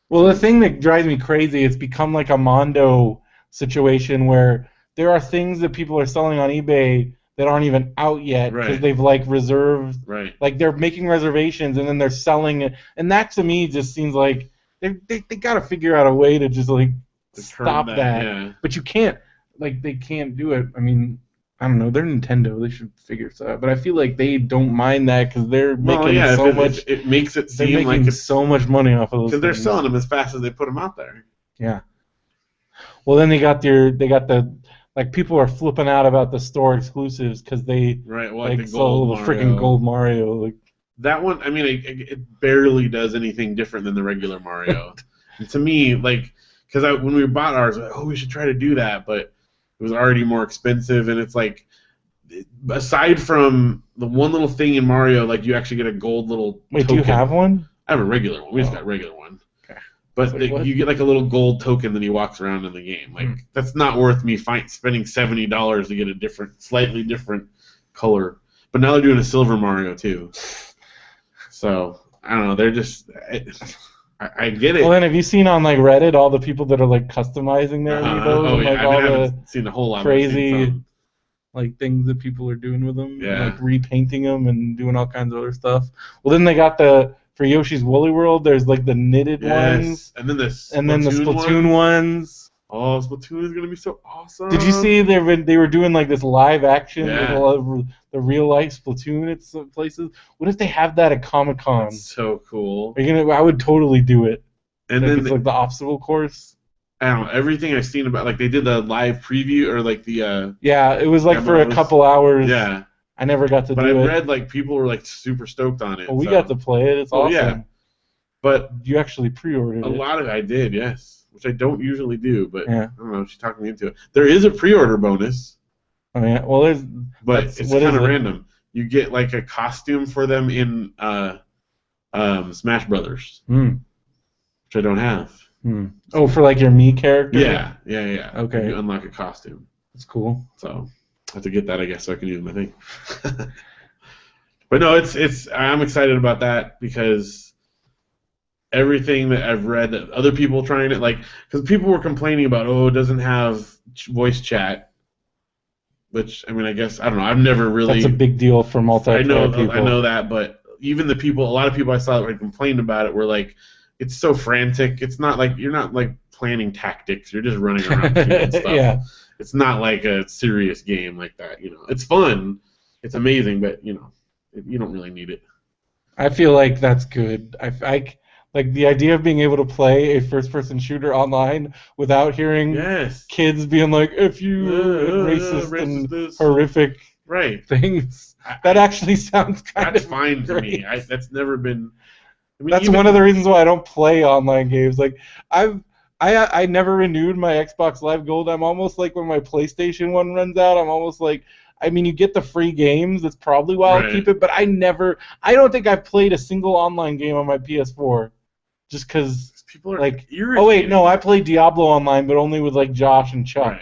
Well, the thing that drives me crazy, it's become like a Mondo situation where there are things that people are selling on eBay that aren't even out yet because they've like reserved. Right. Like they're making reservations and then they're selling it, and that to me just seems like. They got to figure out a way to just like stop that. Yeah. But you can't. like they can't do it. I mean, I don't know. They're Nintendo. They should figure stuff out. But I feel like they don't mind that because they're making so much. It makes it seem they're making like it's so much money off of those. Because they're selling them as fast as they put them out there. Yeah. Well, then they got the like people are flipping out about the store exclusives because they like sold the freaking gold Mario. Like that one, I mean, it barely does anything different than the regular Mario. And to me, like, because when we bought ours, like, we should try to do that, but it was already more expensive, and it's like, aside from the one little thing in Mario, like you actually get a gold little. Wait, token. Do you have one? I have a regular one. We just got a regular one. Okay. But you get like a little gold token that he walks around in the game. Like that's not worth me spending $70 to get a slightly different color. But now they're doing a silver Mario too. So I don't know. They're just. I get it. Well, then have you seen on like Reddit all the people that are like customizing their amiibos and like I haven't seen a whole lot. Crazy like things that people are doing with them, like repainting them and doing all kinds of other stuff. Well, then they got for Yoshi's Woolly World. There's like the knitted ones, and then the Splatoon ones. Oh, Splatoon is gonna be so awesome! Did you see they were doing like this live action with the real life Splatoon at some places? What if they have that at Comic-Con? That's so cool. I would totally do it. And then it's like the obstacle course. I don't know, everything I've seen about, like, they did the live preview, or like the yeah, it was like for a couple hours. Yeah, I never got to do it. But I read like people were like super stoked on it. Well, we got to play it. It's awesome. Yeah, but you actually pre-ordered it. A lot of it I did, yes, which I don't usually do, but I don't know. She talked me into it. There is a pre-order bonus. Oh yeah, well it's kind of random. You get like a costume for them in Smash Brothers, which I don't have. Oh, for like your Mii character? Yeah. Okay. You unlock a costume. That's cool. So I have to get that, I guess, so I can use my thing. But no, I'm excited about that because everything that I've read that other people trying it, like, because people were complaining about, it doesn't have voice chat, which, I mean, I guess, I don't know, I've never really. That's a big deal for multiplayer people. I know that, but even a lot of people I saw that had complained about it were like, it's so frantic. It's not like you're not like planning tactics. You're just running around shooting stuff. Yeah. It's not like a serious game like that. You know, it's fun. It's amazing, but you don't really need it. I feel like that's good. I like the idea of being able to play a first-person shooter online without hearing kids being like, "If you racist and horrific things." That actually sounds kind of fine to me. That's never been. I mean, that's one of the reasons why I don't play online games. Like I never renewed my Xbox Live Gold. I'm almost like when my PlayStation one runs out, I'm almost like, I mean, you get the free games. That's probably why I'll keep it. But I don't think I've played a single online game on my PS4, just because people are like, oh wait, no, I play Diablo online, but only with like Josh and Chuck. Right.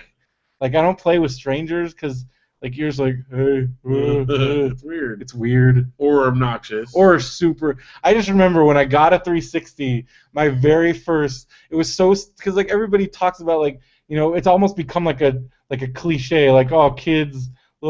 Like I don't play with strangers because. Like you're just like, hey, it's weird. It's weird. Or obnoxious. Or super. I just remember when I got a 360, my very first. It was so because like everybody talks about like it's almost become like a cliche like little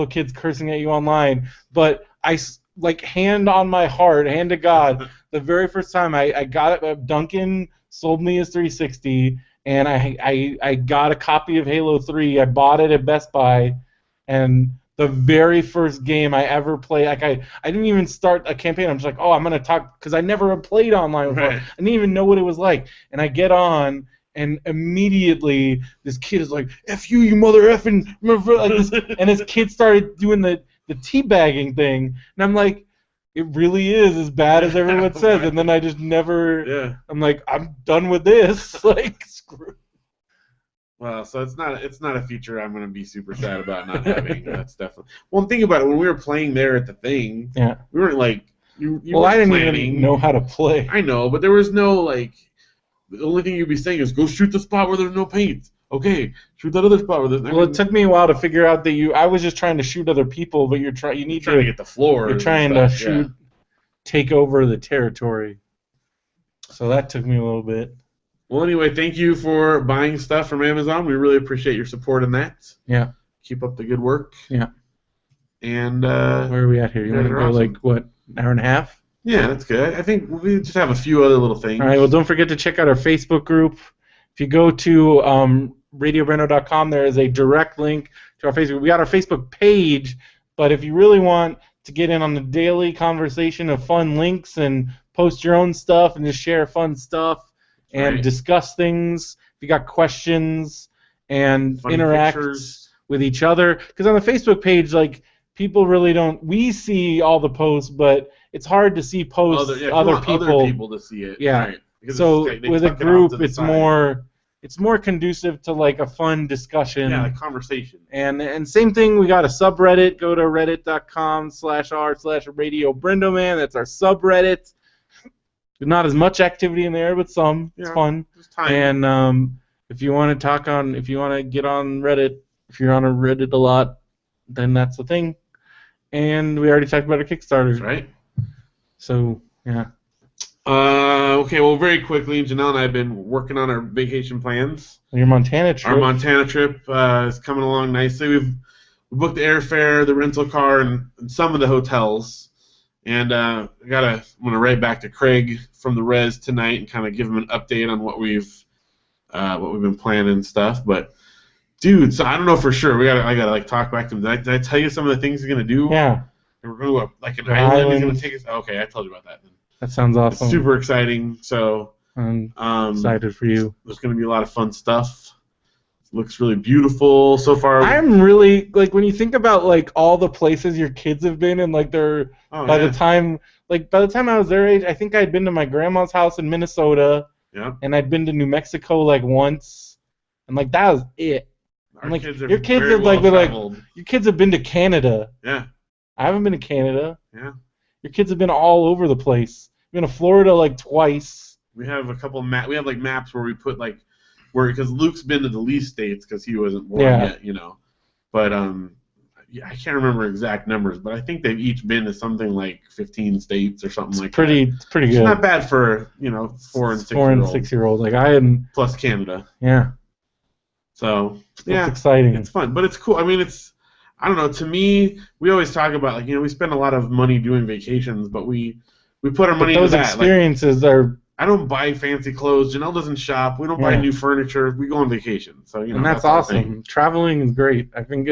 kids cursing at you online. But I like hand on my heart, hand to God, the very first time I got it, Duncan sold me his 360, and I got a copy of Halo 3. I bought it at Best Buy. And the very first game I ever played, like I didn't even start a campaign. I'm just like, I'm gonna talk because I never played online before. I didn't even know what it was like. And I get on, and immediately this kid is like, "F you, you mother effing," like this, and this kid started doing the teabagging thing, and I'm like, it really is as bad as everyone says. And then I just never. Yeah. I'm like, I'm done with this. Like, screw. Well, so it's not a feature I'm going to be super sad about not having. That's definitely. Well, think about it. When we were playing there at the thing, we weren't like you well, I didn't planning. even know how to play. I know, but there was no like. The only thing you'd be saying is go shoot the spot where there's no paint. Okay, shoot that other spot where there's. Well, it took me a while to figure out that I was just trying to shoot other people, but you need to get the floor. You're trying to shoot, take over the territory. So that took me a little bit. Well, anyway, thank you for buying stuff from Amazon. We really appreciate your support in that. Yeah. Keep up the good work. Yeah. And where are we at here? You want to go like what, an hour and a half? Yeah, that's good. I think we just have a few other little things. All right. Well, don't forget to check out our Facebook group. If you go to radiobrendo.com, there is a direct link to our Facebook. We got our Facebook page, but if you really want to get in on the daily conversation of fun links and post your own stuff and just share fun stuff and discuss things, if you got questions and funny interact pictures with each other, because on the Facebook page, like, people really don't. We see all the posts, but it's hard to see posts other people to see it. Yeah. Right. So with a group, it's more conducive to like a fun discussion. Yeah, like conversation. And same thing. We got a subreddit. Go to reddit.com/r/RadioBrendoMan. That's our subreddit. Not as much activity in there, but some. It's fun. And if you want to get on Reddit, if you're on a Reddit a lot, then that's the thing. And we already talked about our Kickstarter. That's right. So, yeah. Okay, well, very quickly, Janelle and I have been working on our vacation plans. Your Montana trip. Our Montana trip is coming along nicely. We booked the airfare, the rental car, and some of the hotels. And I'm going to write back to Craig from the Res tonight and kind of give him an update on what we've been planning and stuff. But dude, so I don't know for sure. I gotta like talk back to him. Did I tell you some of the things he's gonna do? Yeah. And we're gonna go like an island. He's gonna take us. Okay, I told you about that. That sounds awesome. It's super exciting. So I'm excited for you. There's gonna be a lot of fun stuff. It looks really beautiful so far. I'm really like when you think about like all the places your kids have been and like they're by the time I was their age, I think I'd been to my grandma's house in Minnesota. Yeah. And I'd been to New Mexico like once, and like that was it. Like, your kids have your kids have been to Canada. Yeah. I haven't been to Canada. Yeah. Your kids have been all over the place. Been to Florida like twice. We have a couple we have like maps where we put like because Luke's been to the least states because he wasn't born yet, you know. But I can't remember exact numbers, but I think they've each been to something like 15 states or something like that. It's pretty good. It's not bad for 4 and 6 year old. Like I am plus Canada. Yeah. So it's exciting. It's fun, but it's cool. I mean, I don't know. To me, we always talk about like we spend a lot of money doing vacations, but we put our money into that. Those experiences are. I don't buy fancy clothes. Janelle doesn't shop. We don't buy new furniture. We go on vacation. So and that's awesome. Traveling is great. I think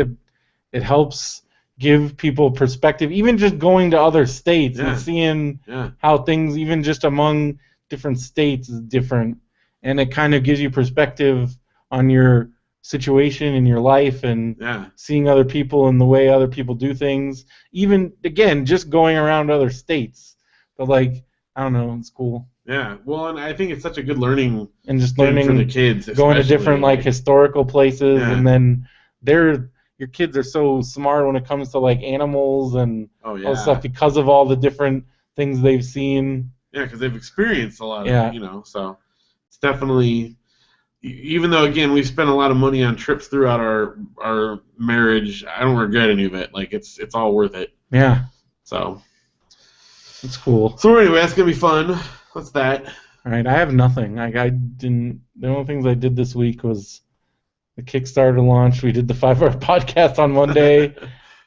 it helps give people perspective. Even just going to other states and seeing how things, even just among different states, is different, and it kind of gives you perspective on your situation in your life and seeing other people and the way other people do things. Even again, just going around other states, but like I don't know, it's cool. Yeah, well, and I think it's such a good learning and just learning for the kids, going to different like historical places, and then your kids are so smart when it comes to like animals and all that stuff because of all the different things they've seen. Yeah, because they've experienced a lot of so it's definitely. Even though, again, we've spent a lot of money on trips throughout our marriage, I don't regret any of it. Like, it's all worth it. Yeah. So. It's cool. So, anyway, that's going to be fun. What's that? All right, I have nothing. The only things I did this week was the Kickstarter launch. We did the 5-hour podcast on Monday.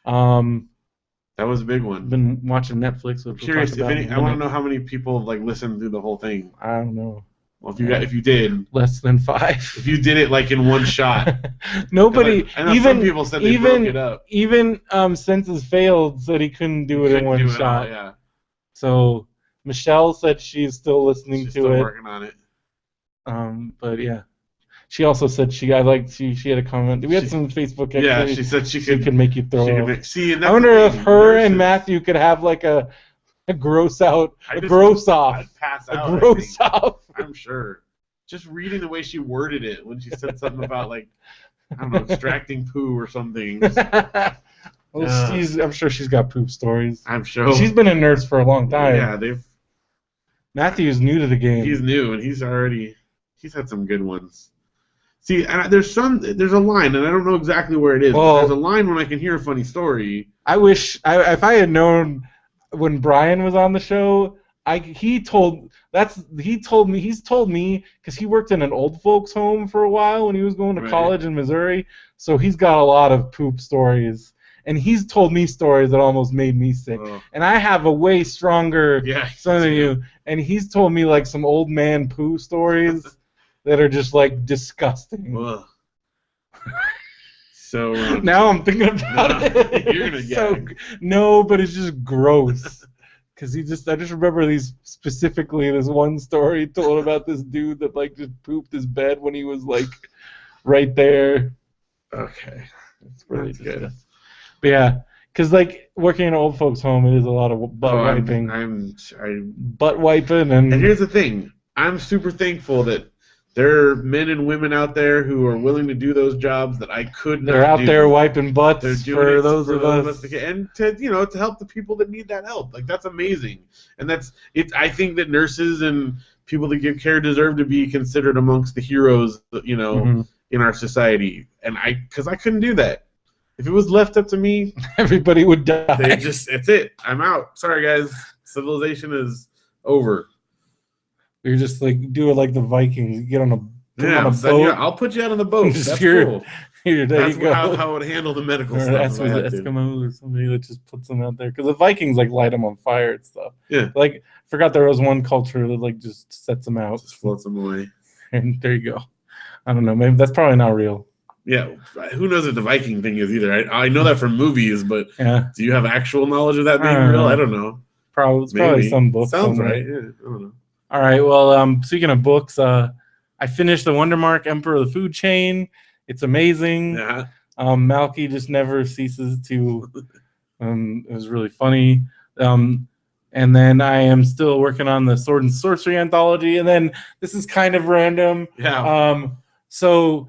That was a big one. Been watching Netflix. I'm curious I want to know how many people like listened through the whole thing. I don't know. Well, if you did, less than 5. If you did it like in one shot, nobody. I know some people said they broke it up. Even Senses Failed said he couldn't do it in one shot. Yeah. So Michelle said she's still listening to still it. Working on it. But yeah, she also said she had a comment. We had some Facebook. Yeah, she said she could make you throw up. I wonder if her and Matthew could have like a gross off. I'd pass out. A gross off. I'm sure. Just reading the way she worded it when she said something about like I don't know, extracting poo or something. Well, I'm sure she's got poop stories. I'm sure. She's been a nurse for a long time. Yeah, Matthew's new to the game. He's new, and he's had some good ones. See, there's a line, and I don't know exactly where it is. Well, there's a line when I can hear a funny story. I wish if I had known when Brian was on the show. He's told me because he worked in an old folks home for a while when he was going to college in Missouri, so he's got a lot of poop stories, and he's told me stories that almost made me sick. And I have a way stronger son than you, and he's told me like some old man poo stories that are just like disgusting. So now I'm thinking about it. You're gonna gag. No, but it's just gross. Because I just remember specifically this one story told about this dude that like just pooped his bed when he was like right there. Okay, it's really good. But yeah, because like working in an old folks' home, it is a lot of butt wiping. Butt wiping, and here's the thing: I'm super thankful that there are men and women out there who are willing to do those jobs that I could not do. They're out there wiping butts They're doing for it those for of us, and to help the people that need that help. Like that's amazing, and that's it. I think that nurses and people that give care deserve to be considered amongst the heroes, in our society. And because I couldn't do that. If it was left up to me, everybody would die. It's it. I'm out. Sorry, guys. Civilization is over. You're just like do it like the Vikings. You get on a boat. Yeah, I'll put you out on the boat. That's cool. That's how I would handle the medical stuff. That's with Eskimos or somebody that just puts them out there because the Vikings like light them on fire and stuff. Yeah. Like I forgot there was one culture that like just sets them out, just floats them away. And there you go. I don't know. Maybe that's probably not real. Yeah, who knows what the Viking thing is either? I know that from movies, but do you have actual knowledge of that being real? I don't know. Probably some books. Sounds right. Yeah, I don't know. All right. Well, speaking of books, I finished the Wonder Mark Emperor of the Food Chain. It's amazing. Yeah. Malky just never ceases to. It was really funny. And then I am still working on the Sword and Sorcery anthology. And then this is kind of random. Yeah. So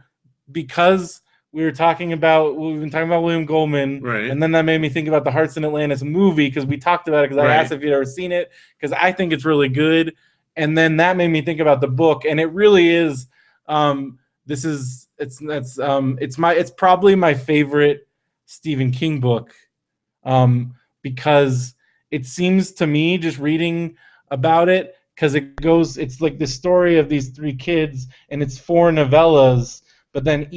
because we've been talking about William Goldman, right? And then that made me think about the Hearts in Atlantis movie because we talked about it because I asked if you'd ever seen it because I think it's really good. And then that made me think about the book, and it really is. It's probably my favorite Stephen King book, because it seems to me just reading about it because it's like the story of these three kids, and it's 4 novellas, but then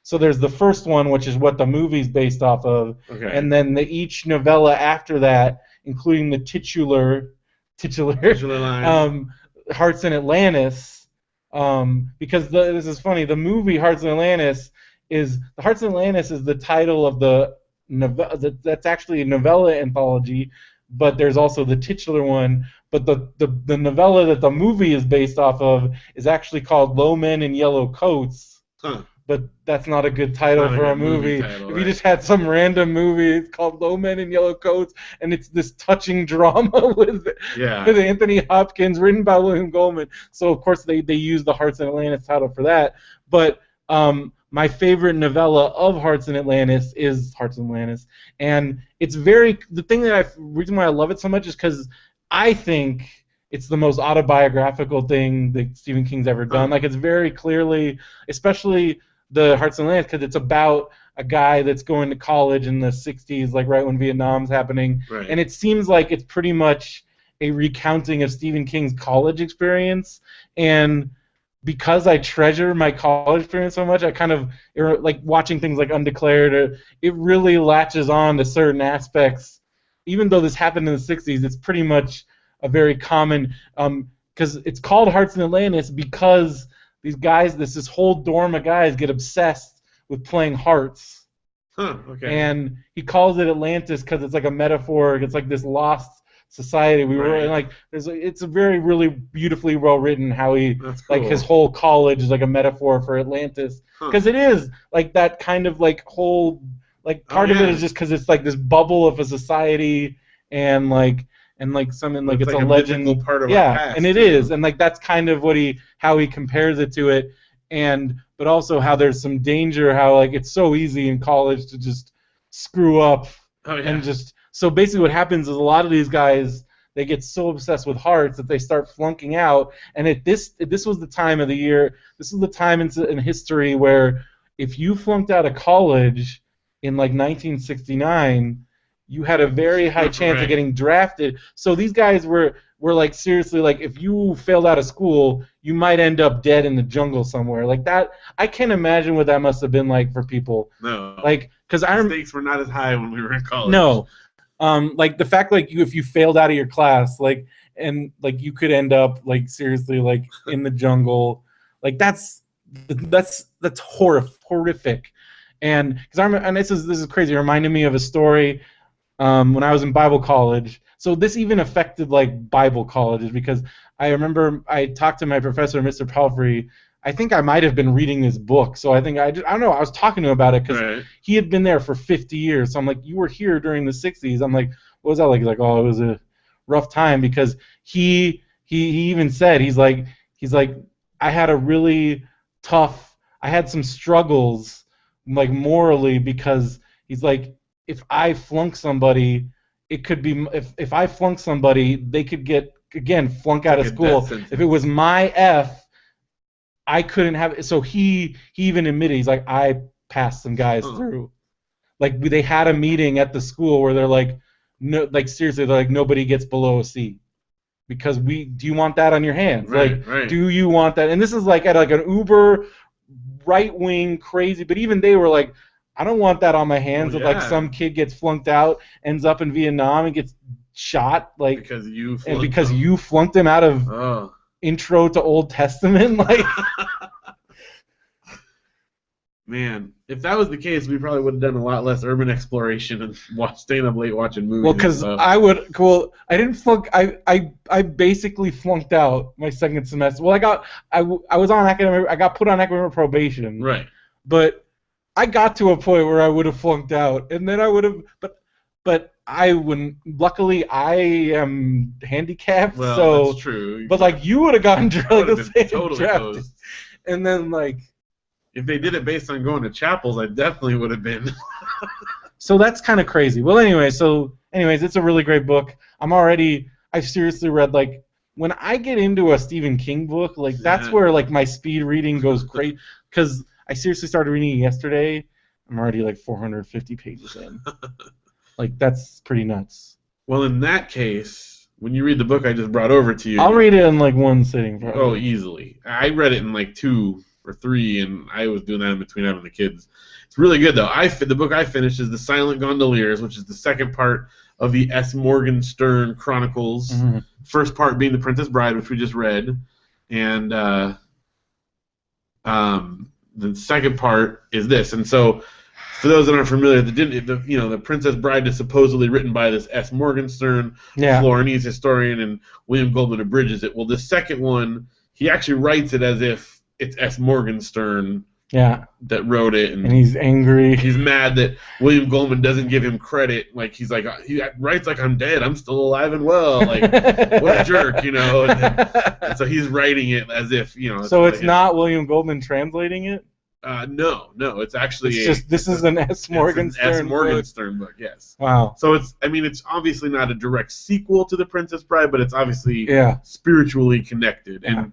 so there's the first one, which is what the movie's based off of, and then each novella after that, including the titular line. Hearts in Atlantis, because this is funny. The movie Hearts in Atlantis is the title of the novella. That's actually a novella anthology, but there's also the titular one. But the novella that the movie is based off of is actually called Low Men in Yellow Coats. Huh. But that's not a good title for a movie. If you just had some random movie, it's called Low Men in Yellow Coats, and it's this touching drama with Anthony Hopkins, written by William Goldman. So of course they use the Hearts in Atlantis title for that. But my favorite novella of Hearts in Atlantis is Hearts in Atlantis, and it's the reason why I love it so much is because I think it's the most autobiographical thing that Stephen King's ever done. Like it's very clearly, especially the Hearts in Atlantis, because it's about a guy that's going to college in the 60s, like right when Vietnam's happening. Right. And it seems like it's pretty much a recounting of Stephen King's college experience. And because I treasure my college experience so much, I kind of, like watching things like Undeclared, it really latches on to certain aspects. Even though this happened in the 60s, it's pretty much a very common, because it's called Hearts in Atlantis because these guys, this whole dorm of guys get obsessed with playing hearts. And he calls it Atlantis because it's like a metaphor. It's like this lost society. It's a very, really beautifully well written how like his whole college is like a metaphor for Atlantis. Because it is like that kind of like whole, like part of it is just because it's like this bubble of a society and something like it's a legend part of our past, and it is, and like that's kind of how he compares it to it, but also how there's some danger, how like it's so easy in college to just screw up, and just so basically what happens is a lot of these guys, they get so obsessed with hearts that they start flunking out, and this was the time of the year, this is the time in history where if you flunked out of college in like 1969. You had a very high chance of getting drafted. So these guys were like seriously like if you failed out of school, you might end up dead in the jungle somewhere. Like that, I can't imagine what that must have been like for people. No. Like because stakes were not as high when we were in college. No. Like the fact like if you failed out of your class, like and like you could end up like seriously like in the jungle. Like that's that's horrific. And because this is crazy. It reminded me of a story when I was in Bible college. So this even affected like Bible colleges, because I remember I talked to my professor, Mr. Palfrey. I think I might have been reading this book, so I think I don't know. I was talking to him about it because he had been there for 50 years. So I'm like, you were here during the 60s. I'm like, what was that like? He's like, oh, it was a rough time, because he even said he's like I had a really tough. I had some struggles like morally, because he's like, if I flunk somebody, it could be if I flunk somebody, they could get again flunk out of school. If it was my F, I couldn't have it. So he even admitted, he's like, I passed some guys through. Like they had a meeting at the school where they're like, no, like seriously, they're like, nobody gets below a C, because do you want that on your hands? Do you want that? And this is like at like an uber right wing crazy, but even they were like, I don't want that on my hands. If like some kid gets flunked out, ends up in Vietnam and gets shot, like because you flunked him out of Intro to Old Testament, like. Man, if that was the case, we probably would have done a lot less urban exploration and staying up late watching movies. Well, because I didn't flunk. I basically flunked out my second semester. Well, I was on academic. I got put on academic probation. Right. But I got to a point where I would have flunked out, and then I would have. But I wouldn't. Luckily, I am handicapped. Well, so that's true. But like you would have gotten drafted. Closed. And then like. If they did it based on going to chapels, I definitely would have been. So that's kind of crazy. Well, anyways, it's a really great book. I've seriously read, like, when I get into a Stephen King book, like, that's where, like, my speed reading goes great, because I seriously started reading it yesterday. I'm already, like, 450 pages in. Like, that's pretty nuts. Well, in that case, when you read the book I just brought over to you... I'll read it in, like, one sitting, probably. Oh, easily. I read it in, like, 2 or 3, and I was doing that in between having the kids. It's really good, though. The book I finished is The Silent Gondoliers, which is the second part of the S. Morgenstern Chronicles. Mm-hmm. First part being The Princess Bride, which we just read, and the second part is this. And so, for those that aren't familiar, the Princess Bride is supposedly written by this S. Morgenstern, Florinese historian, and William Goldman abridges it. Well, the second one, he actually writes it as if it's S. Morgenstern that wrote it, and he's angry. He's mad that William Goldman doesn't give him credit. Like he writes like I'm dead, I'm still alive and well. Like what a jerk, you know. And so he's writing it as if So it's not William Goldman translating it. No, it's actually this is an S. Morgenstern book. Yes. Wow. So it's obviously not a direct sequel to The Princess Bride, but it's obviously spiritually connected, and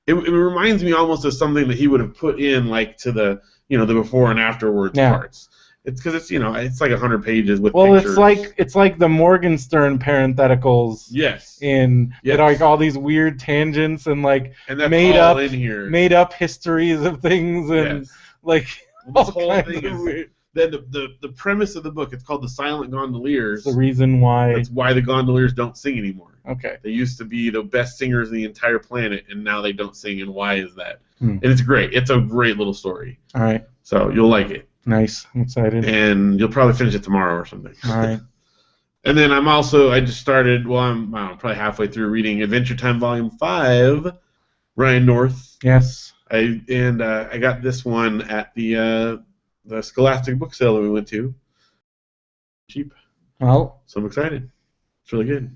It reminds me almost of something that he would have put in, like, to the the before and afterwards parts. It's because it's like 100 pages with pictures. it's like the Morgenstern parentheticals. Yes. That are like all these weird tangents and like that's all in here. Made up histories of things and like this whole thing is weird. The premise of the book, it's called The Silent Gondoliers. The reason why. That's why the gondoliers don't sing anymore. Okay. They used to be the best singers in the entire planet, and now they don't sing, and why is that? And it's great. It's a great little story. All right. So you'll like it. Nice. I'm excited. And you'll probably finish it tomorrow or something. All right. And then I just started, I'm probably halfway through reading Adventure Time Volume 5, Ryan North. Yes. I got this one at the Scholastic book sale that we went to. Cheap. Well. So I'm excited. It's really good.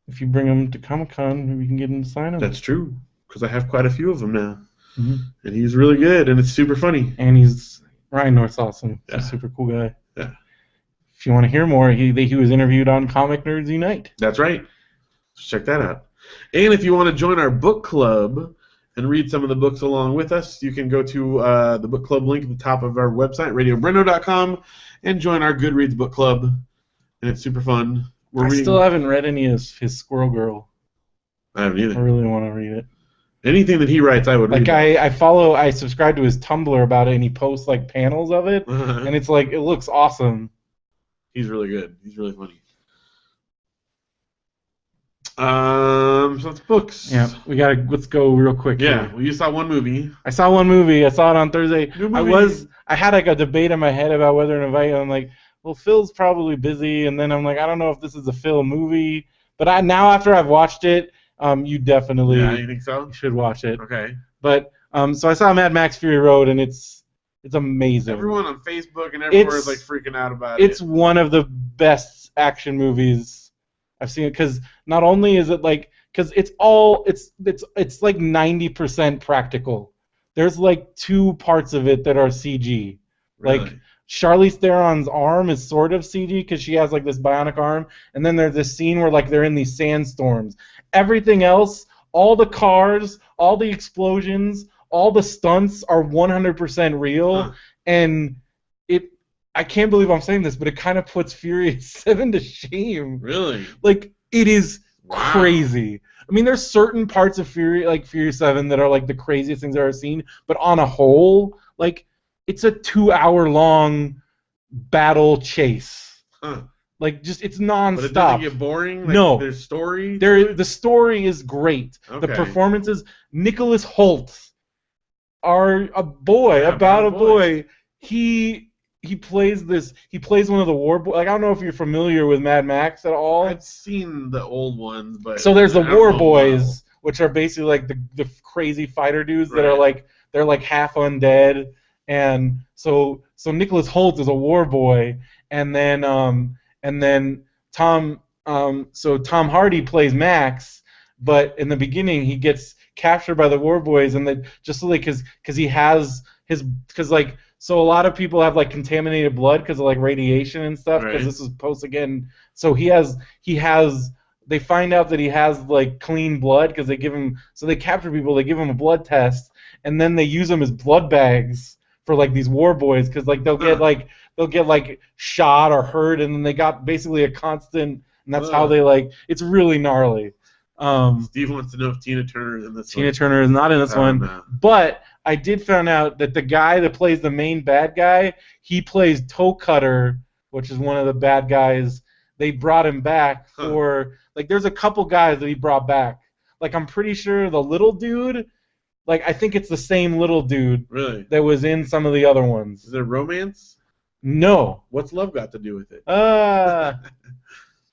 If you bring them to Comic-Con, maybe we can get him to sign them. That's true, because I have quite a few of them now. Mm-hmm. And he's really good, and it's super funny. And Ryan North's awesome. He's a super cool guy. Yeah. If you want to hear more, he was interviewed on Comic Nerds Unite. That's right. So check that out. And if you want to join our book club and read some of the books along with us, you can go to the book club link at the top of our website, radiobrendo.com, and join our Goodreads book club. And it's super fun. I still haven't read any of his Squirrel Girl. I haven't either. I really want to read it. Anything that he writes, I would read. I subscribe to his Tumblr about it, and he posts like panels of it, and it's like it looks awesome. He's really good. He's really funny. So it's books. Yeah, let's go real quick. Yeah, here. well, you saw one movie. I saw one movie. I saw it on Thursday. New movie. I had like a debate in my head about whether to invite. I'm like, well, Phil's probably busy, and then I'm like, I don't know if this is a Phil movie. But now after I've watched it, you definitely you think so? should watch it. Okay. But so I saw Mad Max Fury Road, and it's amazing. Everyone on Facebook and everywhere is like freaking out about it. It's one of the best action movies I've seen, because not only is it like, because it's like 90% practical. There's like 2 parts of it that are CG. Really? Like Charlize Theron's arm is sort of CG because she has like this bionic arm, and then there's this scene where like they're in these sandstorms. Everything else, all the cars, all the explosions, all the stunts are 100% real, and I can't believe I'm saying this, but it kind of puts Furious 7 to shame. Really? Like, it is crazy. I mean, there's certain parts of Furious 7 that are like the craziest things I've ever seen, but on a whole, like, it's a 2-hour-long battle chase. Like, just, it's nonstop. But it doesn't get boring? Like, no. There's story? The story is great. Okay. The performances, Nicholas Hoult, are a boy, about a boy. He plays one of the war boys. Like, I don't know if you're familiar with Mad Max at all. I've seen the old ones, but so there's the war boys, which are basically like the crazy fighter dudes that are like, they're like half undead, and so Nicholas Hoult is a war boy, and then Tom Hardy plays Max, but in the beginning he gets captured by the war boys, and then just like because he has so a lot of people have like contaminated blood because of like radiation and stuff, because this is post again. So they find out that he has like clean blood because they capture people, they give him a blood test, and then they use them as blood bags for like these war boys, because like they'll get shot or hurt, and then they got basically a constant, and that's how they like, it's really gnarly. Steve wants to know if Tina Turner is in this one. Tina Turner is not in this one, no. But I did find out that the guy that plays the main bad guy, he plays Toe Cutter, which is one of the bad guys. They brought him back for, like, there's a couple guys that he brought back. Like, I'm pretty sure the little dude, like, I think it's the same little dude that was in some of the other ones. Is there romance? No. What's love got to do with it?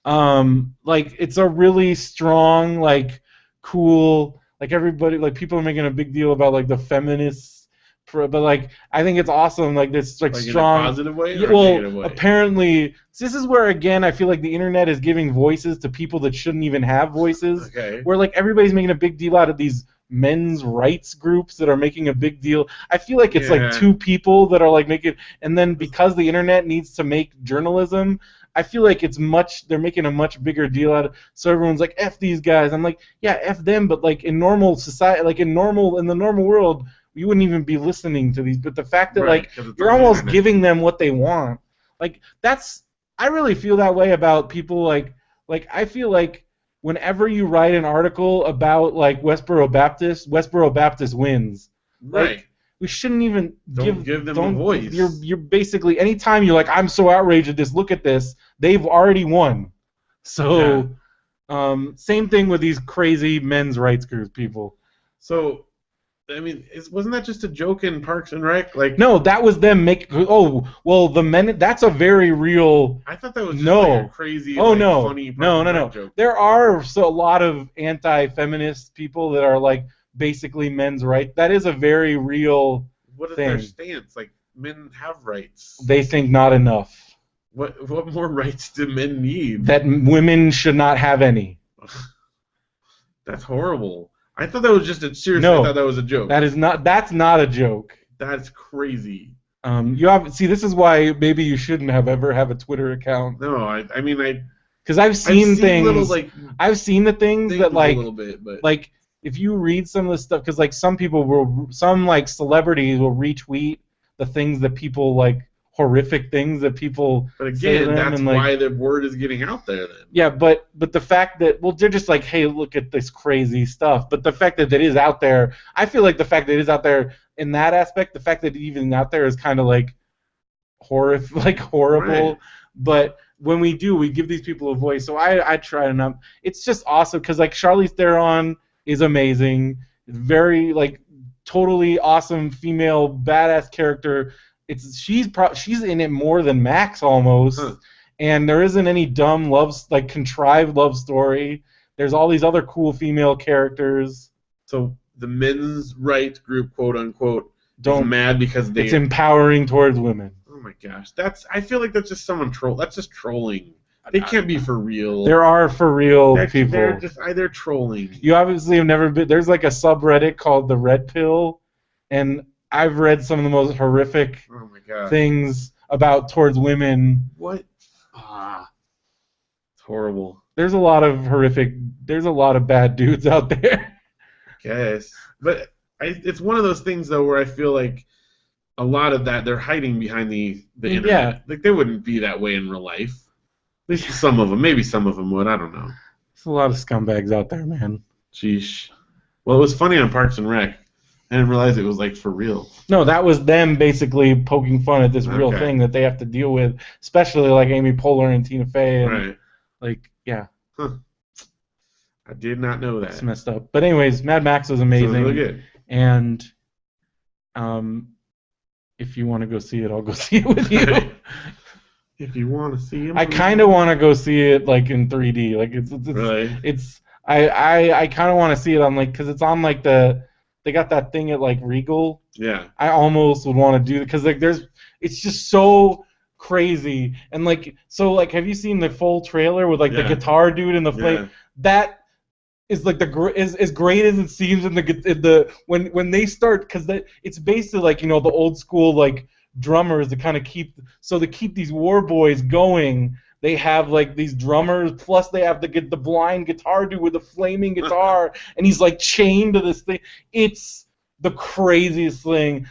Like, it's a really strong, like, cool, like, everybody, like, people are making a big deal about, like, the feminists, but, like, I think it's awesome, like, this, like strong, in a positive way, or negative way? Apparently, this is where, again, I feel like the internet is giving voices to people that shouldn't even have voices, where, like, everybody's making a big deal out of these men's rights groups that are making a big deal. I feel like it's, like, 2 people that are, like, making, and then because the internet needs to make journalism, I feel like they're making a much bigger deal out of, so everyone's like, F these guys. I'm like, yeah, F them, but like in normal society, like in the normal world, you wouldn't even be listening to these. But the fact that like you're almost giving them what they want, like I really feel that way about people like I feel like whenever you write an article about like Westboro Baptist wins. Right. Like, we shouldn't even give them a voice. You're basically, anytime you're like, I'm so outraged at this, look at this, they've already won. So, same thing with these crazy men's rights groups people. So, I mean, wasn't that just a joke in Parks and Rec? Like, no, that was them the men. That's a very real. I thought that was just like a crazy. Funny no. Joke. There are a lot of anti-feminist people that are like basically men's rights. That is a very real What is thing. Their stance? Like, men have rights. They think not enough. What more rights do men need? That women should not have any. That's horrible. I thought that was just I thought that was a joke. That's not a joke. That's crazy. This is why maybe you shouldn't have a Twitter account. No, I mean, because I've seen things. Little, I've seen the things that like a little bit, but like if you read some of the stuff, because like some like celebrities will retweet the things that people like, horrific things that people. But again, that's why the word is getting out there. Then. Yeah, but the fact that they're just like, hey, look at this crazy stuff. But the fact that it is out there, I feel like the fact that it is out there in that aspect, the fact that it even out there is kind of like horrible. Right. But when we do, we give these people a voice. So I try to not. It's just awesome because like Charlize Theron is amazing, very like totally awesome female badass character. She's in it more than Max almost, and there isn't any dumb contrived love story. There's all these other cool female characters. So the men's rights group, quote unquote, is mad because it's empowering towards women. Oh my gosh, I feel like that's just someone troll. That's just trolling. They can't be for real. There are for real people. They're trolling. You obviously have never been. There's like a subreddit called the Red Pill, and I've read some of the most horrific things towards women. What? It's horrible. There's a lot of bad dudes out there. I guess, but it's one of those things though where I feel like a lot of that they're hiding behind the internet. Yeah. Like they wouldn't be that way in real life. At least some of them. Maybe some of them would. I don't know. There's a lot of scumbags out there, man. Sheesh. Well, it was funny on Parks and Rec. I didn't realize it was like for real. No, that was them basically poking fun at this real thing that they have to deal with, especially like Amy Poehler and Tina Fey. And, yeah. Huh. I did not know that. It's messed up. But anyways, Mad Max was amazing. So really good. And if you want to go see it, I'll go see it with you. If you want to see it, I kind of want to go see it like in 3D. Like I kind of want to see it on because it's on they got that thing at like Regal. Yeah. I almost would want to do it because it's just so crazy and have you seen the full trailer with the guitar dude and the flame? That is as great as it seems in the when they start because it's basically the old school drummers to kind of keep these war boys going. They have these drummers plus they have the blind guitar dude with the flaming guitar and he's chained to this thing. It's the craziest thing.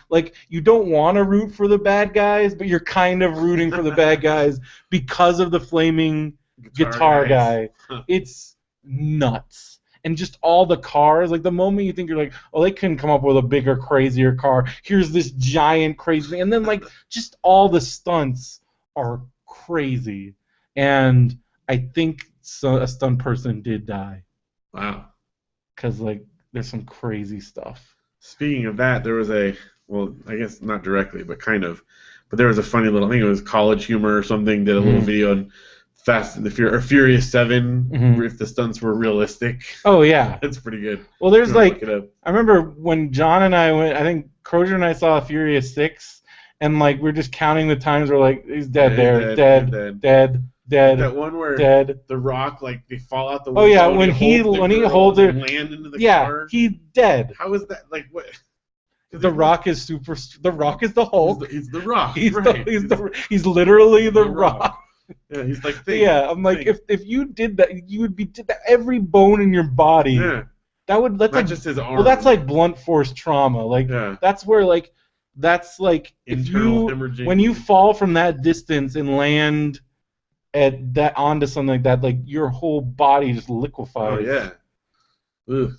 You don't want to root for the bad guys, but you're kind of rooting for the bad guys because of the flaming guitar guy. It's nuts. And just all the cars, the moment you think you're they couldn't come up with a bigger, crazier car. Here's this giant crazy thing. And then just all the stunts are crazy. And I think a stunt person did die. Wow. Because there's some crazy stuff. Speaking of that, there was I guess not directly, but kind of. But there was a funny little, I think it was College Humor or something, did a little video on Fast and the Furious 7, if the stunts were realistic. Oh, yeah. That's pretty good. Well, there's I remember when John and I went, I think Crozier and I saw Furious 6, and we're just counting the times we're he's dead dead. That one where The Rock, they fall out the window. Oh, yeah, when he holds it. Land into the car. He's dead. How is that? What? The Rock is The Rock is the Hulk. He's the Rock. He's literally the Rock. Yeah, he's I'm if you did that, you would be every bone in your body. Yeah. That's not just his arm. Well, that's blunt force trauma. That's where that's if when you fall from that distance and land onto something like that, your whole body just liquefies. Oh yeah. Ugh.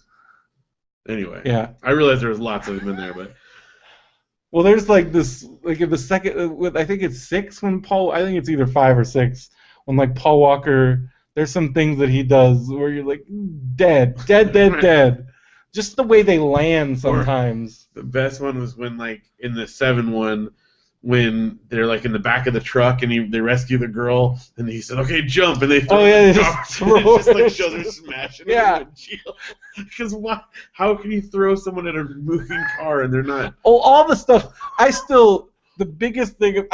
Anyway. Yeah. I realize there was lots of them in there, but. Well, there's this in the second, I think it's 6 when I think it's either 5 or 6 when Paul Walker. There's some things that he does where you're dead. Just the way they land sometimes. Or the best one was when in the 7 one. When they're in the back of the truck and they rescue the girl and he said, "Okay, jump," and they throw they just shows her smashing into the windshield. Because how can you throw someone at a moving car and they're not? Oh, all the stuff. The biggest thing.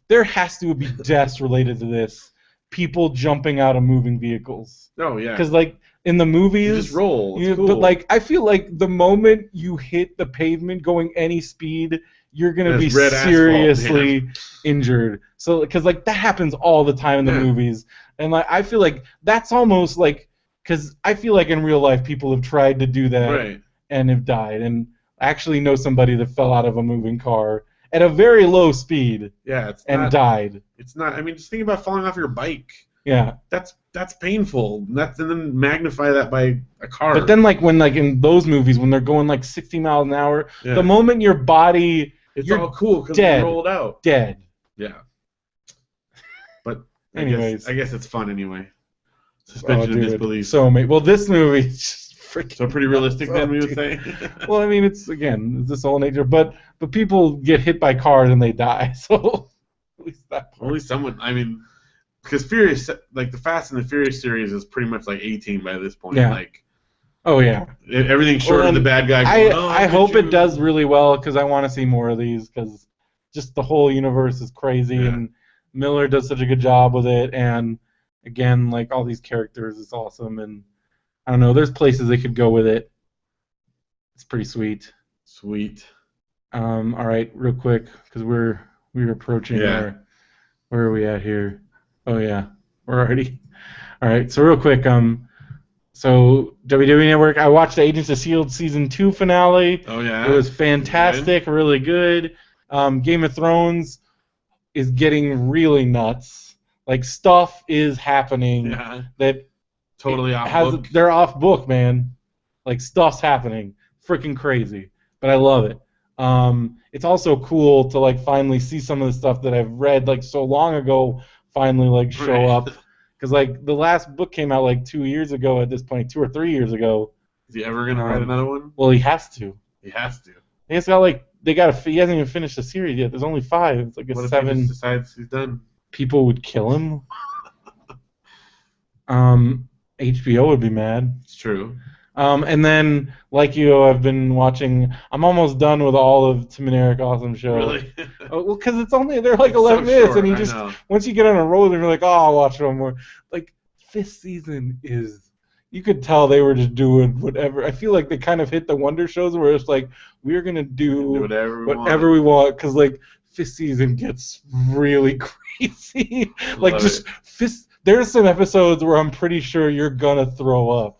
There has to be deaths related to this. People jumping out of moving vehicles. Oh yeah. Because in the movies, you just roll. It's cool. But I feel the moment you hit the pavement going any speed, you're gonna be seriously injured. So because that happens all the time in the movies, and I feel that's almost because I feel in real life people have tried to do that and have died, and I actually know somebody that fell out of a moving car at a very low speed. Yeah, died. It's not. I mean, just think about falling off your bike. Yeah. That's painful. And then magnify that by a car. But then when in those movies when they're going 60 miles an hour, the moment your body it's all cool because you rolled out. Dead. Yeah. Anyways, I guess it's fun anyway. Suspension of disbelief. So well, this movie is just freaking. So pretty realistic, then we would say. Well, I mean, it's this whole nature, but people get hit by cars and they die. So at least that part. At least someone. I mean, because Furious, like the Fast and the Furious series, is pretty much like 18 by this point. Yeah. Like. Oh yeah. Everything's short of the bad guy. Going, I hope it does really well because I want to see more of these because just the whole universe is crazy and Miller does such a good job with it, and again, like all these characters is awesome, and I don't know, there's places they could go with it. It's pretty sweet. Sweet. All right, real quick because we're approaching our. Where are we at here? Oh yeah, we're already. All right, so real quick, So WWE Network, I watched the Agents of S.H.I.E.L.D. Season 2 finale. Oh, yeah? It was fantastic, really good. Game of Thrones is getting really nuts. Like, stuff is happening that... Totally off book. They're off book, man. Like, stuff's happening. Freaking crazy. But I love it. It's also cool to, like, finally see some of the stuff that I've read, like, so long ago finally, like, show up. Because, like, the last book came out, like, 2 years ago at this point, 2 or 3 years ago. Is he ever going to write another one? Well, he has to. He has to. He hasn't even finished the series yet. There's only 5. It's like a 7. If he just decides he's done? People would kill him. HBO would be mad. It's true. And then, like you, I've been watching. I'm almost done with all of Tim and Eric Awesome Show. Really? Well, because they're like 11 minutes, and you just once you get on a roll, you're like, oh, I'll watch one more. Like 5th season is, you could tell they were just doing whatever. I feel like they kind of hit the Wonder Shows where it's like we're gonna do whatever we want, because like 5th season gets really crazy. Like just there's some episodes where I'm pretty sure you're gonna throw up.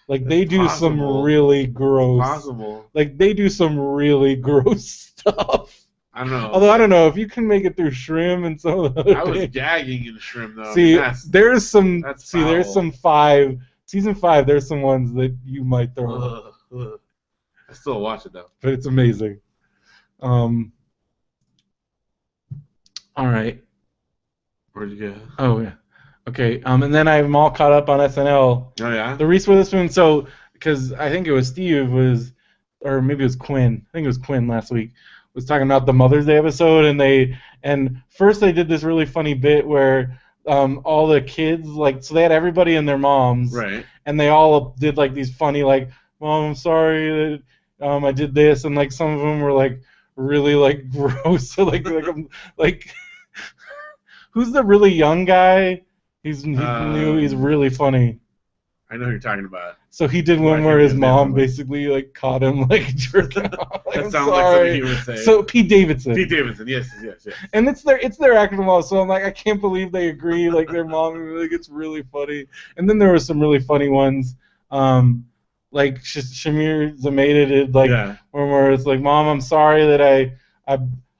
Like they do some really gross. Like they do some really gross stuff. I don't know. Although I don't know if you can make it through Shrimp and some of the other I was gagging in Shrimp though. See, there's some. There's some 5. Season 5. There's some ones that you might throw up. I still watch it though. But it's amazing. All right. Where'd you go? Oh yeah. Okay, and then I'm all caught up on SNL. Oh, yeah? The Reese Witherspoon, so, because I think it was Steve or maybe it was Quinn. I think it was Quinn last week, was talking about the Mother's Day episode, and first they did this really funny bit where all the kids, like, so they had everybody and their moms. Right. And they all did, like, these funny, like, Mom, I'm sorry that I did this, and, like, some of them were, like, really, like, gross. So, like, who's the really young guy? He's new. He's really funny. I know who you're talking about. So he did one where his mom basically like caught him like jerking off. That sounds like something he would say. So Pete Davidson. Pete Davidson, yes. And it's their acting mom. So I'm like, I can't believe they agree. Like their mom, like it's really funny. And then there were some really funny ones. Like Shamir Zameda did where it's like, Mom, I'm sorry that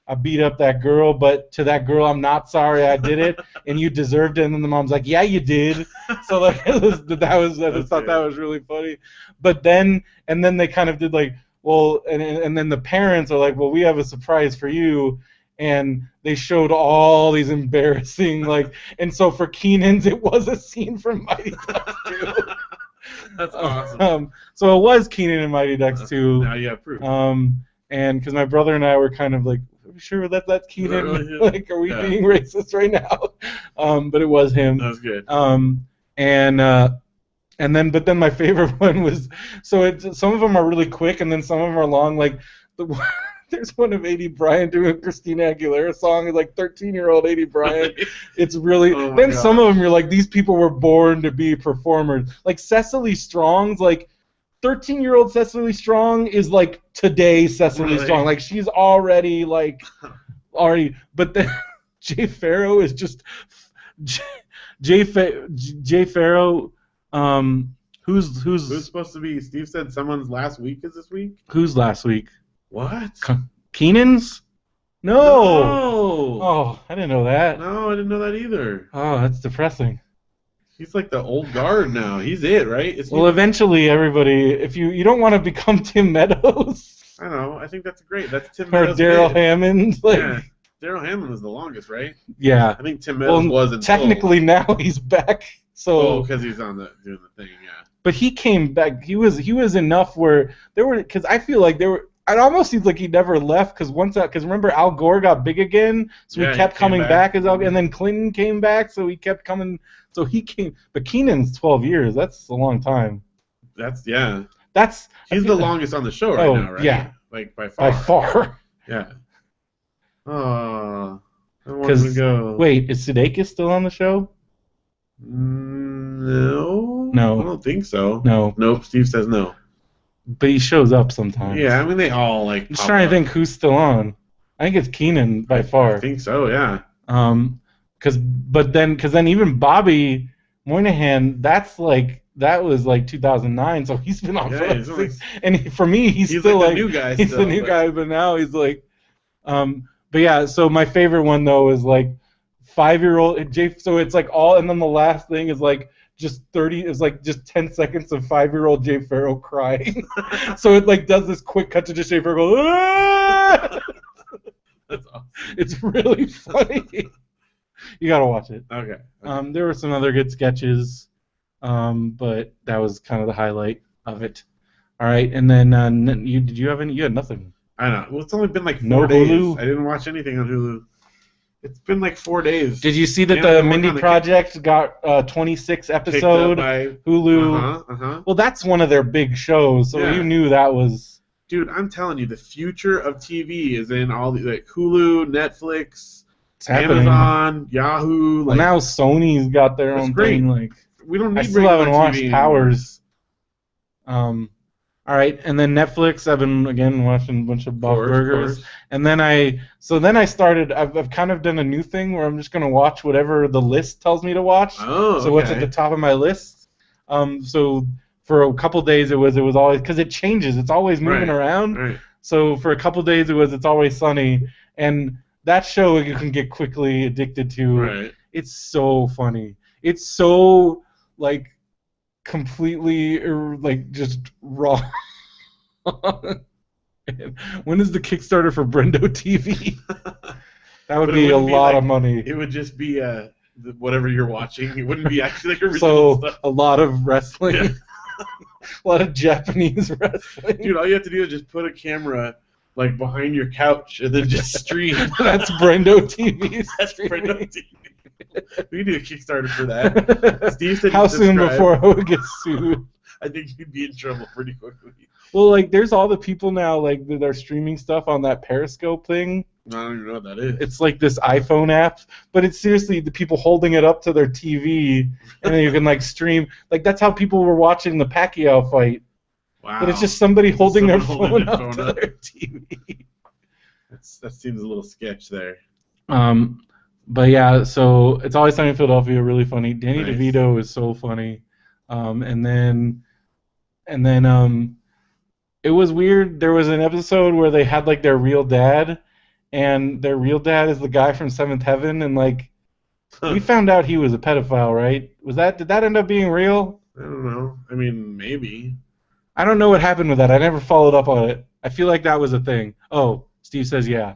I beat up that girl, but to that girl, I'm not sorry I did it, and you deserved it. And then the mom's like, yeah, you did. So like I just thought that was really funny. But then they kind of did like, well, and then the parents are like, well, we have a surprise for you, and they showed all these embarrassing like, and so for Keenan's, it was a scene from Mighty Ducks 2. That's awesome. So it was Keenan and Mighty Ducks 2. Now you have proof. And because my brother and I were kind of like, are we sure that's Keenan? Really? Like, are we being racist right now? But it was him. That was good. But then my favorite one was, so some of them are really quick, and then some of them are long. Like, there's one of A.D. Bryant doing a Christina Aguilera song, like 13-year-old A.D. Bryant. It's really. Then some of them you're like, these people were born to be performers. Like Cecily Strong's like. 13-year-old Cecily Strong is like today's Cecily Strong. Like she's already. But then Jay Farrow is just Jay Farrow. Who's supposed to be? Steve said someone's last week is this week. Who's last week? What? Keenan's? No. Oh, I didn't know that. No, I didn't know that either. Oh, that's depressing. He's like the old guard now. He's it, right? Eventually, everybody, if you don't want to become Tim Meadows. I know. I think that's great. That's Tim Meadows. Or Daryl Hammond. Yeah. Daryl Hammond was the longest, right? Yeah. I think Tim Meadows was until... Technically now he's back. So because he's on doing the thing, yeah. But he came back. He was enough where there were, because I feel like there were. It almost seems like he never left because remember Al Gore got big again, so he kept coming back as Al, and then Clinton came back, so he kept coming. So he came, but Keenan's 12 years. That's a long time. He's the longest on the show right now, right? Yeah, like by far. By far. Yeah. Oh, I wanted to go. Wait, is Sudeikis still on the show? No. No. I don't think so. No. Nope. Steve says no. But he shows up sometimes. Yeah, I mean they all like. I'm just trying to think who's still on. I think it's Keenan by far. I think so. Yeah. Because then even Bobby Moynihan, that was like 2009, so he's been on for like 6. And for me, he's still like the new guy. He's the new guy, but now he's like, But yeah, so my favorite one though is like 5-year-old Jay. So it's like all, and then the last thing is like just 10 seconds of 5-year-old Jay Farrow crying. So it like does this quick cut to just Jay Farrow go. Ah! That's awesome. It's really funny. You gotta watch it. Okay. There were some other good sketches, but that was kind of the highlight of it. All right, and then you had nothing. I know. Well, it's only been like 4 days. Hulu? I didn't watch anything on Hulu. It's been like 4 days. Did you see that the Mindy Project got 26 episode by Hulu? Well, that's one of their big shows, so you knew that was. Dude, I'm telling you, the future of TV is in all the like Hulu, Netflix, Amazon, Yahoo. Well, now Sony's got their own thing. Like we don't need. I still haven't watched Powers. All right, and then Netflix. I've been watching a bunch of Bob Burgers, and then I started. I've kind of done a new thing where I'm just gonna watch whatever the list tells me to watch. Oh, so what's at the top of my list? So for a couple days it was always, because it changes. It's always moving around. Right. So for a couple days it was It's Always Sunny, and that show you can get quickly addicted to. Right. It's so funny. It's so like. Completely like just raw. When is the Kickstarter for Brendo TV? That would be a lot of money. It would just be whatever you're watching. It wouldn't be actually like original stuff. A lot of wrestling, a lot of Japanese wrestling. Dude, all you have to do is just put a camera like behind your couch and then just stream. That's Brendo TV. That's Brendo TV. We need a Kickstarter for that. Steve said how soon before I would get sued? I think you'd be in trouble pretty quickly. Well, like, there's all the people now, like, that are streaming stuff on that Periscope thing. I don't even know what that is. It's like this iPhone app, but it's seriously the people holding it up to their TV, and then you can, like, stream. Like, that's how people were watching the Pacquiao fight. Wow. But it's just somebody holding their phone up to their TV. That seems a little sketch there. But yeah, so It's Always Sunny in Philadelphia, really funny. Danny DeVito is so funny. And then it was weird. There was an episode where they had like their real dad, and their real dad is the guy from Seventh Heaven, and like we found out he was a pedophile, right? Did that end up being real? I don't know. I mean, maybe. I don't know what happened with that. I never followed up on it. I feel like that was a thing. Oh, Steve says yeah.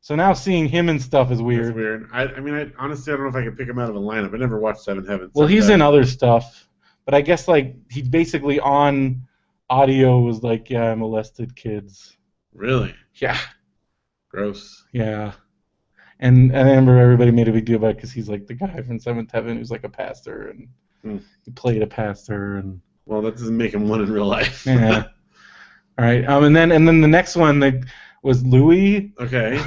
So now seeing him and stuff is weird. That's weird. I mean, honestly, I don't know if I could pick him out of a lineup. I never watched Seventh Heaven. Well, he's in other stuff, but I guess like he basically on audio was like, yeah, I molested kids. Really? Yeah. Gross. Yeah. And I remember everybody made a big deal about it because he's like the guy from Seventh Heaven who's like a pastor, and he played a pastor, and. Well, that doesn't make him one in real life. Yeah. All right. And then the next one was Louis. Okay.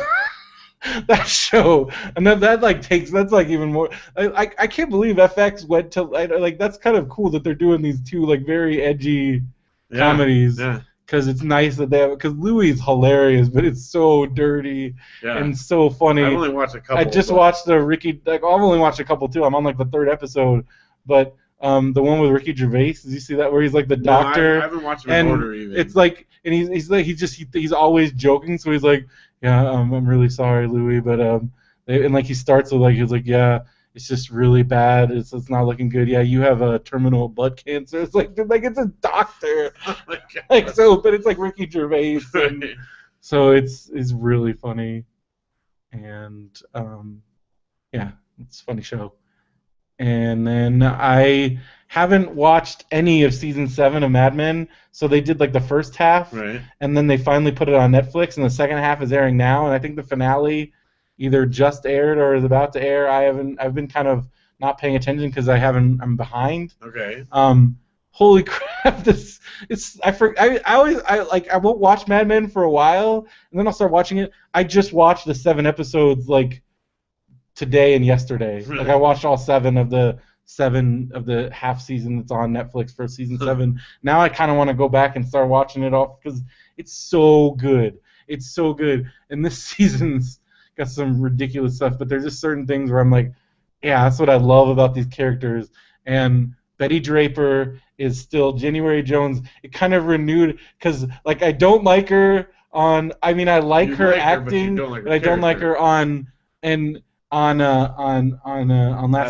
That show, and that like that's like even more. I can't believe FX went to like that's kind of cool that they're doing these two like very edgy comedies. Yeah. Because it's nice that they have. Because Louis is hilarious, but it's so dirty and so funny. I've only watched a couple. I just watched the Ricky. Like I've only watched a couple too. I'm on like the 3rd episode, but. The one with Ricky Gervais, did you see that where he's like the doctor? I haven't watched him in order even. It's like, and he's always joking, so he's like, yeah, I'm really sorry, Louis, but and like he starts with like he's like, yeah, it's just really bad, it's not looking good. Yeah, you have a terminal blood cancer. It's like it's a doctor, oh my God. like so, but it's like Ricky Gervais, Right. So it's really funny, and yeah, it's a funny show. And then I haven't watched any of season 7 of Mad Men, so they did like the first half, Right. and then they finally put it on Netflix, and the second half is airing now, and I think the finale either just aired or is about to air. I've been kind of not paying attention because I'm behind. Okay. Holy crap! I won't watch Mad Men for a while, and then I'll start watching it. I just watched the 7 episodes like today and yesterday. Really? Like I watched all 7 of the half season that's on Netflix for season 7. Now I kind of want to go back and start watching it all because it's so good. It's so good, and this season's got some ridiculous stuff. But there's just certain things where I'm like, yeah, that's what I love about these characters. And Betty Draper is still January Jones. It kind of renewed because like I don't like her on. I mean, I like her acting, but I don't like her on Last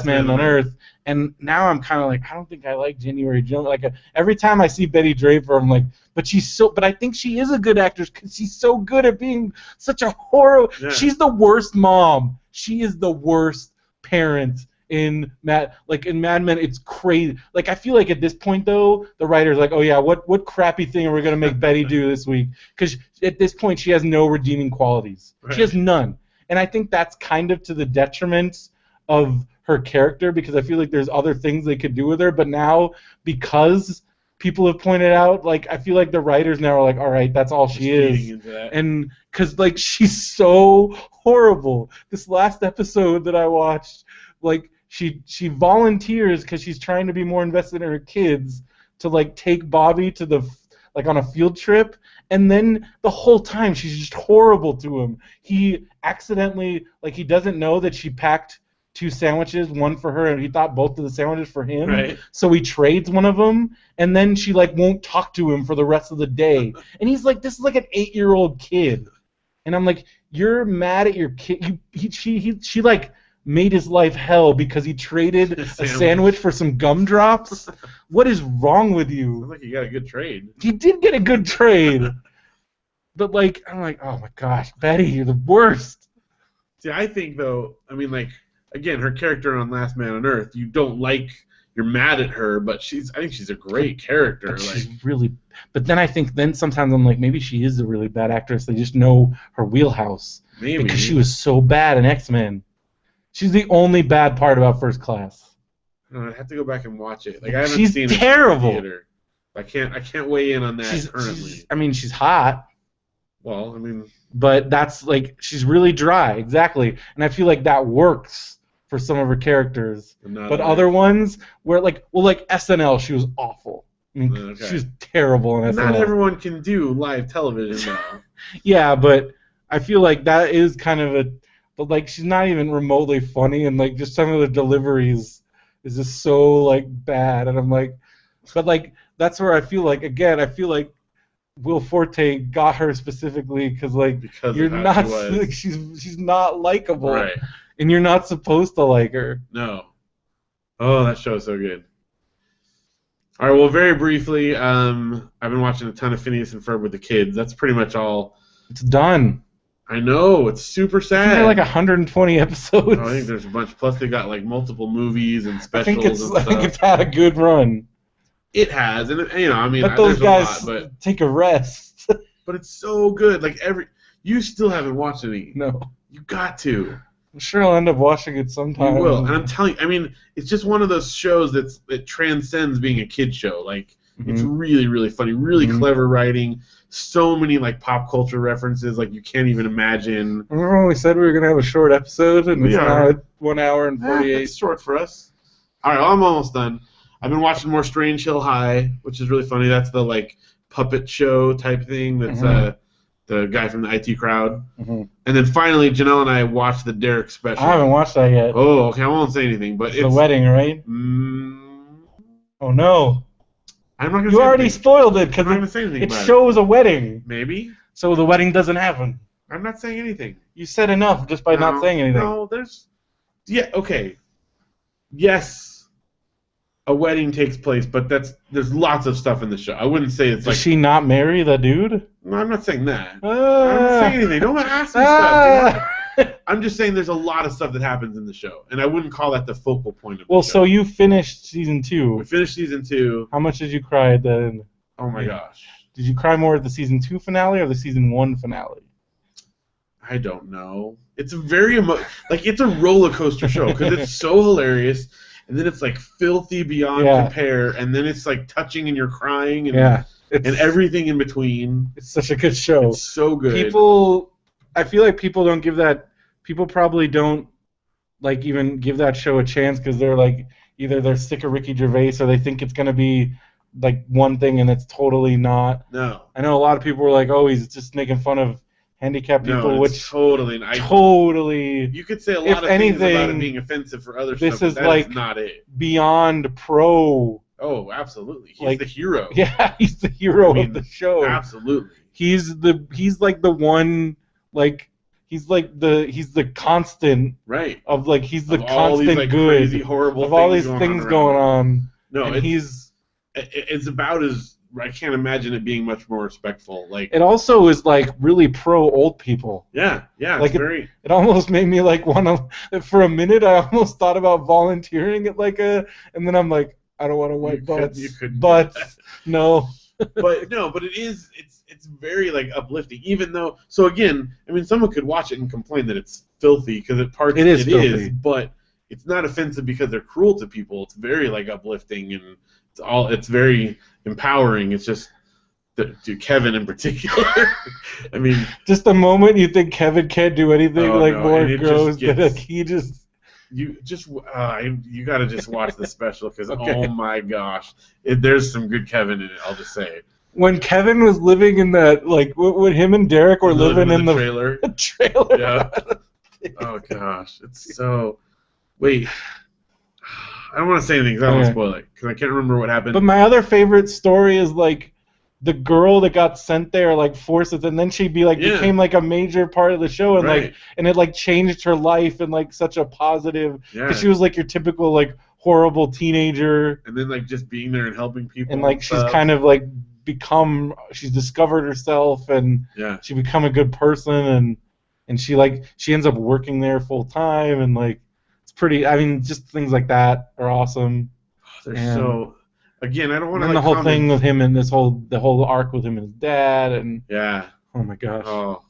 Man on Earth. And now I'm kind of like, I don't think I like January Jones. Like every time I see Betty Draper, I'm like, but I think she is a good actress because she's so good at being such a horror. Yeah. She's the worst mom. She is the worst parent in Mad Men. It's crazy. Like I feel like at this point though, the writer's like, oh yeah, what crappy thing are we gonna make Betty do this week? Because at this point she has no redeeming qualities. Right. She has none. And I think that's kind of to the detriment of her character because I feel like there's other things they could do with her. But now, because people have pointed out, like I feel like the writers now are like, all right, that's all she is. And because like she's so horrible. This last episode that I watched, like she volunteers because she's trying to be more invested in her kids to like take Bobby to the like on a field trip. And then the whole time she's just horrible to him. He accidentally, like he doesn't know that she packed 2 sandwiches, one for her, and he thought both of the sandwiches for him. Right. So he trades one of them, and then she like won't talk to him for the rest of the day. And he's like, this is like an 8-year-old kid. And I'm like, you're mad at your kid. She like made his life hell because he traded a sandwich for some gumdrops. What is wrong with you? Sounds like you got a good trade. He did get a good trade. But like, I'm like, oh my gosh, Betty, you're the worst. See, I think though, I mean, like, again, her character on Last Man on Earth, you're mad at her, but I think she's a great character. But she's really. But then I think sometimes I'm like, maybe she is a really bad actress. They just know her wheelhouse. Maybe because she was so bad in X-Men. She's the only bad part about First Class. No, I have to go back and watch it. Like I haven't she's seen terrible. it in the theater. I can't weigh in on that currently. I mean, she's hot. Well, I mean, but that's like she's really dry, exactly. And I feel like that works for some of her characters. But other ones where like SNL, she was awful. I mean, she was terrible in SNL. Not everyone can do live television now. Yeah, but I feel like that is kind of but like she's not even remotely funny, and like just some of the deliveries is just so like bad, and I'm like, but like that's where I feel like Will Forte got her specifically because you're not like, she's not likable, right? And you're not supposed to like her. No. Oh, that show is so good. All right, well, very briefly, I've been watching a ton of Phineas and Ferb with the kids. That's pretty much all. It's done. I know, it's super sad. Isn't there like 120 episodes? Oh, I think there's a bunch. Plus, they got like multiple movies and specials. I think it's had a good run. It has, and I mean, let those guys but take a rest. But it's so good. Like you still haven't watched any. No, you got to. I'm sure I'll end up watching it sometime. You will, and I'm telling you, I mean, it's just one of those shows that transcends being a kid show. Like, it's really, really funny, really clever writing. So many like pop culture references, like you can't even imagine. Remember when we said we were gonna have a short episode, and it's now at 1 hour and 48. It's short for us. All right, well, I'm almost done. I've been watching more Strange Hill High, which is really funny. That's the like puppet show type thing. That's the guy from the IT Crowd. And then finally, Janelle and I watched the Derek special. I haven't watched that yet. Oh, okay. I won't say anything, but it's the wedding, right? Oh no. I'm not gonna. You already spoiled it because it shows a wedding. Maybe. So the wedding doesn't happen. I'm not saying anything. You said enough just by not saying anything. No, okay. Yes, a wedding takes place, but there's lots of stuff in the show. I wouldn't say it's like. Does she not marry the dude? No, I'm not saying that. I'm not saying anything. Don't ask me stuff. I'm just saying there's a lot of stuff that happens in the show, and I wouldn't call that the focal point of the show. Well, so you finished season 2. We finished season 2. How much did you cry at the end? Oh my gosh. Did you cry more at the season 2 finale or the season 1 finale? I don't know. It's a very it's a roller coaster show because it's so hilarious, and then it's like filthy beyond compare, and then it's like touching and you're crying, and and everything in between. It's such a good show. It's so good. I feel like people don't give that. People probably don't like even give that show a chance because they're like either they're sick of Ricky Gervais or they think it's gonna be like one thing and it's totally not. No. I know a lot of people were like, oh, he's just making fun of handicapped people, which totally. You could say a lot of things about it being offensive for other stuff, but that is not it. Beyond pro. Oh, absolutely. He's the hero. Yeah, he's the hero of the show. Absolutely. He's like the one like he's the constant of like he's the constant all these, like, good crazy, horrible of all these things going on. No, and it's about as I can't imagine it being much more respectful. Like it also is like really pro old people. Yeah, like it almost made me like want to. For a minute, I almost thought about volunteering at and then I'm like, I don't want to wipe butts. No. but it's very like uplifting. Even though, so again, I mean, someone could watch it and complain that it's filthy because it is, but it's not offensive because they're cruel to people. It's very like uplifting and it's very empowering. It's just to Kevin in particular. I mean, just the moment you think Kevin can't do anything more gross, that he just. You got to just watch the special because oh my gosh, there's some good Kevin in it. I'll just say. When Kevin was living in that, like, when him and Derek were living in the trailer. Yeah. Oh gosh, it's so. Wait, I don't want to say anything because I don't want to spoil it because I can't remember what happened. But my other favorite story is like the girl that got sent there, like forced it, and then she became like a major part of the show, and and it like changed her life in like such a positive. Because she was like your typical like horrible teenager, and then like just being there and helping people, and like she's kind of like she's discovered herself, and she become a good person, and she ends up working there full time, and like it's pretty. I mean, just things like that are awesome. They're so. Again, I don't want to. And the whole thing with him and the whole arc with him and his dad, and oh my gosh. Oh.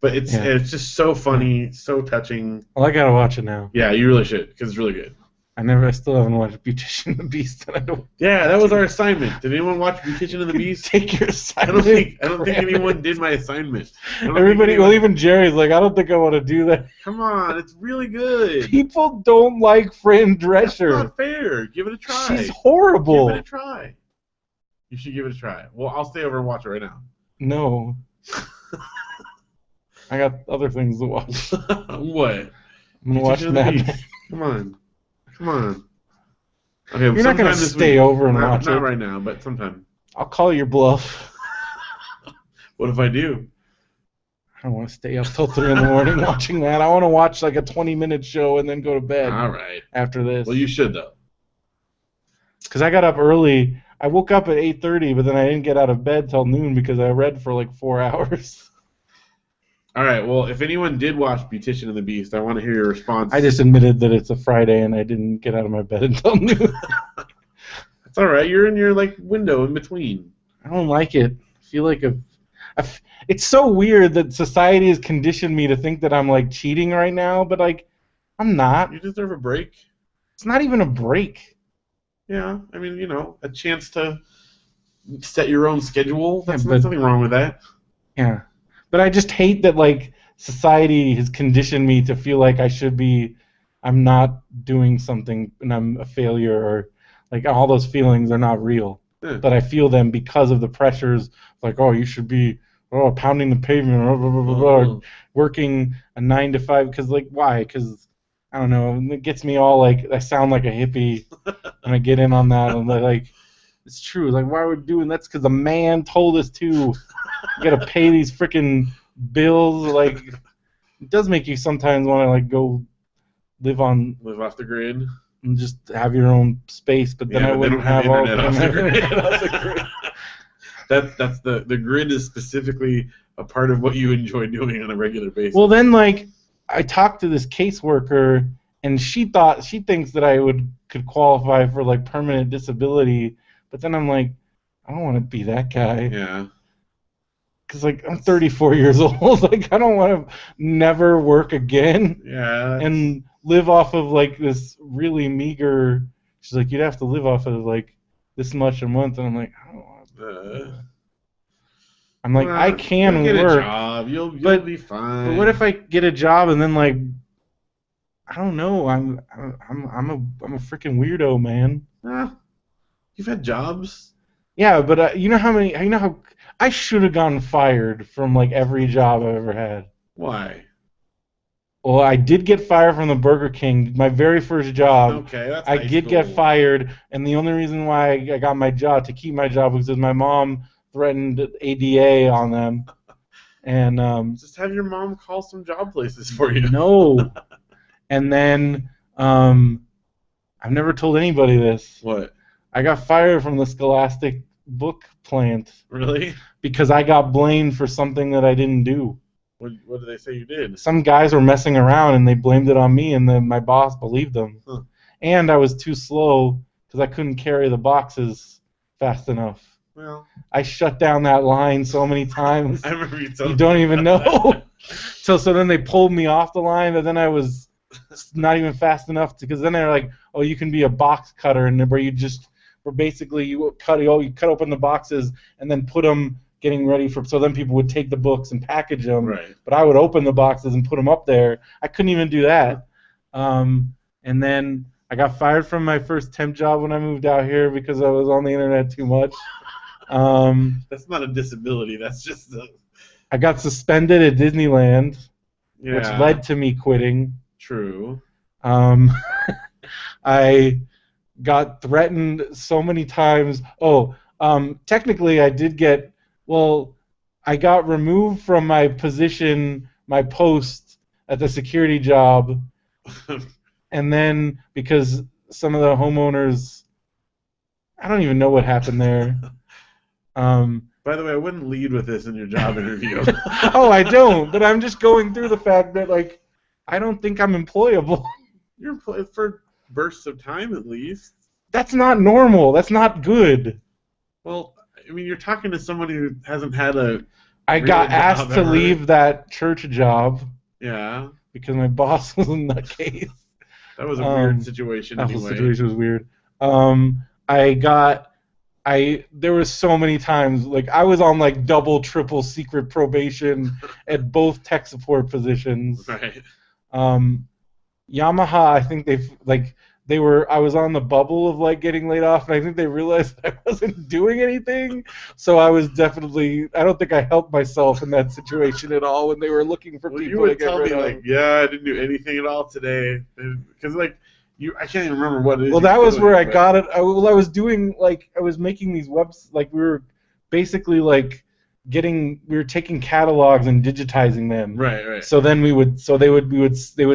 But it's just so funny, so touching. Well, I gotta watch it now. Yeah, you really should because it's really good. I still haven't watched Beautician and the Beast. That was our assignment. Did anyone watch Beautician and the Beast? Take your assignment. I don't think anyone did my assignment. Everybody, even Jerry's like, I don't think I want to do that. Come on, it's really good. People don't like Fran Drescher. That's not fair. Give it a try. She's horrible. Give it a try. You should give it a try. Well, I'll stay over and watch it right now. No. I got other things to watch. What? I'm gonna watch Mad Men. Come on. Come on. Okay, you're not going to stay over and watch it. Not right now, but sometime. I'll call your bluff. What if I do? I don't want to stay up till 3 in the morning watching that. I want to watch like a 20-minute show and then go to bed. All right. After this. Well, you should, though. Because I got up early. I woke up at 8:30, but then I didn't get out of bed till noon because I read for like 4 hours. All right, well, if anyone did watch Beautician and the Beast, I want to hear your response. I just admitted that it's a Friday and I didn't get out of my bed until noon. That's all right. You're in your like window in between. I don't like it. I feel like it's so weird that society has conditioned me to think that I'm like cheating right now, but like I'm not. You deserve a break. It's not even a break. Yeah, I mean, a chance to set your own schedule. There's nothing wrong with that. Yeah. But I just hate that like society has conditioned me to feel like I'm not doing something and I'm a failure, or like all those feelings are not real. Yeah. But I feel them because of the pressures, like, oh, you should be pounding the pavement, or working a 9 to 5. Because like, why? Because I don't know. It gets me all like I sound like a hippie when I get in on that. And like, it's true. Like, why are we doing that? That's because a man told us to. You gotta pay these freaking bills. Like, it does make you sometimes want to like go live off the grid and just have your own space. But then I wouldn't have all the internet off the grid. That's the grid is specifically a part of what you enjoy doing on a regular basis. Well, then, like, I talked to this caseworker, and she thinks that could qualify for, like, permanent disability, but then I'm like, I don't want to be that guy. Yeah. Because, like, I'm 34 years old. Like, I don't want to never work again. Yeah. And live off of, like, this really meager... She's like, you'd have to live off of, like, this much a month. And I'm like, I don't want to... I'm like, I can get work. A job. You'll be fine. But what if I get a job and then, like... I don't know. I'm a freaking weirdo, man. You've had jobs. Yeah, but you know how I should have gotten fired from like every job I've ever had. Why? Well, I did get fired from the Burger King, my very first job. Okay, that's I did get fired, and the only reason why I got my job to keep my job was because my mom threatened ADA on them. And just have your mom call some job places for you. No. And then I've never told anybody this. What? I got fired from the Scholastic book plant. Really? Because I got blamed for something that I didn't do. What did they say you did? Some guys were messing around and they blamed it on me, and then my boss believed them. Huh. And I was too slow because I couldn't carry the boxes fast enough. Well, I shut down that line so many times. I remember you told me. You don't even know. So then they pulled me off the line, and then I was not even fast enough because then they're like, "Oh, you can be a box cutter," and where basically you cut open the boxes and then put them getting ready for. So then people would take the books and package them. Right. But I would open the boxes and put them up there. I couldn't even do that. And then I got fired from my first temp job when I moved out here because I was on the internet too much. That's not a disability. That's just a... I got suspended at Disneyland, Yeah. which led to me quitting. True. I got threatened so many times. Technically I did get, I got removed from my position, my post at the security job, and then because some of the homeowners, I don't even know what happened there. By the way, I wouldn't lead with this in your job interview. Oh, I don't, but I'm just going through the fact that, like, I don't think I'm employable. You're employed for bursts of time, at least. That's not normal. That's not good. Well, I mean, you're talking to somebody who hasn't had a... I got asked to leave that church job. Yeah. Because my boss was in that case. That was a weird situation that anyway. Whole situation was weird. There was so many times, like, I was on, like, double, triple secret probation at both tech support positions. Right. Yamaha, I think I was on the bubble of, like, getting laid off, and I think they realized I wasn't doing anything, so I was definitely, I don't think I helped myself in that situation at all when they were looking for people to get rid of. You would tell me, like, yeah, I didn't do anything at all today, because, like, I can't even remember what it is. Well, that was where I got it. I was doing, like, I was making these webs, like, we were basically, like, we were taking catalogs and digitizing them. Right. So then they would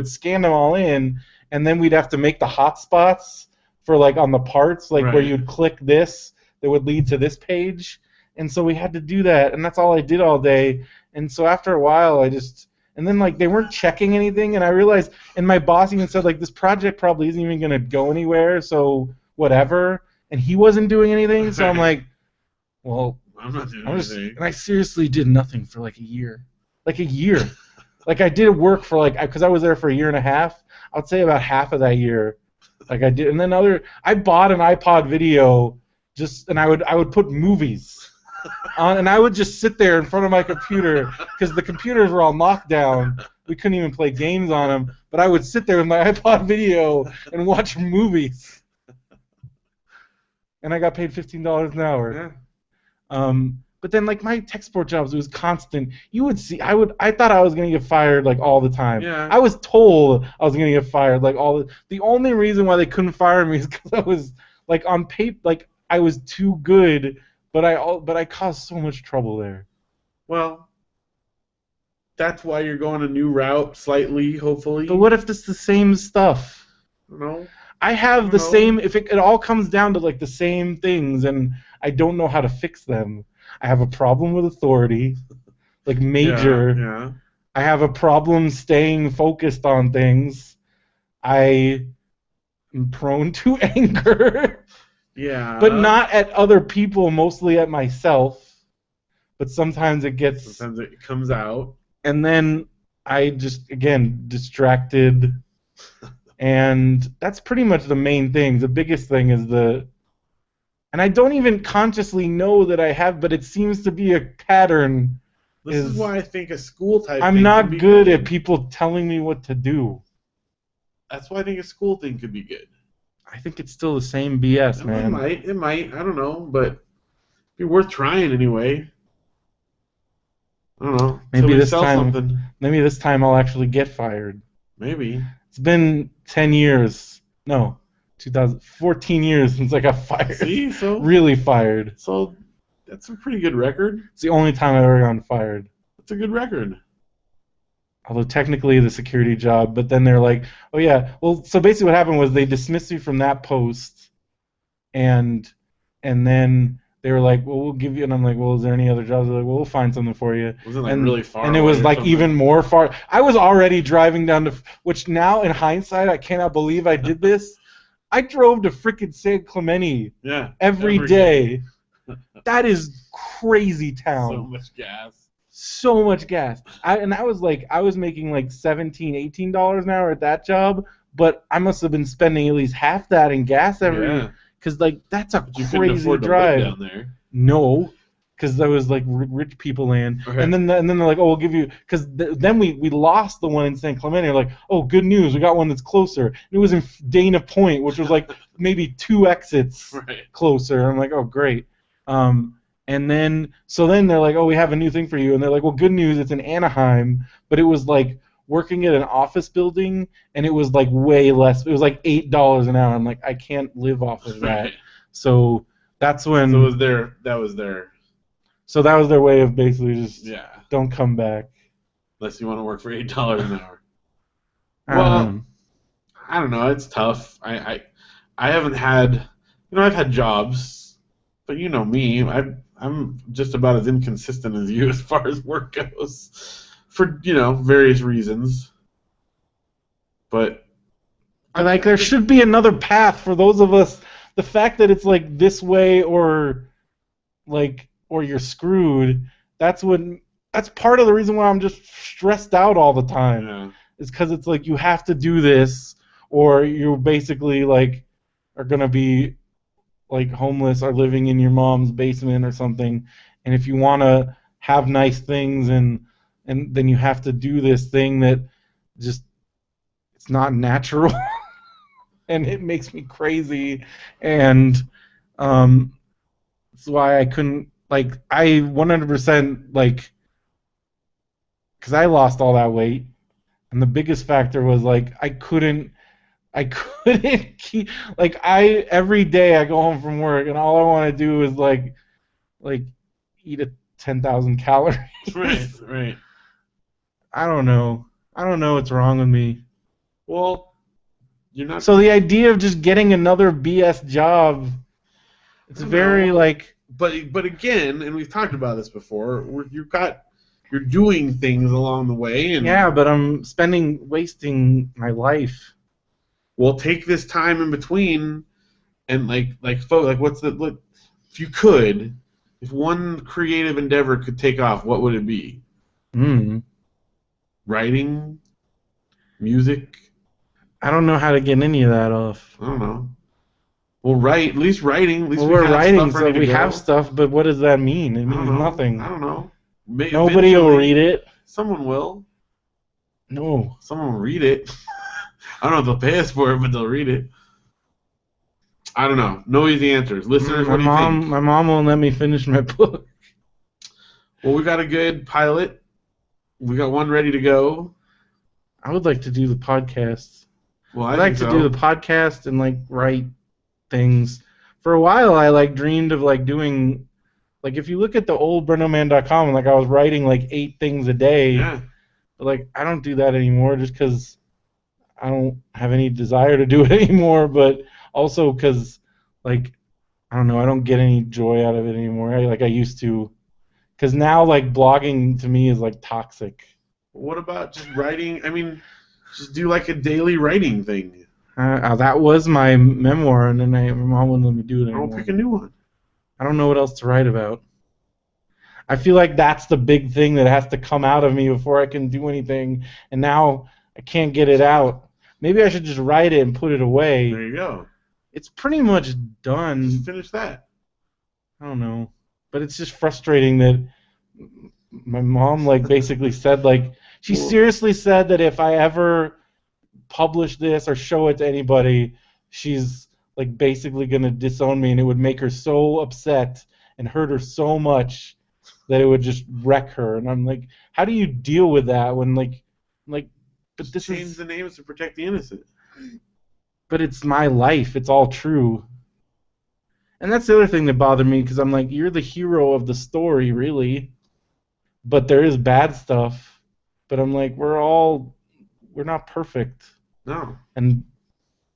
scan them all in, and then we'd have to make the hotspots for, like, on the parts, like, where you'd click this, that would lead to this page. And so we had to do that, and that's all I did all day. And so after a while, and then, like, they weren't checking anything, and I realized, and my boss even said, like, this project probably isn't even going to go anywhere, so whatever. And he wasn't doing anything, so I'm like, well, I'm not doing anything. And I seriously did nothing for, like, a year. Like, a year. Like, I did work for, like, because I was there for a year and a half, I would say about half of that year. Like, I did, and then I bought an iPod video, and I would put movies on, and I would just sit there in front of my computer because the computers were all knocked down. We couldn't even play games on them. But I would sit there with my iPod video and watch movies. And I got paid $15 an hour. Yeah. But then, like, my tech support jobs, it was constant. You would see, I thought I was gonna get fired, like, all the time. Yeah. I was told I was gonna get fired, like, the only reason why they couldn't fire me is because I was, like, on paper, like, I was too good. But I caused so much trouble there. Well, that's why you're going a new route, slightly, hopefully. But what if it's the same stuff? No. I have the same. If it all comes down to, like, the same things, and I don't know how to fix them. I have a problem with authority. like major. Yeah. I have a problem staying focused on things. I am prone to anger. Yeah. But not at other people, mostly at myself. But sometimes it comes out. And then I just, again, distracted. And that's pretty much the main thing. The biggest thing is and I don't even consciously know that I have, but it seems to be a pattern. This is why I think a school type I'm thing not could be good at people telling me what to do. That's why I think a school thing could be good. I think it's still the same BS, man. It might. I don't know, but it'd be worth trying anyway. I don't know. Maybe this time I'll actually get fired. Maybe. It's been 10 years. No, 2014 years since I got fired. See, so really fired. So that's a pretty good record. It's the only time I've ever gotten fired. That's a good record. Although technically the security job, but then they're like, oh yeah, well, so basically what happened was they dismissed me from that post, and then they were like, well, we'll give you, and I'm like, well, is there any other jobs? They're like, well, we'll find something for you. Was it like really far? And it was like even more far. I was already driving down to, which now in hindsight, I cannot believe I did this. I drove to freaking San Clemente every day. That is crazy town. So much gas. So much gas. I was making like $17, $18 an hour at that job, but I must have been spending at least half that in gas because like that's a crazy drive. To live down there. No, because that was like rich people land, and then they're like, oh, we'll give you, because then we lost the one in San Clemente. Like, oh, good news, we got one that's closer. And it was in Dana Point, which was like maybe 2 exits closer. I'm like, oh, great. And then they're like, oh, we have a new thing for you. And they're like, well, good news, it's in Anaheim. But it was like working at an office building, and it was like way less. It was like $8 an hour. I'm like, I can't live off of that. So that's when. So that was their way of basically just don't come back. Unless you want to work for $8 an hour. Well, I don't know. It's tough. I haven't had, I've had jobs, but you know me. I'm just about as inconsistent as you as far as work goes, for various reasons. But there should be another path for those of us. The fact that it's like this way or you're screwed. That's part of the reason why I'm just stressed out all the time. Yeah. Is because it's like you have to do this, or you basically like are gonna be like homeless or living in your mom's basement or something. And if you want to have nice things, and then you have to do this thing that just it's not natural, and it makes me crazy. And that's why I couldn't, like, I 100% like, because I lost all that weight, and the biggest factor was like I couldn't keep, like, every day I go home from work and all I want to do is like eat 10,000 calories. Right. I don't know what's wrong with me. Well, you're not. So the idea of just getting another BS job, it's very like. But again, and we've talked about this before, you're doing things along the way, and yeah, but I'm wasting my life. Well, take this time in between, and if one creative endeavor could take off, what would it be? Writing, music. I don't know how to get any of that off. I don't know. Well, at least writing. At least we're writing, so we have stuff. But what does that mean? It means nothing. I don't know. Nobody will read it. Someone will. No. Someone will read it. I don't know if they'll pay us for it, but they'll read it. I don't know. No easy answers. Listeners, what do you think? My mom won't let me finish my book. Well, we got a good pilot. We got one ready to go. I would like to do the podcast. Well, I'd like to do the podcast and like write things. For a while, I like dreamed of like doing, like, if you look at the old BrendoMan.com, like I was writing like 8 things a day. Yeah. But like I don't do that anymore, just because I don't have any desire to do it anymore. But also because, like, I don't know, I don't get any joy out of it anymore. I used to, Because now, like, blogging to me is, like, toxic. What about just writing? I mean, just do, like, a daily writing thing. That was my memoir, and then my mom wouldn't let me do it anymore. I'll pick a new one. I don't know what else to write about. I feel like that's the big thing that has to come out of me before I can do anything, and now I can't get it out. Maybe I should just write it and put it away. There you go. It's pretty much done. Just finish that. I don't know. But it's just frustrating that my mom, like, basically said, like, she seriously said that if I ever publish this or show it to anybody, she's, like, basically going to disown me, and it would make her so upset and hurt her so much that it would just wreck her. And I'm like, how do you deal with that when, like, but this change is the names to protect the innocent. But it's my life. It's all true. And that's the other thing that bothered me, because I'm like, you're the hero of the story, really. But there is bad stuff. But I'm like, we're not perfect. No. And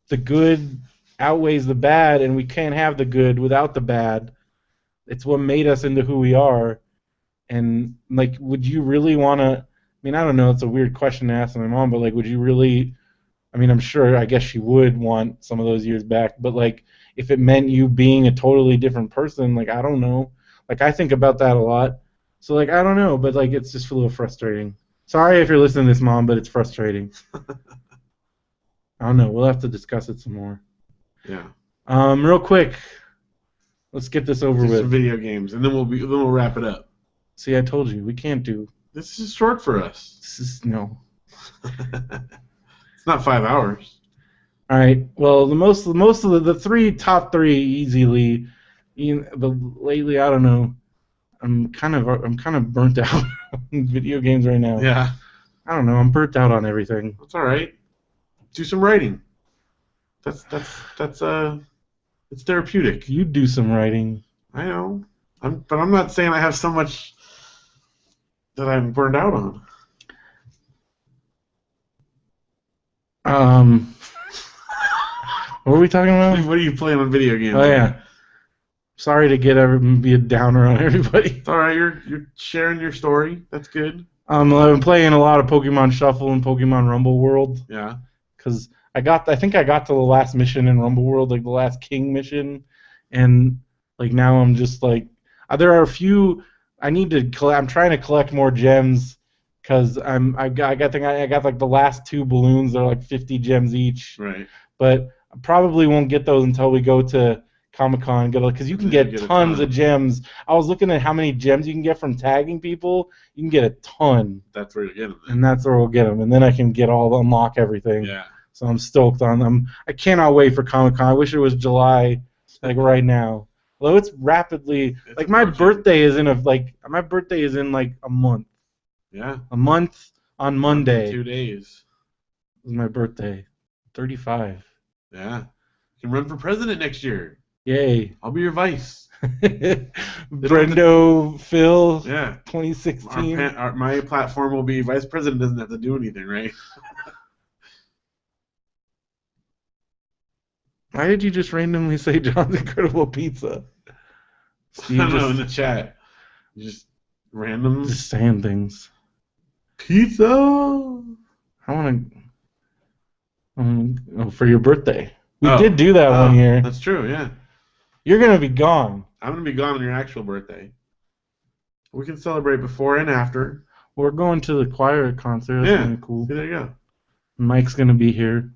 the good outweighs the bad, and we can't have the good without the bad. It's what made us into who we are. And, like, would you really want to... I mean, I don't know. It's a weird question to ask my mom, but, like, would you really... I mean, I'm sure, I guess she would want some of those years back, but, like, if it meant you being a totally different person, like, I don't know. Like, I think about that a lot. So, like, I don't know, but, like, it's just a little frustrating. Sorry if you're listening to this, Mom, but it's frustrating. I don't know. We'll have to discuss it some more. Yeah. Real quick, let's get this over with. Some video games, and then we'll wrap it up. See, I told you, we can't do... This is short for us. This is... No. It's not 5 hours. All right. Well, the most of the top three easily. But lately, I don't know. I'm kind of burnt out on video games right now. Yeah. I don't know. I'm burnt out on everything. That's all right. Do some writing. That's it's therapeutic. You do some writing. I know. But I'm not saying I have so much that I'm burned out on. What were we talking about? What are you playing on video games? Oh yeah. Sorry to be a downer on everybody. It's all right. You're sharing your story. That's good. I've been playing a lot of Pokemon Shuffle and Pokemon Rumble World. Yeah. Because I think I got to the last mission in Rumble World, like the last King mission, and like now I'm just like, there are a few I need to collect. I'm trying to collect more gems because I got like the last 2 balloons. They're like 50 gems each. Right. But I probably won't get those until we go to Comic-Con, because you can get tons of gems. I was looking at how many gems you can get from tagging people. You can get a ton. That's where you get them. And that's where we'll get them. And then I can unlock everything. Yeah. So I'm stoked on them. I cannot wait for Comic-Con. I wish it was July, like right now. Although it's rapidly, like my birthday is in a month. Yeah. A month on Monday. 2 days. Is my birthday. 35. Yeah. You can run for president next year. Yay. I'll be your vice. Brendo Phil. Yeah. 2016. My platform will be vice president doesn't have to do anything, right? Why did you just randomly say John's Incredible Pizza? I don't know, in the chat. Just random. Just saying things. Pizza! I want to... for your birthday. We did do that one year. That's true, yeah. You're going to be gone. I'm going to be gone on your actual birthday. We can celebrate before and after. We're going to the choir concert. That's going to be cool. See, there you go. Mike's going to be here.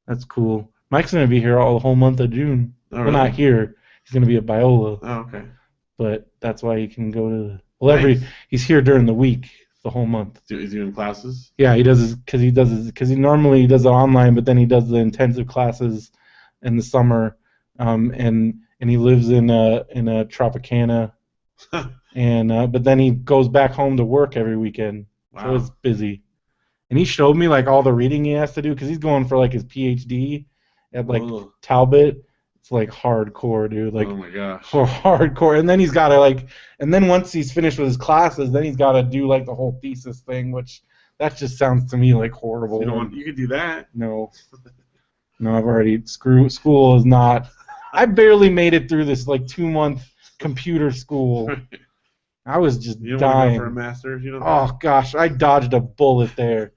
That's cool. Mike's going to be here all the whole month of June. Oh, well, really? not here. He's going to be at Biola. Oh, okay. But that's why he can go to the... He's here during the week, the whole month. Is he in classes? Yeah, he does because he normally does it online, but then he does the intensive classes in the summer, and he lives in a Tropicana, and but then he goes back home to work every weekend, so it's busy. And he showed me like all the reading he has to do because he's going for like his PhD at like Talbot. It's like hardcore, dude. Like, oh my gosh. Hardcore. And then he's got to and then once he's finished with his classes, then he's got to do like the whole thesis thing, which that just sounds to me like horrible. You could do that. No, I've already school is not. I barely made it through this like 2-month computer school. I was just You don't dying. want to go for a Masters? You don't think? Gosh, I dodged a bullet there.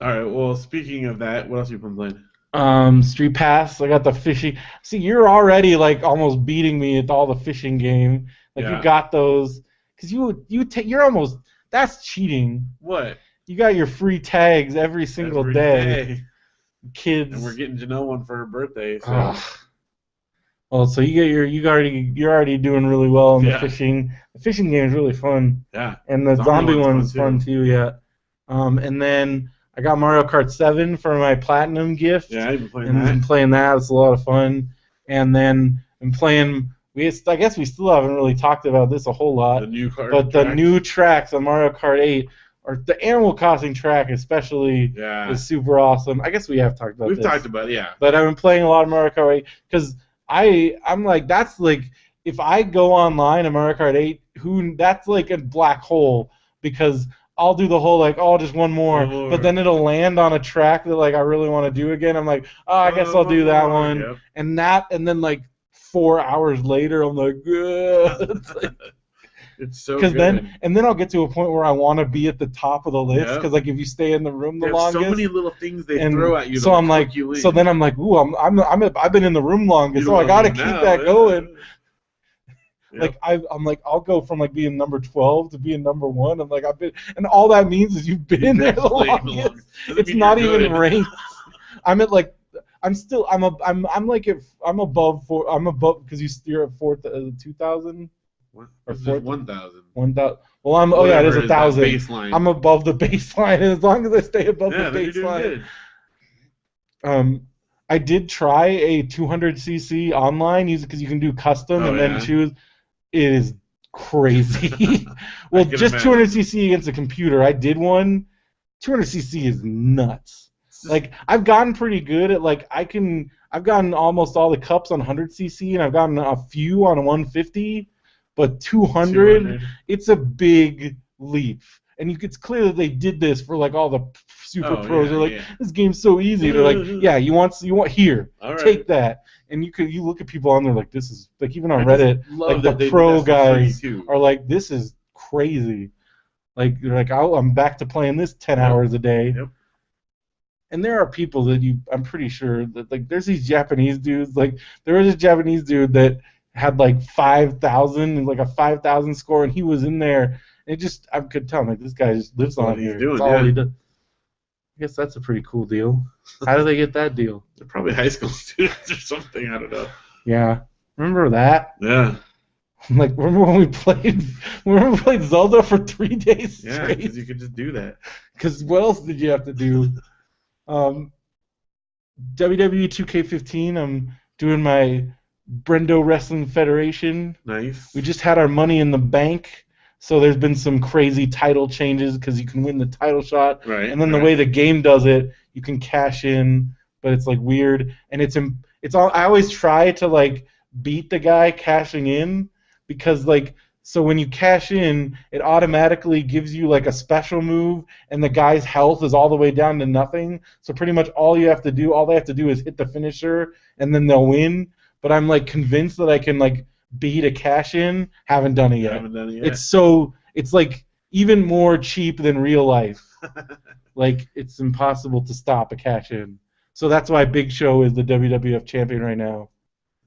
All right. Well, speaking of that, what else have you been playing? Street Pass. I got the fishing. See, you're already like almost beating me at all the fishing game. Like you got those because you're almost. That's cheating. What? You got your free tags every single day. Kids. And we're getting to know one for her birthday. So. Well, so you're already doing really well in the fishing. The fishing game is really fun. Yeah. And the zombie one's fun too. Yeah. And then I got Mario Kart 7 for my platinum gift. Yeah, I've been playing that. And I've been playing that. It's a lot of fun. And then I'm playing. I guess we still haven't really talked about this a whole lot. The new tracks. But the new tracks on Mario Kart 8, or the Animal Crossing track especially, is super awesome. I guess we have talked about this. We've talked about it, yeah. But I've been playing a lot of Mario Kart 8 because I'm like, that's like, if I go online in Mario Kart 8, that's like a black hole because I'll do the whole like, just one more, but then it'll land on a track that like I really want to do again. I'm like, I guess I'll do that one, and then like 4 hours later, I'm like, it's so good. Then I'll get to a point where I want to be at the top of the list because like if you stay in the room the longest, so many little things they throw at you. So I'm like, so then I'm like, ooh, I've been in the room longest, so I got to keep that going. Like I'm like, I'll go from like being number 12 to being number 1. I'm like, and all that means is you've been there the longest. It's not even ranked. I'm at like. I'm above because you're at 2,000 or 1,000. 1,000. Well, it is 1,000. I'm above the baseline, and as long as I stay above the baseline. I did try a 200cc online because you can do custom then choose. It is crazy. Well, just 200cc against a computer. I did one. 200cc is nuts. Like I've gotten pretty good at like I've gotten almost all the cups on 100cc and I've gotten a few on 150, but 200 it's a big leap. And it's clear that they did this for like all the super pros. They're like, this game's so easy. They're like, you want here, take that. And you look at people on there like this is like even on Reddit, like the pro guys are like this is crazy. Like they're like I'm back to playing this 10 hours a day. Yep. And there are people that I'm pretty sure that like there's these Japanese dudes. Like there was a Japanese dude that had like 5,000 and like a 5,000 score, and he was in there. And I could tell like this guy just lives on here. That's all he does. I guess that's a pretty cool deal. How do they get that deal? They're probably high school students or something. I don't know. Yeah, remember that? Yeah. Like remember when we played Zelda for 3 days straight? Yeah, because you could just do that. Because what else did you have to do? WWE 2K15, I'm doing my Brendo Wrestling Federation. Nice. We just had our Money in the Bank, so there's been some crazy title changes because you can win the title shot. Right. And then the way the game does it, you can cash in, but it's like weird. And it's all. I always try to like beat the guy cashing in because like. So when you cash in, it automatically gives you like a special move, and the guy's health is all the way down to nothing. So pretty much all they have to do is hit the finisher, and then they'll win. But I'm like convinced that I can like beat a cash in. Haven't done it yet. It's like even more cheap than real life. Like it's impossible to stop a cash in. So that's why Big Show is the WWF champion right now.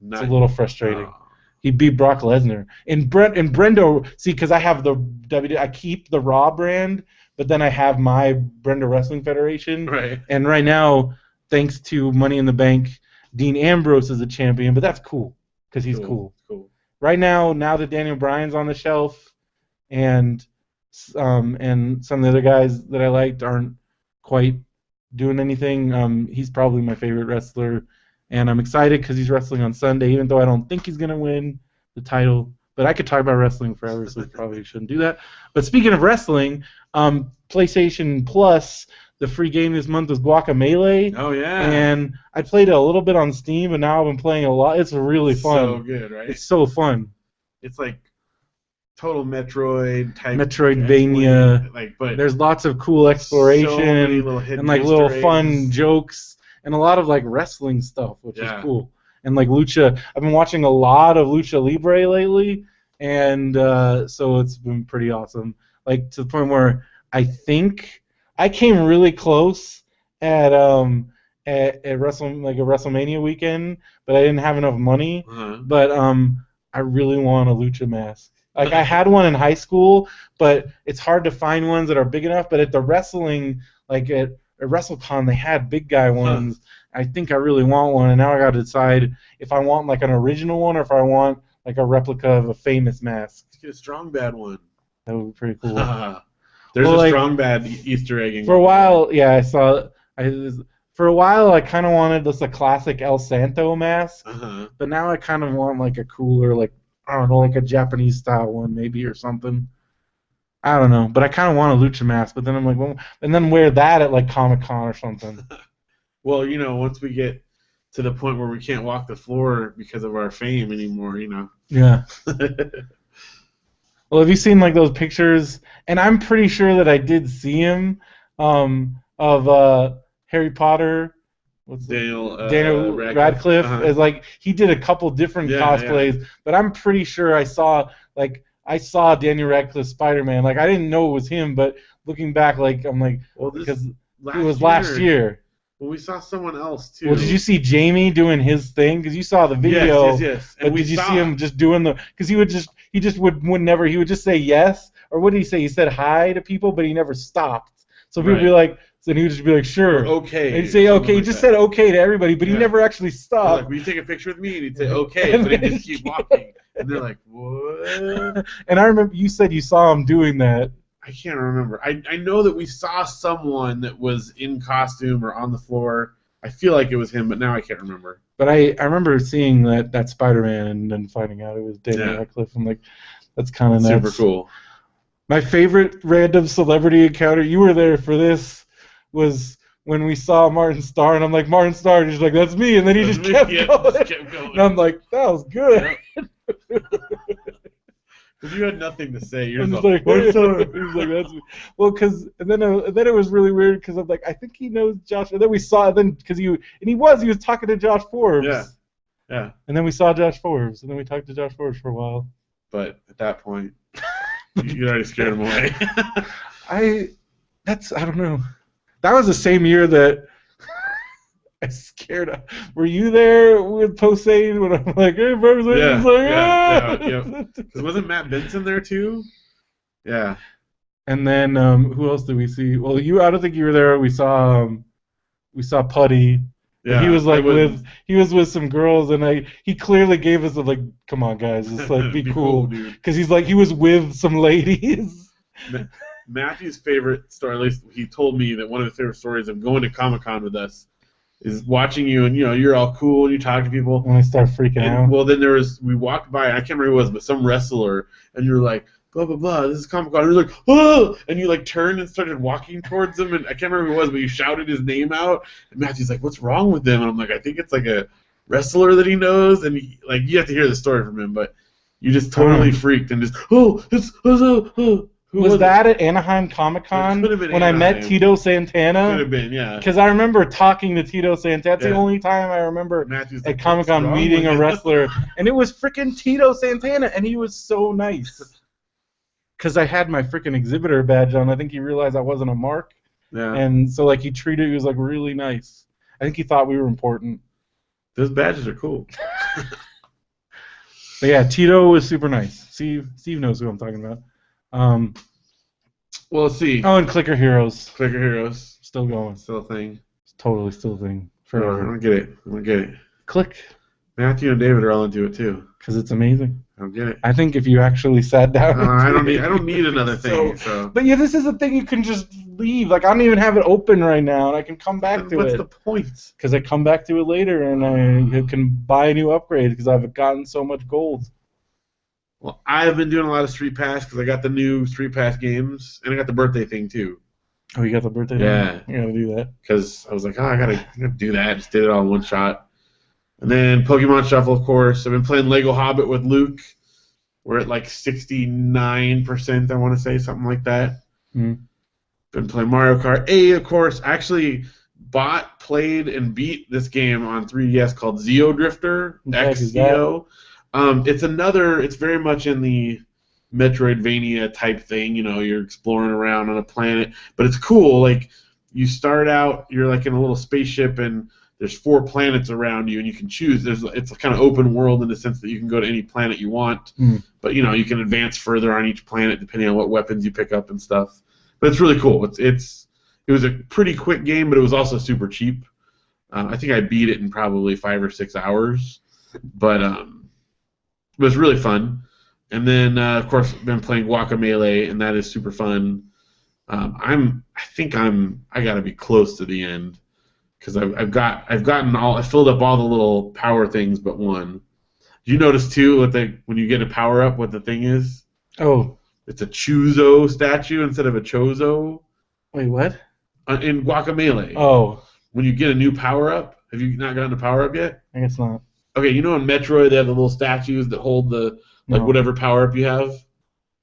Nice. It's a little frustrating. Oh. He beat Brock Lesnar. And Brendo, see, because I have I keep the Raw brand, but then I have my Brendo Wrestling Federation. Right. And right now, thanks to Money in the Bank, Dean Ambrose is a champion, but that's cool because he's cool. Right now that Daniel Bryan's on the shelf, and some of the other guys that I liked aren't quite doing anything. He's probably my favorite wrestler. And I'm excited because he's wrestling on Sunday, even though I don't think he's going to win the title. But I could talk about wrestling forever, so we probably shouldn't do that. But speaking of wrestling, PlayStation Plus, the free game this month was Guacamelee. Oh, yeah. And I played it a little bit on Steam, but now I've been playing a lot. It's really fun. So good, right? It's so fun. It's like total Metroid type. Metroidvania. But there's lots of cool exploration and like little fun jokes. And a lot of like wrestling stuff, which is cool. And like lucha, I've been watching a lot of Lucha Libre lately, and so it's been pretty awesome. Like to the point where I think I came really close at at a WrestleMania weekend, but I didn't have enough money. But I really want a lucha mask. Like I had one in high school, but it's hard to find ones that are big enough. But at the wrestling, like at WrestleCon, they had big guy ones. I think I really want one, and now I got to decide if I want like an original one or if I want like a replica of a famous mask. Get a strong bad one. That would be pretty cool. There's a strong bad Easter egg. For a while, yeah, I saw. For a while, I kind of wanted just a classic El Santo mask, but now I kind of want like a cooler, like I don't know, like a Japanese style one maybe or something. I don't know, but I kind of want a lucha mask. But then I'm like, well, and then wear that at like Comic-Con or something. Well, you know, once we get to the point where we can't walk the floor because of our fame anymore, you know. Yeah. Well, have you seen like those pictures? And I'm pretty sure that I did see him of Harry Potter. Daniel Radcliffe is like he did a couple different cosplays, but I'm pretty sure I saw Daniel Radcliffe Spider-Man. Like I didn't know it was him, but looking back, like I'm like, well, because it was last year. Well, we saw someone else too. Well, did you see Jamie doing his thing? Because you saw the video. Yes. But did you see him just doing the? Because he would just say yes, or what did he say? He said hi to people, but he never stopped. So people would be like. And he would just be like, sure. Or okay. And he'd say okay. He just said okay to everybody, but he never actually stopped. Like, will you take a picture with me? And he'd say okay, but he'd just keep walking. And they're like, what? And I remember you said you saw him doing that. I can't remember. I know that we saw someone that was in costume or on the floor. I feel like it was him, but now I can't remember. But I remember seeing that Spider-Man and then finding out it was Daniel Radcliffe. I'm like, that's kind of nuts. Super cool. My favorite random celebrity encounter, you were there for this, was when we saw Martin Starr, and I'm like, Martin Starr, and he's like, that's me, and then he just kept going. And I'm like, that was good. Because you had nothing to say. You're just like, what's up? He was like, that's me. Well, and then it was really weird because I'm like, I think he knows Josh. And then we saw it, because he was talking to Josh Forbes. Yeah. And then we saw Josh Forbes, and then we talked to Josh Forbes for a while. But at that point, you already scared him away. I don't know. That was the same year that I scared him. Were you there with Posehn when I'm like, hey, yeah. Because wasn't Matt Benson there too? Yeah. And then who else did we see? Well, I don't think you were there. We saw Putty. Yeah. He was like with some girls, and he clearly gave us a like, come on guys, just like be cool, because he was with some ladies. Matthew's favorite story, at least he told me that one of his favorite stories of going to Comic-Con with us is watching you, and you're all cool and you talk to people. And I start freaking out. Well, then we walked by, and I can't remember who it was, but some wrestler, and you're like, blah blah blah, this is Comic-Con. And you're like, oh, and you like turned and started walking towards him, and I can't remember who it was, but you shouted his name out, and Matthew's like, what's wrong with him? And I'm like, I think it's like a wrestler that he knows, and you have to hear the story from him, but you just totally freaked and just Was that at Anaheim Comic-Con when I met Tito Santana? Could have been, yeah. Because I remember talking to Tito Santana. That's the only time I remember at Comic-Con meeting a wrestler. And it was freaking Tito Santana, and he was so nice. Because I had my freaking exhibitor badge on. I think he realized I wasn't a mark. Yeah. And so like he was like really nice. I think he thought we were important. Those badges are cool. But yeah, Tito was super nice. Steve knows who I'm talking about. Well, let's see. Oh, and Clicker Heroes. Clicker Heroes. Still going. Still a thing. It's totally still a thing. Forever. I don't get it. Click. Matthew and David are all into it too. Because it's amazing. I don't get it. I think if you actually sat down. I don't need another thing. So. But yeah, this is a thing you can just leave. Like I don't even have it open right now, and I can come back to it. What's the point? Because I come back to it later, and I can buy a new upgrade because I've gotten so much gold. Well, I've been doing a lot of Street Pass because I got the new Street Pass games, and I got the birthday thing too. Oh, you got the birthday thing? You gotta do that. Because I was like, I gotta do that. Just did it all in one shot. And then Pokemon Shuffle, of course. I've been playing Lego Hobbit with Luke. We're at like 69%, I want to say, something like that. Mm-hmm. Been playing Mario Kart 8, of course. I actually played, and beat this game on 3DS called Zeo Drifter, X-Zeo. It's very much in the Metroidvania type thing. You're exploring around on a planet, but it's cool. Like, you start out, you're like in a little spaceship, and there's 4 planets around you, and you can choose. It's a kind of open world in the sense that you can go to any planet you want, but you can advance further on each planet depending on what weapons you pick up and stuff. But it's really cool. It was a pretty quick game, but it was also super cheap. I think I beat it in probably 5 or 6 hours, but it was really fun. And then of course I've been playing Guacamelee, and that is super fun. I got to be close to the end. Because I filled up all the little power things but one. Did you notice too when you get a power up what the thing is? Oh, it's a Chuzo statue instead of a Chozo. Wait, what? In Guacamelee. Oh, when you get a new power up, have you not gotten a power up yet? I guess not. Okay, in Metroid they have the little statues that hold whatever power up you have.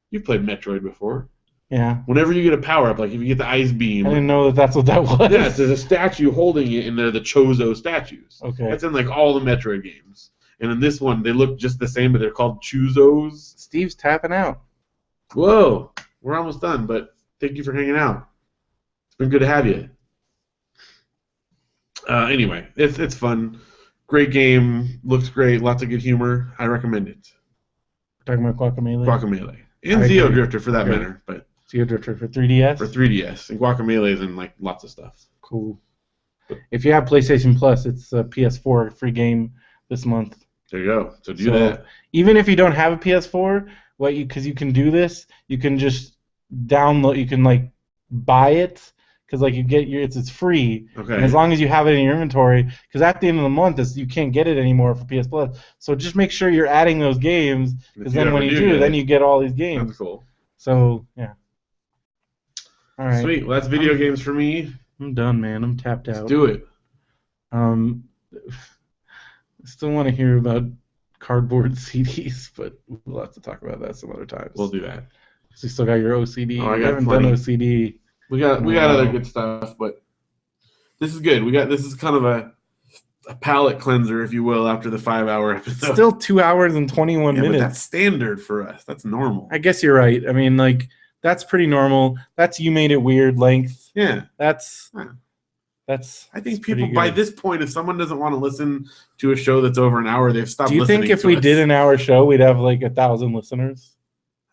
You've played Metroid before. Yeah. Whenever you get a power up, like if you get the ice beam. I didn't know that's what that was. Yeah, there's a statue holding it, and they're the Chozo statues. Okay. That's in like all the Metroid games. And in this one, they look just the same, but they're called Chuzos. Steve's tapping out. Whoa, we're almost done, but thank you for hanging out. It's been good to have you. Anyway, it's fun. Great game. Looks great. Lots of good humor. I recommend it. We're talking about Guacamelee? Guacamelee. And Zeo Drifter for that matter, but. Zeo Drifter for 3DS? For 3DS. And Guacamelee is in like lots of stuff. Cool. If you have PlayStation Plus, it's a PS4 free game this month. There you go. So do that. Even if you don't have a PS4, because you can do this, you can just download. You can like buy it because like it's free. Okay. And as long as you have it in your inventory, because at the end of the month, you can't get it anymore for PS Plus. So just make sure you're adding those games, because then when you do, then you get all these games. That's cool. So yeah. All right. Sweet. Well, that's video games for me. I'm done, man. I'm tapped out. Let's do it. I still want to hear about cardboard CDs, but we'll have to talk about that some other times. We'll do that. So you still got your OCD? Oh, I got haven't done OCD. We got other good stuff, but this is good. This is kind of a palate cleanser, if you will, after the 5-hour episode. Still 2 hours and 21 minutes. But that's standard for us. That's normal. I guess you're right. I mean, like, that's pretty normal. That's You Made It Weird length. Yeah. I think people, by this point, if someone doesn't want to listen to a show that's over an hour, they've stopped listening. Do you think if we did an hour show, we'd have like 1,000 listeners?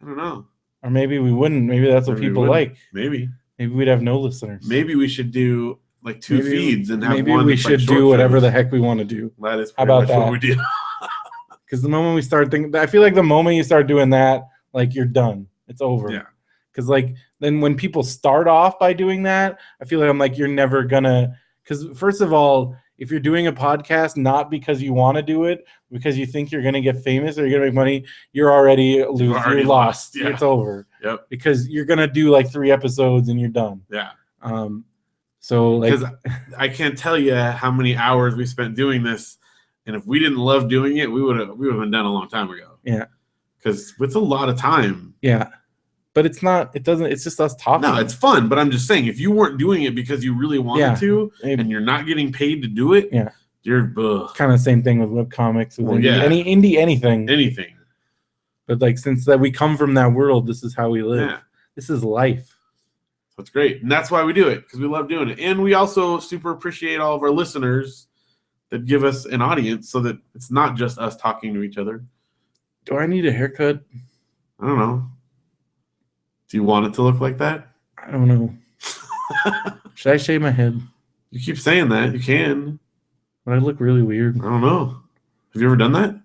I don't know. Or maybe we wouldn't. Maybe that's what people like. Maybe we'd have no listeners. Maybe we should do like two feeds and have one. Maybe we should do whatever the heck we want to do. That is pretty much what we do. Because the moment we start thinking, I feel like the moment you start doing that, like you're done. It's over. Yeah. Because like then when people start off by doing that, I feel like I'm like, you're never gonna. Because first of all, if you're doing a podcast not because you want to do it, because you think you're gonna get famous or you're gonna make money, you're already You're lost. Yeah. It's over. Yep. Because you're gonna do like 3 episodes and you're done. Yeah. So like, because I can't tell you how many hours we spent doing this, and if we didn't love doing it, we would have been done a long time ago. Yeah. Because it's a lot of time. Yeah. But it's not. It doesn't. It's just us talking. No, it's fun. But I'm just saying, if you weren't doing it because you really wanted to, and you're not getting paid to do it, you're kind of the same thing with webcomics. Anything. Anything. But like, since that we come from that world, this is how we live. Yeah. This is life. That's great, and that's why we do it, because we love doing it, and we also super appreciate all of our listeners that give us an audience, so that it's not just us talking to each other. Do I need a haircut? I don't know. Do you want it to look like that? I don't know. Should I shave my head? You keep saying that. You can. But I look really weird. I don't know. Have you ever done that?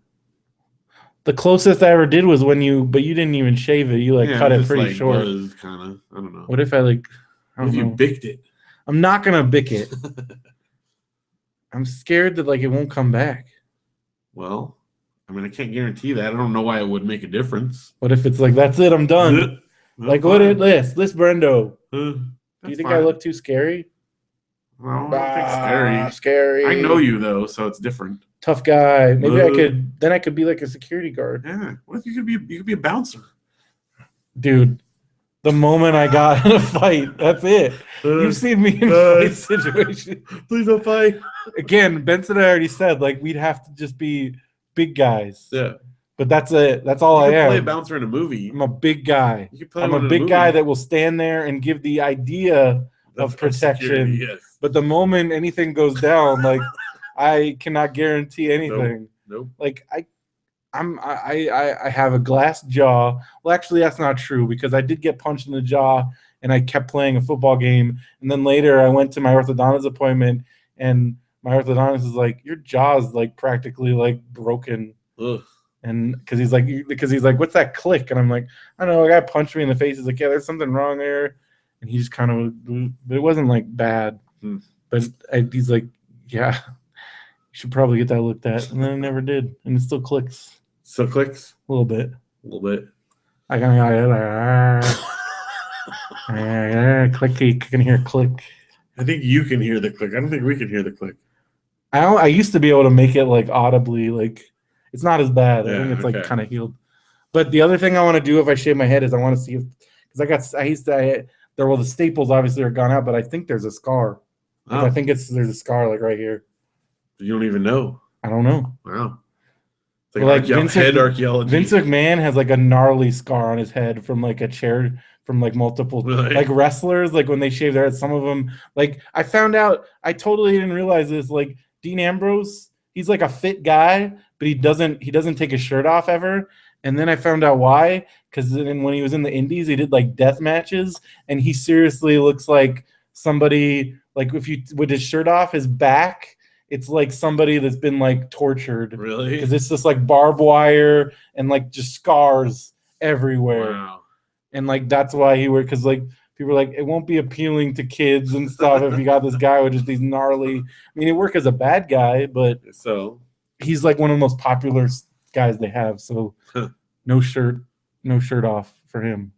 The closest I ever did was when you didn't even shave it. You cut it pretty short. Kind of. I don't know. What if I what if you bicked it? I'm not gonna bick it. I'm scared that it won't come back. Well, I mean, I can't guarantee that. I don't know why it would make a difference. What if it's like, that's it, I'm done? What is this Brendo? Do you think I look too scary? Well, I think scary. I know you though, so it's different. Tough guy. Maybe I could be like a security guard. Yeah. What if you could be a bouncer? Dude, the moment I got in a fight, that's it. You've seen me in fight situations. Please don't fight. Again, Benson and I already said we'd have to just be big guys. Yeah. But that's it. That's all I am. Play a bouncer in a movie. I'm a big guy. I'm a big guy that will stand there and give the idea of protection. Security, yes. But the moment anything goes down, like I cannot guarantee anything. Nope. Like I have a glass jaw. Well, actually, that's not true because I did get punched in the jaw and I kept playing a football game. And then later I went to my orthodontist appointment and my orthodontist is like, your jaw's like practically like broken. Ugh. And because he's like, what's that click? And I'm like, I don't know. A guy punched me in the face. He's like, yeah, there's something wrong there. And he just kind of, but it wasn't like bad. But he's like, yeah, you should probably get that looked at. And then I never did. And it still clicks. Still clicks? A little bit. A little bit. I can hear click. I think you can hear the click. I don't think we can hear the click. I used to be able to make it like audibly, like it's not as bad. Yeah, I think it's like kind of healed. But the other thing I want to do if I shave my head is I want to see if, because the staples obviously are gone out, but I think there's a scar. I think there's a scar like right here. You don't even know. I don't know. Wow. It's like head archaeology. Vince McMahon has like a gnarly scar on his head from like a chair from like multiple like wrestlers, like when they shave their head. Some of them, like I found out, I totally didn't realize this. Like Dean Ambrose, he's like a fit guy, but he doesn't take his shirt off ever. And then I found out why, because then when he was in the Indies, he did like death matches, and he seriously looks like somebody, like if you with his shirt off, his back, it's like somebody that's been like tortured. Really? Because it's just like barbed wire and like just scars everywhere. Wow. And like that's why because like people are like, it won't be appealing to kids and stuff if you got this guy with just these gnarly. I mean, he worked as a bad guy, but so he's like one of the most popular guys they have. So no shirt off for him.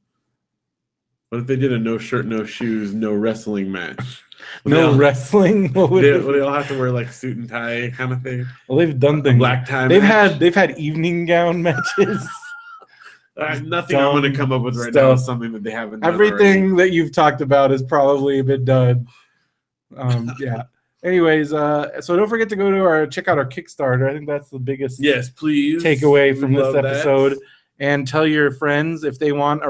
What if they did a no shirt, no shoes, no wrestling match? Wrestling? Would they all have to wear like suit and tie kind of thing? Well, they've done things. Black tie. They've had evening gown matches. There's nothing I'm going to come up with right now. Something that they haven't done Everything already. That you've talked about has probably been done. Yeah. Anyways, so don't forget to check out our Kickstarter. I think that's the biggest please takeaway from this episode. And tell your friends if they want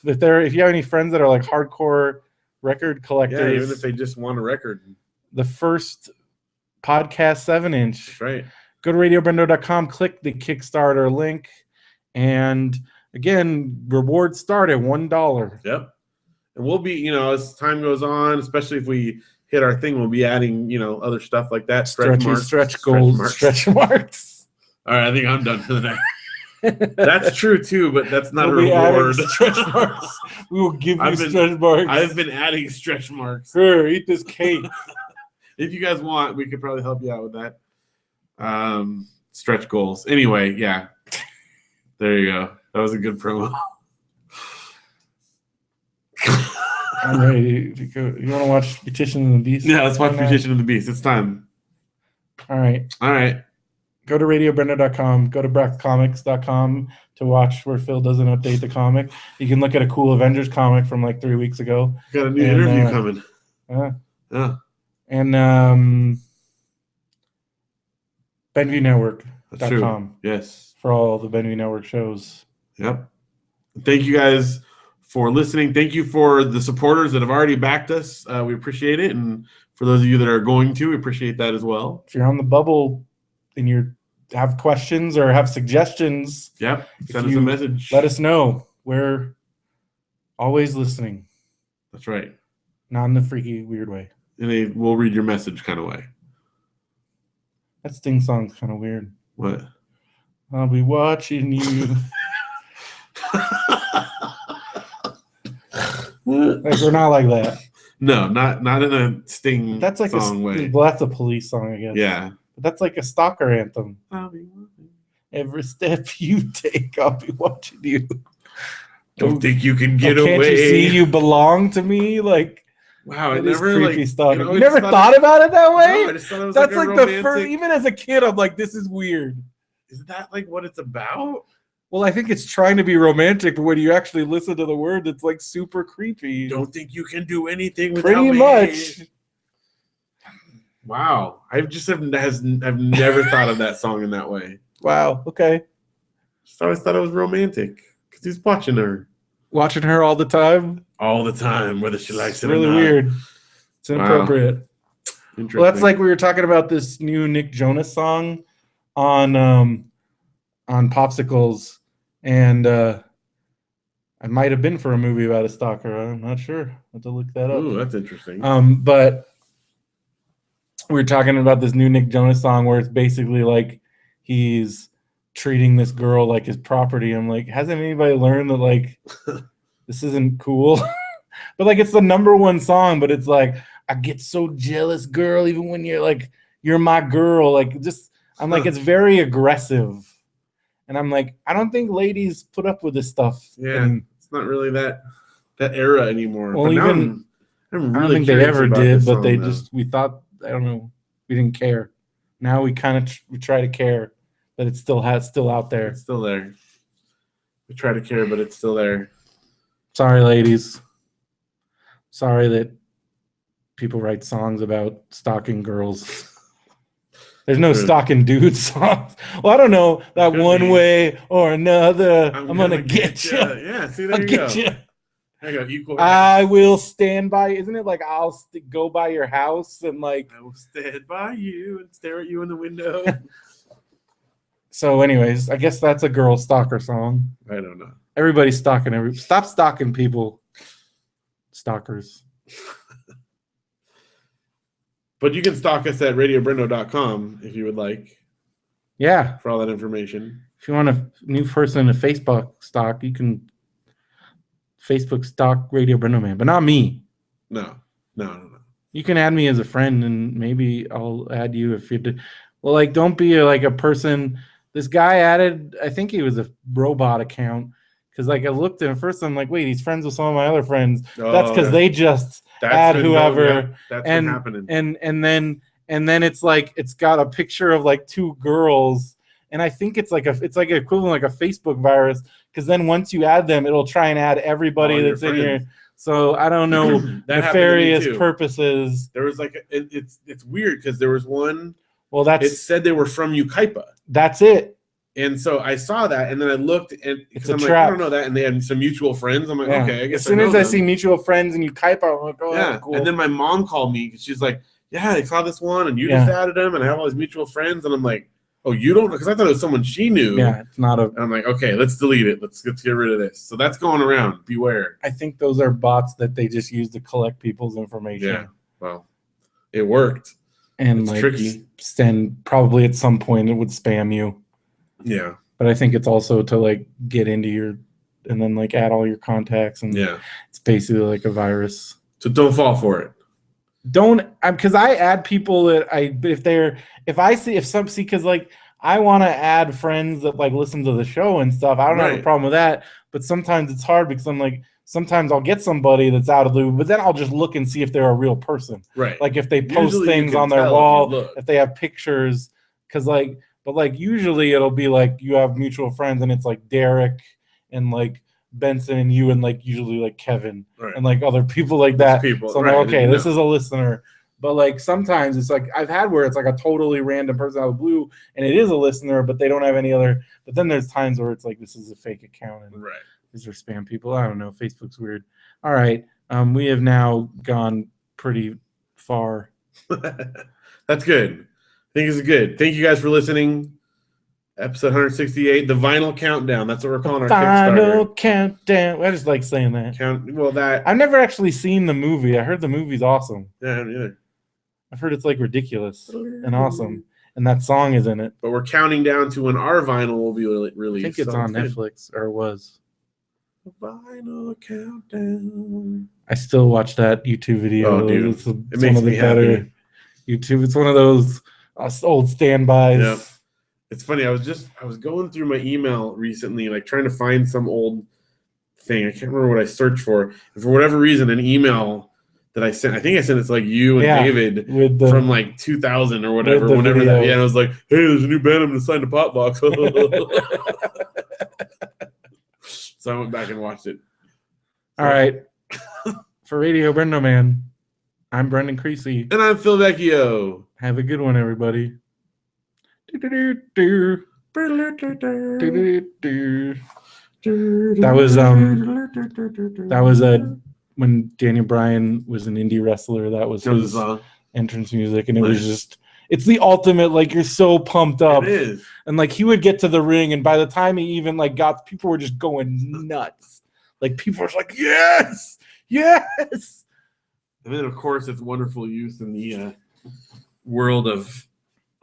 if you have any friends that are like hardcore record collectors. Yeah, even if they just want a record. The first podcast 7-inch. That's right. Go to radiobrendo.com, click the Kickstarter link. And again, rewards start at $1. Yep. And we'll be, as time goes on, especially if we hit our thing, we'll be adding, other stuff like that. Stretch goals, stretch marks. All right, I think I'm done for the night. That's true too, but that's not a reward. Stretch marks. We will give you stretch marks. I've been adding stretch marks. Sure, eat this cake. If you guys want, we could probably help you out with that. Stretch goals. Anyway, yeah. There you go. That was a good promo. I'm ready to go. You want to watch Petition of the Beast? Yeah, let's watch Petition of the Beast. It's time. All right. Go to radiobrendo.com. Go to breathcomics.com to watch where Phil doesn't update the comic. You can look at a cool Avengers comic from like 3 weeks ago. Got a new interview coming. Yeah. And BenviewNetwork.com. Yes. For all the Benview Network shows. Yep. Thank you guys for listening. Thank you for the supporters that have already backed us. We appreciate it. And for those of you that are going to, we appreciate that as well. If you're on the bubble and you have questions or have suggestions, send us a message. Let us know. We're always listening. That's right. Not in the freaky, weird way. And we'll read your message kind of way. That Sting song's kind of weird. What? I'll be watching you. Like we're not like that. No, not in a Sting that's like song way. Well, that's a Police song, I guess. Yeah. But that's like a stalker anthem. Every step you take, I'll be watching you. Don't think you can get away. Can't you see you belong to me? Like, wow, I never creepy stuff. You never thought about it that way? No, I just thought it was that's like the first. Even as a kid, I'm like, this is weird. Is that like what it's about? Well, I think it's trying to be romantic, but when you actually listen to the word, it's like super creepy. Don't think you can do anything without Pretty me. much. Wow, I've never thought of that song in that way. Wow. Okay. Just always thought it was romantic because he's watching her. Watching her all the time? All the time, whether she likes it or really not. Weird. It's inappropriate. Wow. Well, that's like we were talking about this new Nick Jonas song on Popsicles, and I might have been for a movie about a stalker. I'm not sure. I'll have to look that up. Ooh, that's interesting. But we were talking about this new Nick Jonas song where it's basically like he's treating this girl like his property. I'm like, hasn't anybody learned that like this isn't cool? But like it's the #1 song, but it's like I get so jealous, girl, even when you're like you're my girl. Like just I'm like it's very aggressive. And I'm like, I don't think ladies put up with this stuff. Yeah, it's not really that era anymore. Well, but even I'm really I don't think they ever did, but they though. we thought, I don't know, we didn't care. Now we kind of we try to care, but it's still out there. It's still there. We try to care, but it's still there. Sorry, ladies. Sorry that people write songs about stalking girls. There's no stalking dude songs. Well, I don't know. That one way or another, I'm gonna get you. Yeah, see, there you go. There you go. Equal. I will stand by. Isn't it like I'll go by your house and like I will stand by you and stare at you in the window. So, anyways, I guess that's a girl stalker song. I don't know. Everybody's stalking. Stop stalking people. Stalkers. But you can stalk us at radiobrendo.com if you would like. Yeah. For all that information. If you want a new person to Facebook stalk, you can Facebook stalk Radio BrendoMan, but not me. No. You can add me as a friend, and maybe I'll add you if you do. Well, like, don't be like a person. This guy added, I think he was a robot account, because like I looked at him first, I'm like, wait, he's friends with some of my other friends. That's because they just add whoever. That's been happening. And then it's like it's got a picture of like 2 girls, and I think it's like equivalent like a Facebook virus, because then once you add them, it'll try and add everybody that's in here. So I don't know nefarious purposes. There was like it's weird because there was one. Well, it said they were from Ukaipa. That's it. And so I saw that, and then I looked, and it's a I'm trap. Like, I don't know that, and they had some mutual friends. I'm like, okay, I guess. As soon as I see mutual friends in Ukaipa, I'm like, oh, yeah. That's cool. And then my mom called me because she's like, yeah, I saw this one, and you just added them, and I have all these mutual friends, and I'm like, oh, you don't know? Because I thought it was someone she knew. Yeah, it's not a. And I'm like, okay, let's delete it. Let's get rid of this. So that's going around. Beware. I think those are bots that they just use to collect people's information. Yeah. Well, it worked. And it's like, tricky. Then probably at some point it would spam you. Yeah. But I think it's also to like get into your, and then like add all your contacts, and it's basically like a virus. So don't fall for it. Because I add people that because like I want to add friends that like listen to the show and stuff. I don't have a problem with that, but sometimes it's hard because I'm like, sometimes I'll get somebody that's out of the loop, but then I'll just look and see if they're a real person. Right. Like if they post Usually things on their wall, if they have pictures, but like usually it'll be like you have mutual friends and it's like Derek and like Benson and you and like usually like Kevin and like other people like that. So I'm like, okay, this is a listener. But like sometimes it's like I've had where it's like a totally random person out of the blue and it is a listener, but they don't have any other. But then there's times where it's like this is a fake account and these are spam people. I don't know. Facebook's weird. All right, we have now gone pretty far. That's good. I think it's good. Thank you guys for listening. Episode 168, the Vinyl Countdown. That's what we're calling our Kickstarter. Vinyl Countdown. I just like saying that. I've never actually seen the movie. I heard the movie's awesome. Yeah, I haven't either. I've heard it's like ridiculous and awesome, and that song is in it. But we're counting down to when our vinyl will be released. I think it's on Netflix, or was. The Vinyl Countdown. I still watch that YouTube video. Oh, dude. It makes me happy. YouTube. It's one of those old standbys. Yep. It's funny. I was going through my email recently, like trying to find some old thing. I can't remember what I searched for. And for whatever reason, an email that I sent. I think I sent it to like you and David from like 2000 or whatever. Whenever that. Yeah, and I was like, "Hey, there's a new band. I'm gonna sign to Potbox." So I went back and watched it. All right. For Radio BrendoMan, I'm Brendan Creasy. And I'm Phil Vecchio. Have a good one, everybody. That was when Daniel Bryan was an indie wrestler. That was his entrance music, and it was just, it's the ultimate, like, you're so pumped up. It is. And like he would get to the ring, and by the time he even like got, people were just going nuts. Like people were like, yes, yes. And then of course it's wonderful use in the world of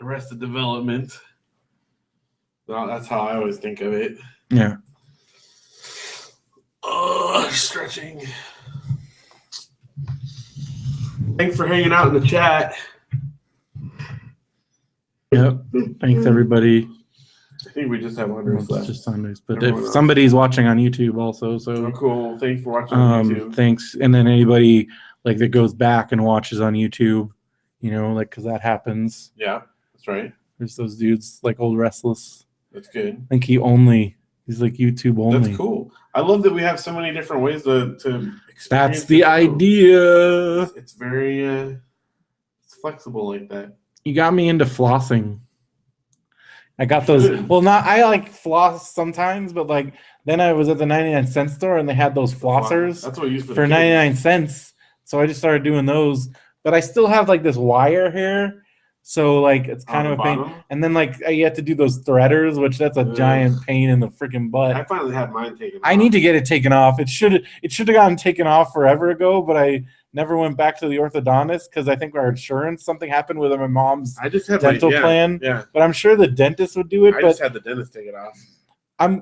Arrested Development. Well, that's how I always think of it. Yeah. Stretching. Thanks for hanging out in the chat. Yep. Thanks, everybody. I think we just have hundreds left. Just hundreds, but if somebody's watching on YouTube also, so cool. Thanks for watching on YouTube. Thanks, and then anybody like that goes back and watches on YouTube, you know, like because that happens. Yeah, that's right. There's those dudes like Old Restless. That's good. I think he's like YouTube only. That's cool. I love that we have so many different ways to experience. That's the idea. It's very it's flexible like that. You got me into flossing. I got those. Well, I like floss sometimes, but like then I was at the 99-cent store and they had those flossers. That's what I used for 99 cents. So I just started doing those. But I still have like this wire here. So like it's kind of a pain. And then like you have to do those threaders, which that's a giant pain in the freaking butt. I finally had mine taken off. I need to get it taken off. It should have gotten taken off forever ago, but I never went back to the orthodontist because I think our insurance, something happened with my mom's dental plan. Yeah. But I'm sure the dentist would do it. I just had the dentist take it off.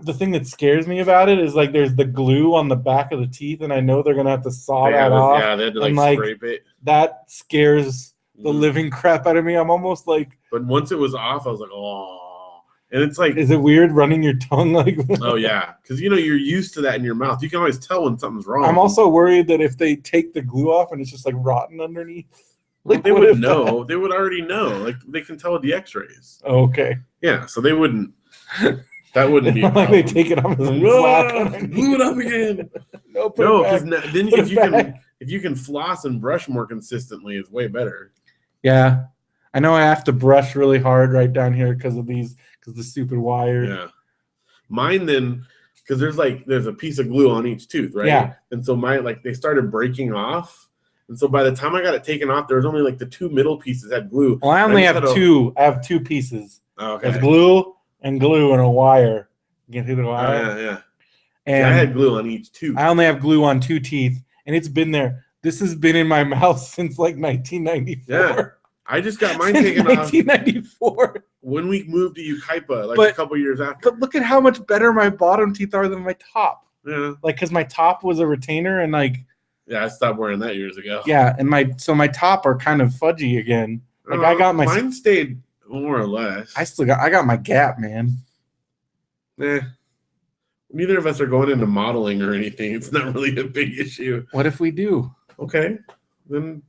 The thing that scares me about it is like there's the glue on the back of the teeth, and I know they're gonna have to saw that off. Yeah, they had to like scrape it. That scares the living crap out of me. I'm almost like. But once it was off, I was like, oh. And it's like, is it weird running your tongue like that? Oh yeah, because you're used to that in your mouth. You can always tell when something's wrong. I'm also worried that if they take the glue off and it's just like rotten underneath. Like they would know. They would already know. Like they can tell with the X-rays. Okay. Yeah, so they wouldn't. That wouldn't be a problem. Like they take it off and glue it up again. No, because then if you can floss and brush more consistently, it's way better. Yeah, I know I have to brush really hard right down here because the stupid wire. Yeah, mine then, because there's a piece of glue on each tooth, right? Yeah, and so they started breaking off, and so by the time I got it taken off, there was only like the two middle pieces had glue. Well, I only have two. I have two pieces. Okay, there's glue and a wire. You can see the wire. Yeah. And I had glue on each tooth. I only have glue on two teeth, and it's been there. This has been in my mouth since like 1994. Yeah, I just got mine taken 1994. Off when we moved to Ukaipa, a couple years after. But look at how much better my bottom teeth are than my top. Yeah, like because my top was a retainer, and like. Yeah, I stopped wearing that years ago. Yeah, and my top are kind of fudgy again. Like I got mine stayed more or less. I got my gap, man. Neither of us are going into modeling or anything. It's not really a big issue. What if we do? Okay. Then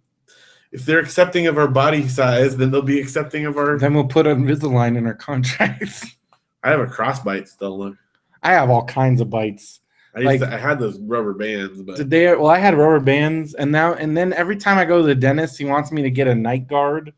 if they're accepting of our body size, then they'll be accepting of our... Then we'll put Invisalign in our contracts. I have a crossbite still. Look. I have all kinds of bites. I had those rubber bands. But I had rubber bands, and then every time I go to the dentist, he wants me to get a night guard.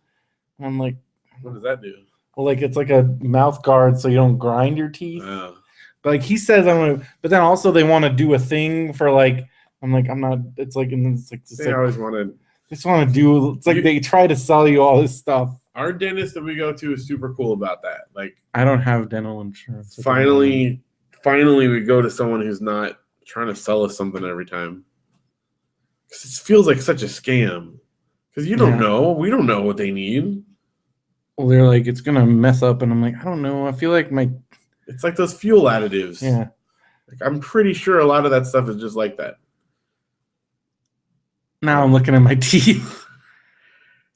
I'm like... What does that do? Well, like it's like a mouth guard so you don't grind your teeth. Oh. But like he says I'm gonna, but then also they want to do a thing for like I'm like I'm not. It's like and it's like they always want to. Just want to do. It's like they try to sell you all this stuff. Our dentist that we go to is super cool about that. Like I don't have dental insurance. Finally, we go to someone who's not trying to sell us something every time. Because it feels like such a scam. Because you don't know. We don't know what they need. Well, they're like, it's going to mess up. And I'm like, I don't know. I feel like it's like those fuel additives. Yeah. Like I'm pretty sure a lot of that stuff is just like that. Now I'm looking at my teeth.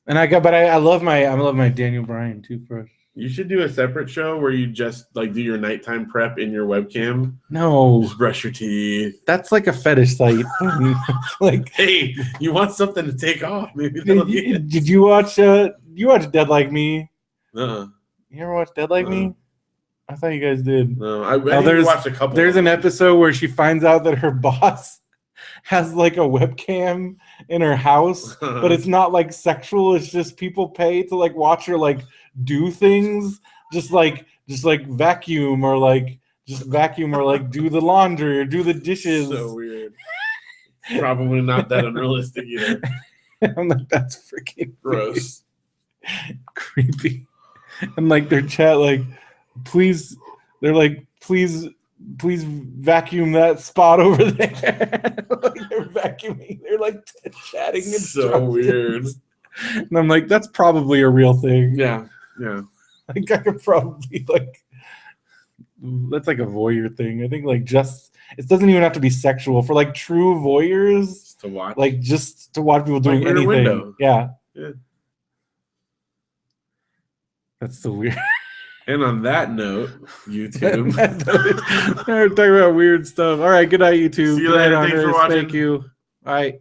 And I love my Daniel Bryan toothbrush. You should do a separate show where you just like do your nighttime prep in your webcam. No. Just brush your teeth. That's like a fetish site. Like, hey, you want something to take off? Maybe did you watch Dead Like Me? Uh-uh. You ever watch Dead Like Me? I thought you guys did. No, I watched a couple. There's an episode where she finds out that her boss has like a webcam in her house, but it's not like sexual. It's just people pay to like watch her like do things just like vacuum or like do the laundry or do the dishes. So weird. Probably not that unrealistic either. I'm like, that's freaking Gross. Creepy. And like their chat, like, please, they're like, please vacuum that spot over there. Like they're vacuuming. They're like chatting. So weird. And I'm like, that's probably a real thing. Yeah. Like I could probably like, that's like a voyeur thing. I think like just it doesn't even have to be sexual for like true voyeurs Just to watch. like just to watch people doing Rear anything. Window. Yeah. Yeah. That's so weird. And on that note, YouTube. We're talking about weird stuff. All right, good night, YouTube. See you Good night, later. Thanks for Andres. watching. Thank you. All right.